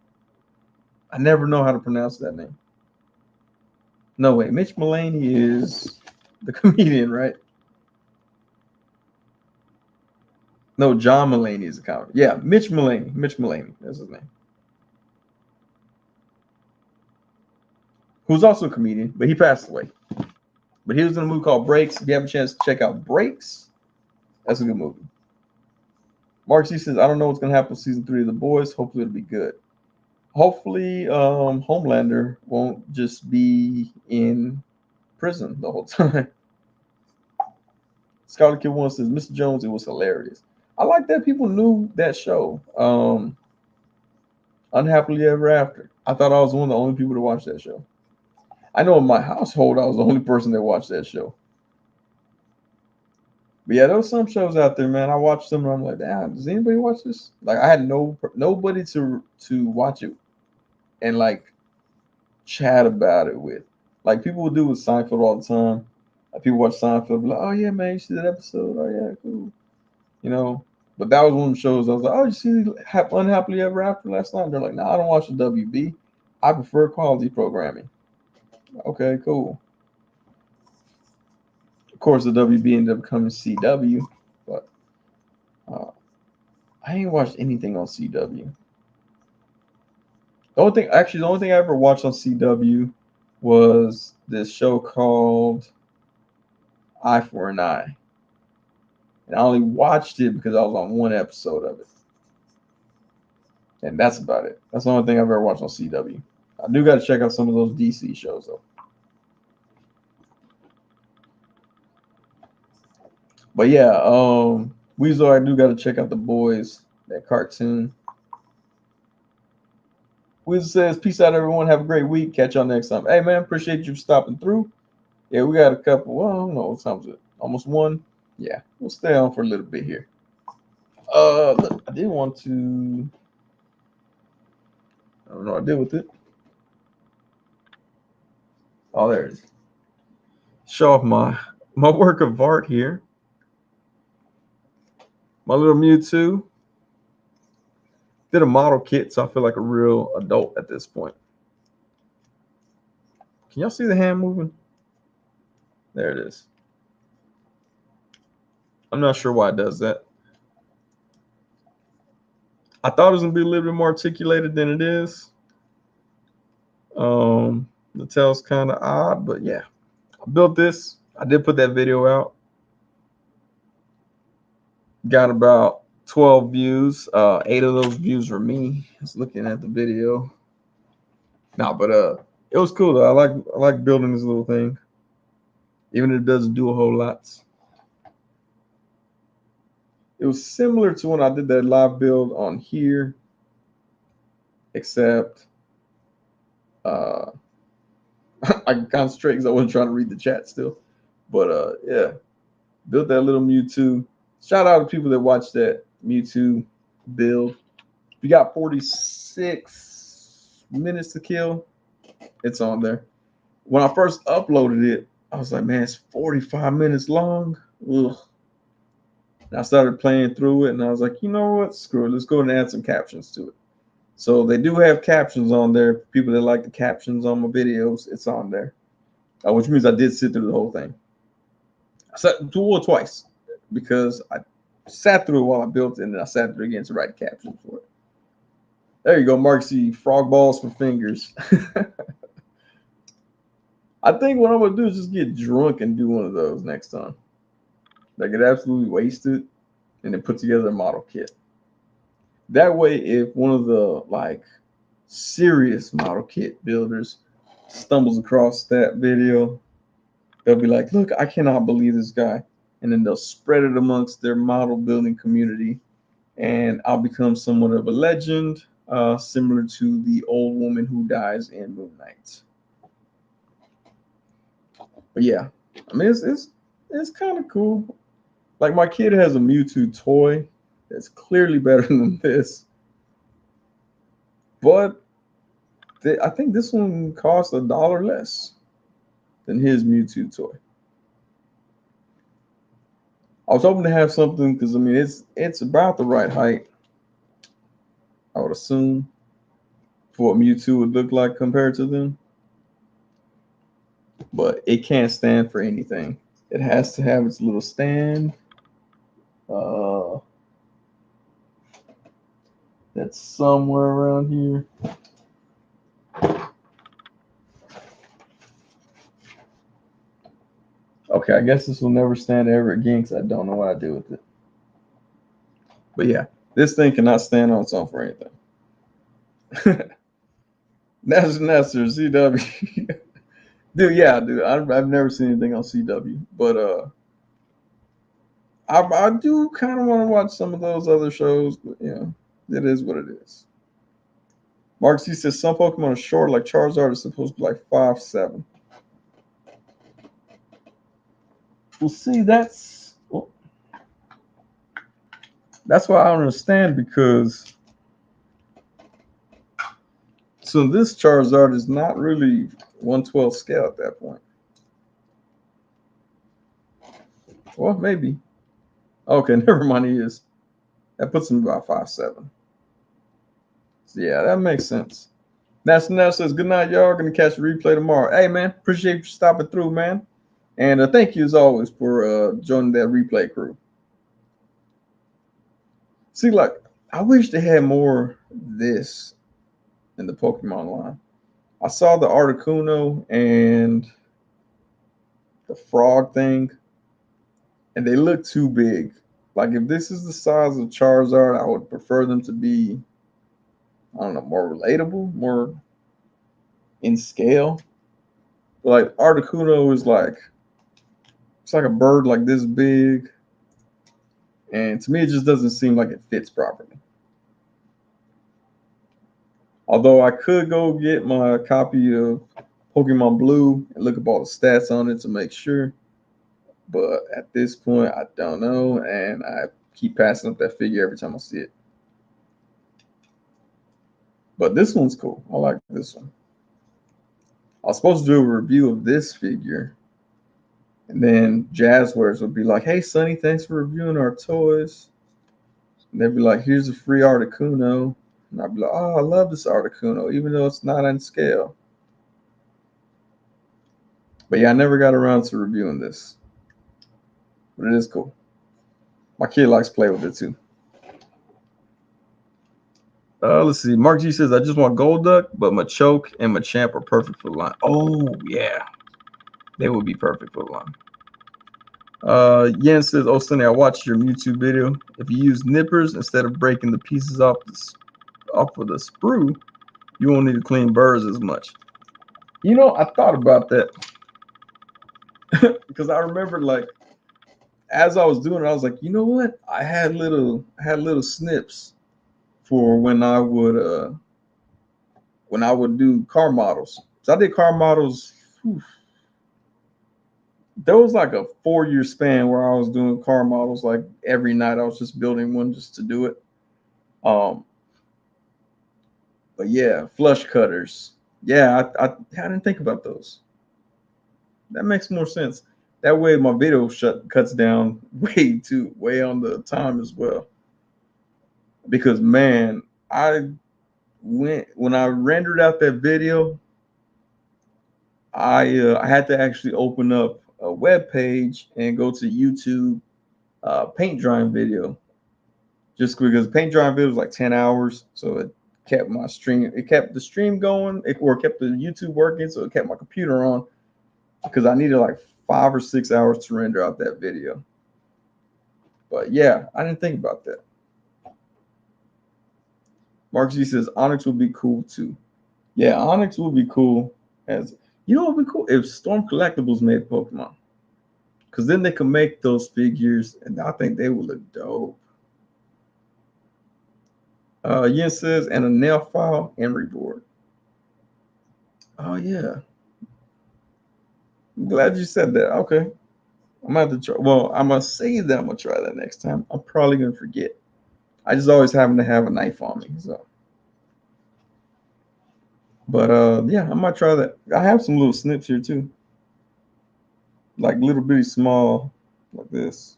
I never know how to pronounce that name. No way. Mitch Milani is the comedian, right? No, John Mulaney is a comedy. Yeah, Mitch Mulaney. Mitch Mulaney. That's his name. Who's also a comedian, but he passed away. But he was in a movie called Breaks. If you have a chance to check out Breaks, that's a good movie. Mark C says, I don't know what's going to happen with season 3 of The Boys. Hopefully it'll be good. Hopefully Homelander won't just be in prison the whole time. Scarlet Kid 1 says, Mr. Jones, it was hilarious. I like that people knew that show. Unhappily Ever After. I thought I was one of the only people to watch that show. I know in my household, I was the only person that watched that show. But yeah, there was some shows out there, man. I watched them and I'm like, damn, does anybody watch this? Like, I had nobody to watch it and like chat about it with. Like people would do with Seinfeld all the time. Like people watch Seinfeld, be like, oh yeah, man, you see that episode? Oh yeah, cool. You know. But that was one of the shows I was like, oh, you see Unhappily Ever After last night? They're like, no, I don't watch the WB. I prefer quality programming. Okay, cool. Of course, the WB ended up becoming CW, but I ain't watched anything on CW. The only thing I ever watched on CW was this show called Eye for an Eye. And I only watched it because I was on one episode of it. And that's about it. That's the only thing I've ever watched on CW. I do got to check out some of those DC shows, though. But yeah, Weasel, I do got to check out The Boys, that cartoon. Weasel says, peace out, everyone. Have a great week. Catch y'all next time. Hey, man, appreciate you stopping through. Yeah, we got a couple. Well, I don't know what time is it. Almost one. Yeah, we'll stay on for a little bit here. Look, I did want to. I don't know what I did with it. Oh, there it is. Show off my work of art here. My little Mewtwo. Did a model kit, so I feel like a real adult at this point. Can y'all see the hand moving? There it is. I'm not sure why it does that. I thought it was gonna be a little bit more articulated than it is. The tail's kind of odd, but yeah. I built this. I did put that video out. Got about 12 views. 8 of those views were me. Just looking at the video. No, but it was cool though. I like building this little thing. Even if it doesn't do a whole lot. It was similar to when I did that live build on here, except I can concentrate because I wasn't trying to read the chat still. But yeah, built that little Mewtwo. Shout out to people that watched that Mewtwo build. If you got 46 minutes to kill, it's on there. When I first uploaded it, I was like, man, it's 45 minutes long. Ugh. And I started playing through it, and I was like, you know what? Screw it. Let's go and add some captions to it. So they do have captions on there. People that like the captions on my videos, it's on there. Which means I did sit through the whole thing. I sat through it twice because I sat through it while I built it, and then I sat through it again to write captions for it. There you go, Mark C. Frog balls for fingers. I think what I'm going to do is just get drunk and do one of those next time. Like, get absolutely wasted and then put together a model kit. That way, if one of the like serious model kit builders stumbles across that video, they'll be like, look, I cannot believe this guy. And then they'll spread it amongst their model building community. And I'll become somewhat of a legend, similar to the old woman who dies in Moon Knight. But yeah, I mean, it's kind of cool. Like, my kid has a Mewtwo toy that's clearly better than this. But I think this one costs $1 less than his Mewtwo toy. I was hoping to have something because, I mean, it's about the right height, I would assume, for what Mewtwo would look like compared to them. But it can't stand for anything. It has to have its little stand. That's somewhere around here. Okay, I guess this will never stand ever again because I don't know what I do with it. But yeah, this thing cannot stand on its own for anything. That's Nestor, CW. Dude, yeah, dude. I've never seen anything on CW, but I do kind of want to watch some of those other shows, but you know, it is what it is. Mark C says some Pokemon are short, like Charizard is supposed to be like 5'7". Well, see, that's what I don't understand because so this Charizard is not really 1/12 scale at that point. Well, maybe. Okay, never mind. He is. That puts him about 5'7". So yeah, that makes sense. National says, good night, y'all. Gonna catch a replay tomorrow. Hey, man, appreciate you stopping through, man. And thank you, as always, for joining that replay crew. See, like, I wish they had more this in the Pokemon line. I saw the Articuno and the frog thing, and they look too big. Like, if this is the size of Charizard, I would prefer them to be, I don't know, more relatable, more in scale. Like, Articuno is like, it's like a bird like this big. And to me, it just doesn't seem like it fits properly. Although I could go get my copy of Pokemon Blue and look up all the stats on it to make sure. But at this point, I don't know. And I keep passing up that figure every time I see it. But this one's cool. I like this one. I was supposed to do a review of this figure. And then Jazzwares would be like, hey, Sonny, thanks for reviewing our toys. And they'd be like, here's a free Articuno. And I'd be like, oh, I love this Articuno, even though it's not on scale. But yeah, I never got around to reviewing this. But it is cool. My kid likes to play with it too. Let's see. Mark G says, I just want Golduck, but Machoke and Machamp are perfect for the line. Oh, yeah. They would be perfect for the line. Yen says, oh, Sonny, I watched your YouTube video. If you use nippers instead of breaking the pieces off of the sprue, you won't need to clean burrs as much. You know, I thought about that because I remember, like, as I was doing it, I was like, you know what? I had little snips for when I would do car models. So I did car models. There was like a 4-year span where I was doing car models like every night. I was just building one just to do it. But yeah, flush cutters. Yeah, I didn't think about those. That makes more sense. That way my video cuts down way on the time as well. Because man, when I rendered out that video, I had to actually open up a web page and go to YouTube paint drying video, just because paint drying video was like 10 hours, so it kept my stream, it kept the stream going, or kept the YouTube working, so it kept my computer on, because I needed like 5 or 6 hours to render out that video. But yeah, I didn't think about that. Mark G says Onyx would be cool too. Yeah, Onyx would be cool. As you know, it would be cool if Storm Collectibles made Pokemon, because then they could make those figures, and I think they would look dope. Yen says, and a nail file emery board. Oh yeah, I'm glad you said that. Okay, I'm gonna have to try. Well, I'm gonna say that I'm gonna try that next time. I'm probably gonna forget. I just always happen to have a knife on me, so. But yeah, I might try that. I have some little snips here too, like little bitty small, like this.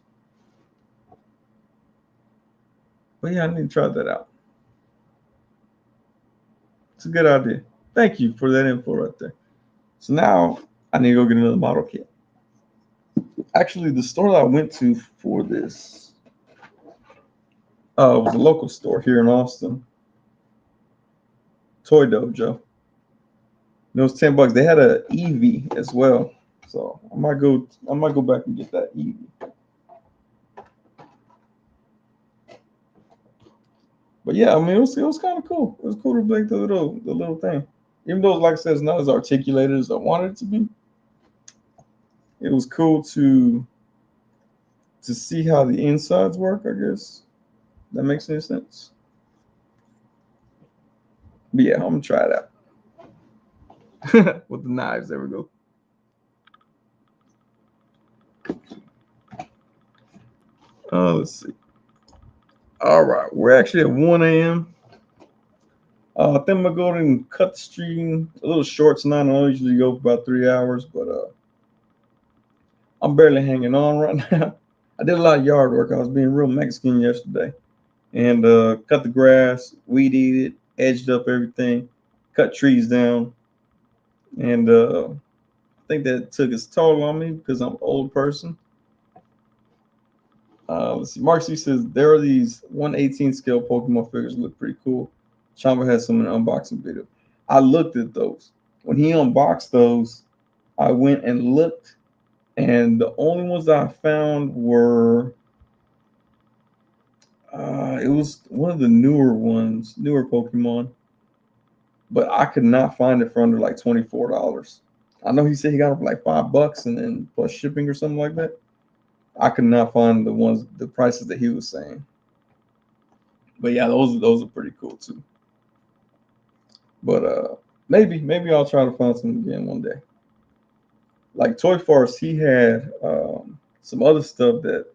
But yeah, I need to try that out. It's a good idea. Thank you for that info right there. So now I need to go get another model kit. Actually, the store that I went to for this was a local store here in Austin. Toy Dojo. It was $10. They had a Eevee as well, so I might go back and get that Eevee. But yeah, I mean, it was kind of cool. It was cool to make the little thing, even though, like I said, it's not as articulated as I wanted it to be. It was cool to see how the insides work. I guess that makes any sense. But yeah, I'm gonna try it out with the knives. There we go. Let's see. All right, we're actually at 1 a.m. I think I'm gonna go ahead and cut the stream a little short tonight. I usually go for about 3 hours, but I'm barely hanging on right now. I did a lot of yard work. I was being real Mexican yesterday, and cut the grass, weeded it, edged up everything, cut trees down, and I think that took its toll on me because I'm an old person. Let's see. Mark C says there are these 1/18 scale Pokemon figures look pretty cool. Chamba has some in the unboxing video. I looked at those. When he unboxed those, I went and looked, and the only ones that I found were it was one of the newer ones, newer Pokemon, but I could not find it for under like $24. I know he said he got it for like $5 and then plus shipping or something like that. I could not find the prices that he was saying. But yeah, those are pretty cool too. But maybe I'll try to find some again one day. Like Toy Force, he had some other stuff that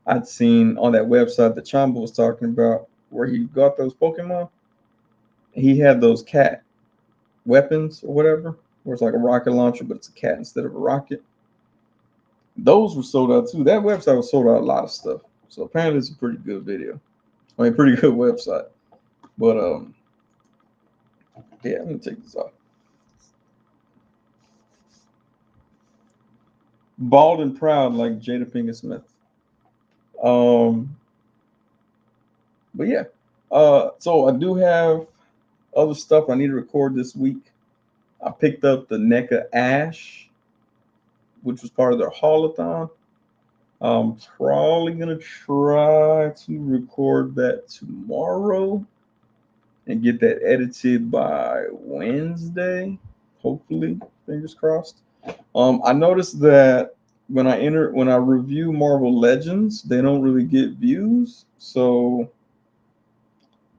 I'd seen on that website that Chamba was talking about, where he got those Pokemon. He had those cat weapons or whatever, where it's like a rocket launcher, but it's a cat instead of a rocket. Those were sold out too. That website was sold out a lot of stuff. So apparently it's a pretty good video. I mean, pretty good website. But yeah, let me take this off. Bald and proud like Jada Pinkett Smith. But yeah. So I do have other stuff I need to record this week. I picked up the NECA Ash, which was part of their haulathon. I'm probably gonna try to record that tomorrow and get that edited by Wednesday. Hopefully, fingers crossed. I noticed that when I review Marvel Legends, they don't really get views. So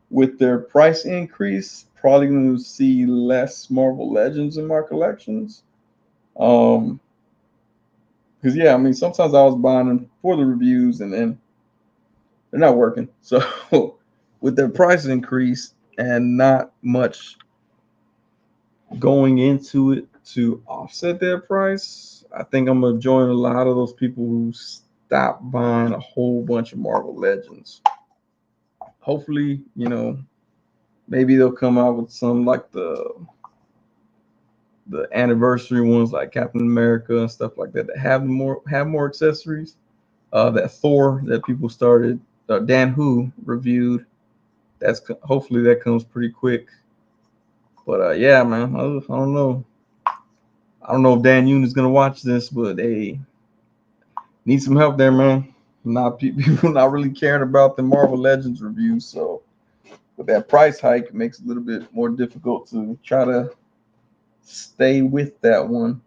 with their price increase, probably going to see less Marvel Legends in my collections. Because yeah, I mean, sometimes I was buying them for the reviews and then they're not working. So with their price increase and not much going into it to offset their price, I think I'm gonna join a lot of those people who stopped buying a whole bunch of Marvel Legends. Hopefully, maybe they'll come out with some like the anniversary ones like Captain America and stuff like that have more accessories. That Thor that people started, Dan Who reviewed. That's hopefully that comes pretty quick. But yeah, man, I don't know. I don't know if Dan Yoon is gonna watch this, but hey, need some help there, man. Not people not really caring about the Marvel Legends reviews, so with that price hike, it makes it a little bit more difficult to try to stay with that one.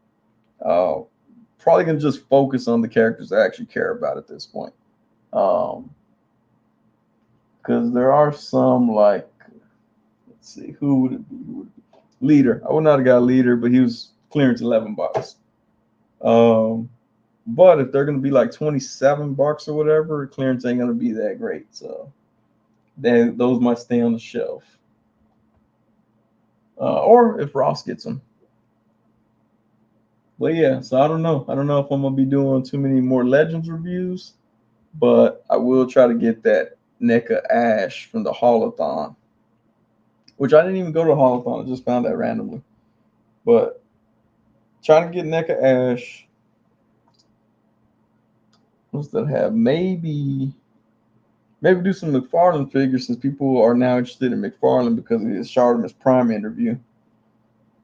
Probably gonna just focus on the characters I actually care about at this point. Because there are some like, let's see, who would it be? Leader. I would not have got Leader, but he was clearance $11. But if they're gonna be like $27 or whatever, clearance ain't gonna be that great. So then those might stay on the shelf. Or if Ross gets them. But yeah, so I don't know. I don't know if I'm gonna be doing too many more Legends reviews, but I will try to get that NECA Ash from the haulathon, which I didn't even go to the haulathon. I just found that randomly. But trying to get NECA Ash. What's that have? Maybe Maybe do some McFarlane figures since people are now interested in McFarlane because of his Charlemagne Prime interview.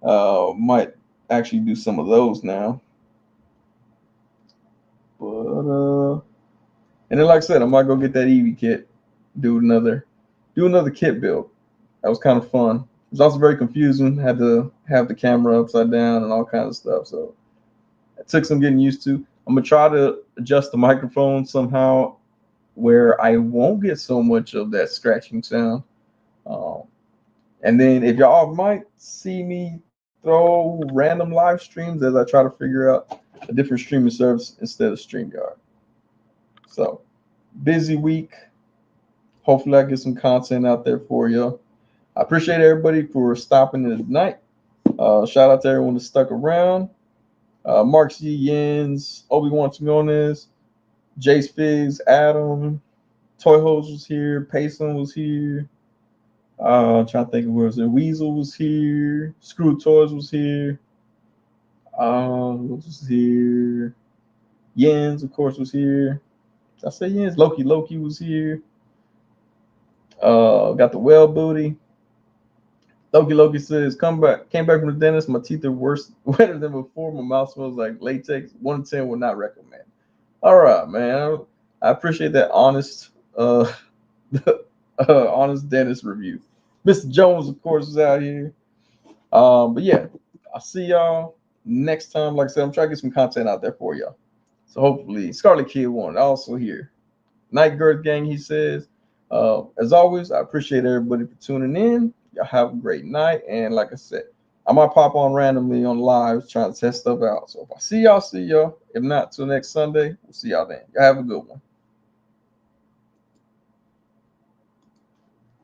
Might actually do some of those now. But and then like I said, I might go get that Eevee kit, do another kit build. That was kind of fun. It was also very confusing. Had to have the camera upside down and all kinds of stuff. So it took some getting used to. I'm gonna try to adjust the microphone somehow where I won't get so much of that scratching sound. Um, and then if y'all might see me throw random live streams as I try to figure out a different streaming service instead of StreamYard. So busy week. Hopefully I get some content out there for you. I appreciate everybody for stopping in tonight. Shout out to everyone that stuck around. Mark C. Yens, Obi-Wan Chingones, Jace Figs, Adam, Toy Hose was here, Payson was here. I'm trying to think of where was it. Weasel was here. Screw Toys was here. Was here. Yens, of course, was here. Did I say Yens? Loki was here. Got the well booty. Loki says, came back from the dentist. My teeth are worse, wetter than before. My mouth smells like latex. 1 to 10 would not recommend. All right, man. I appreciate that honest, honest dentist review. Mr. Jones, of course, is out here. But yeah, I'll see y'all next time. Like I said, I'm trying to get some content out there for y'all. So hopefully, Scarlet Kid won. Also here. Night Girth Gang, he says. As always, I appreciate everybody for tuning in. Y'all have a great night. And like I said, I might pop on randomly on live trying to test stuff out. So if I see y'all, see y'all. If not, till next Sunday, we'll see y'all then. Y'all have a good one.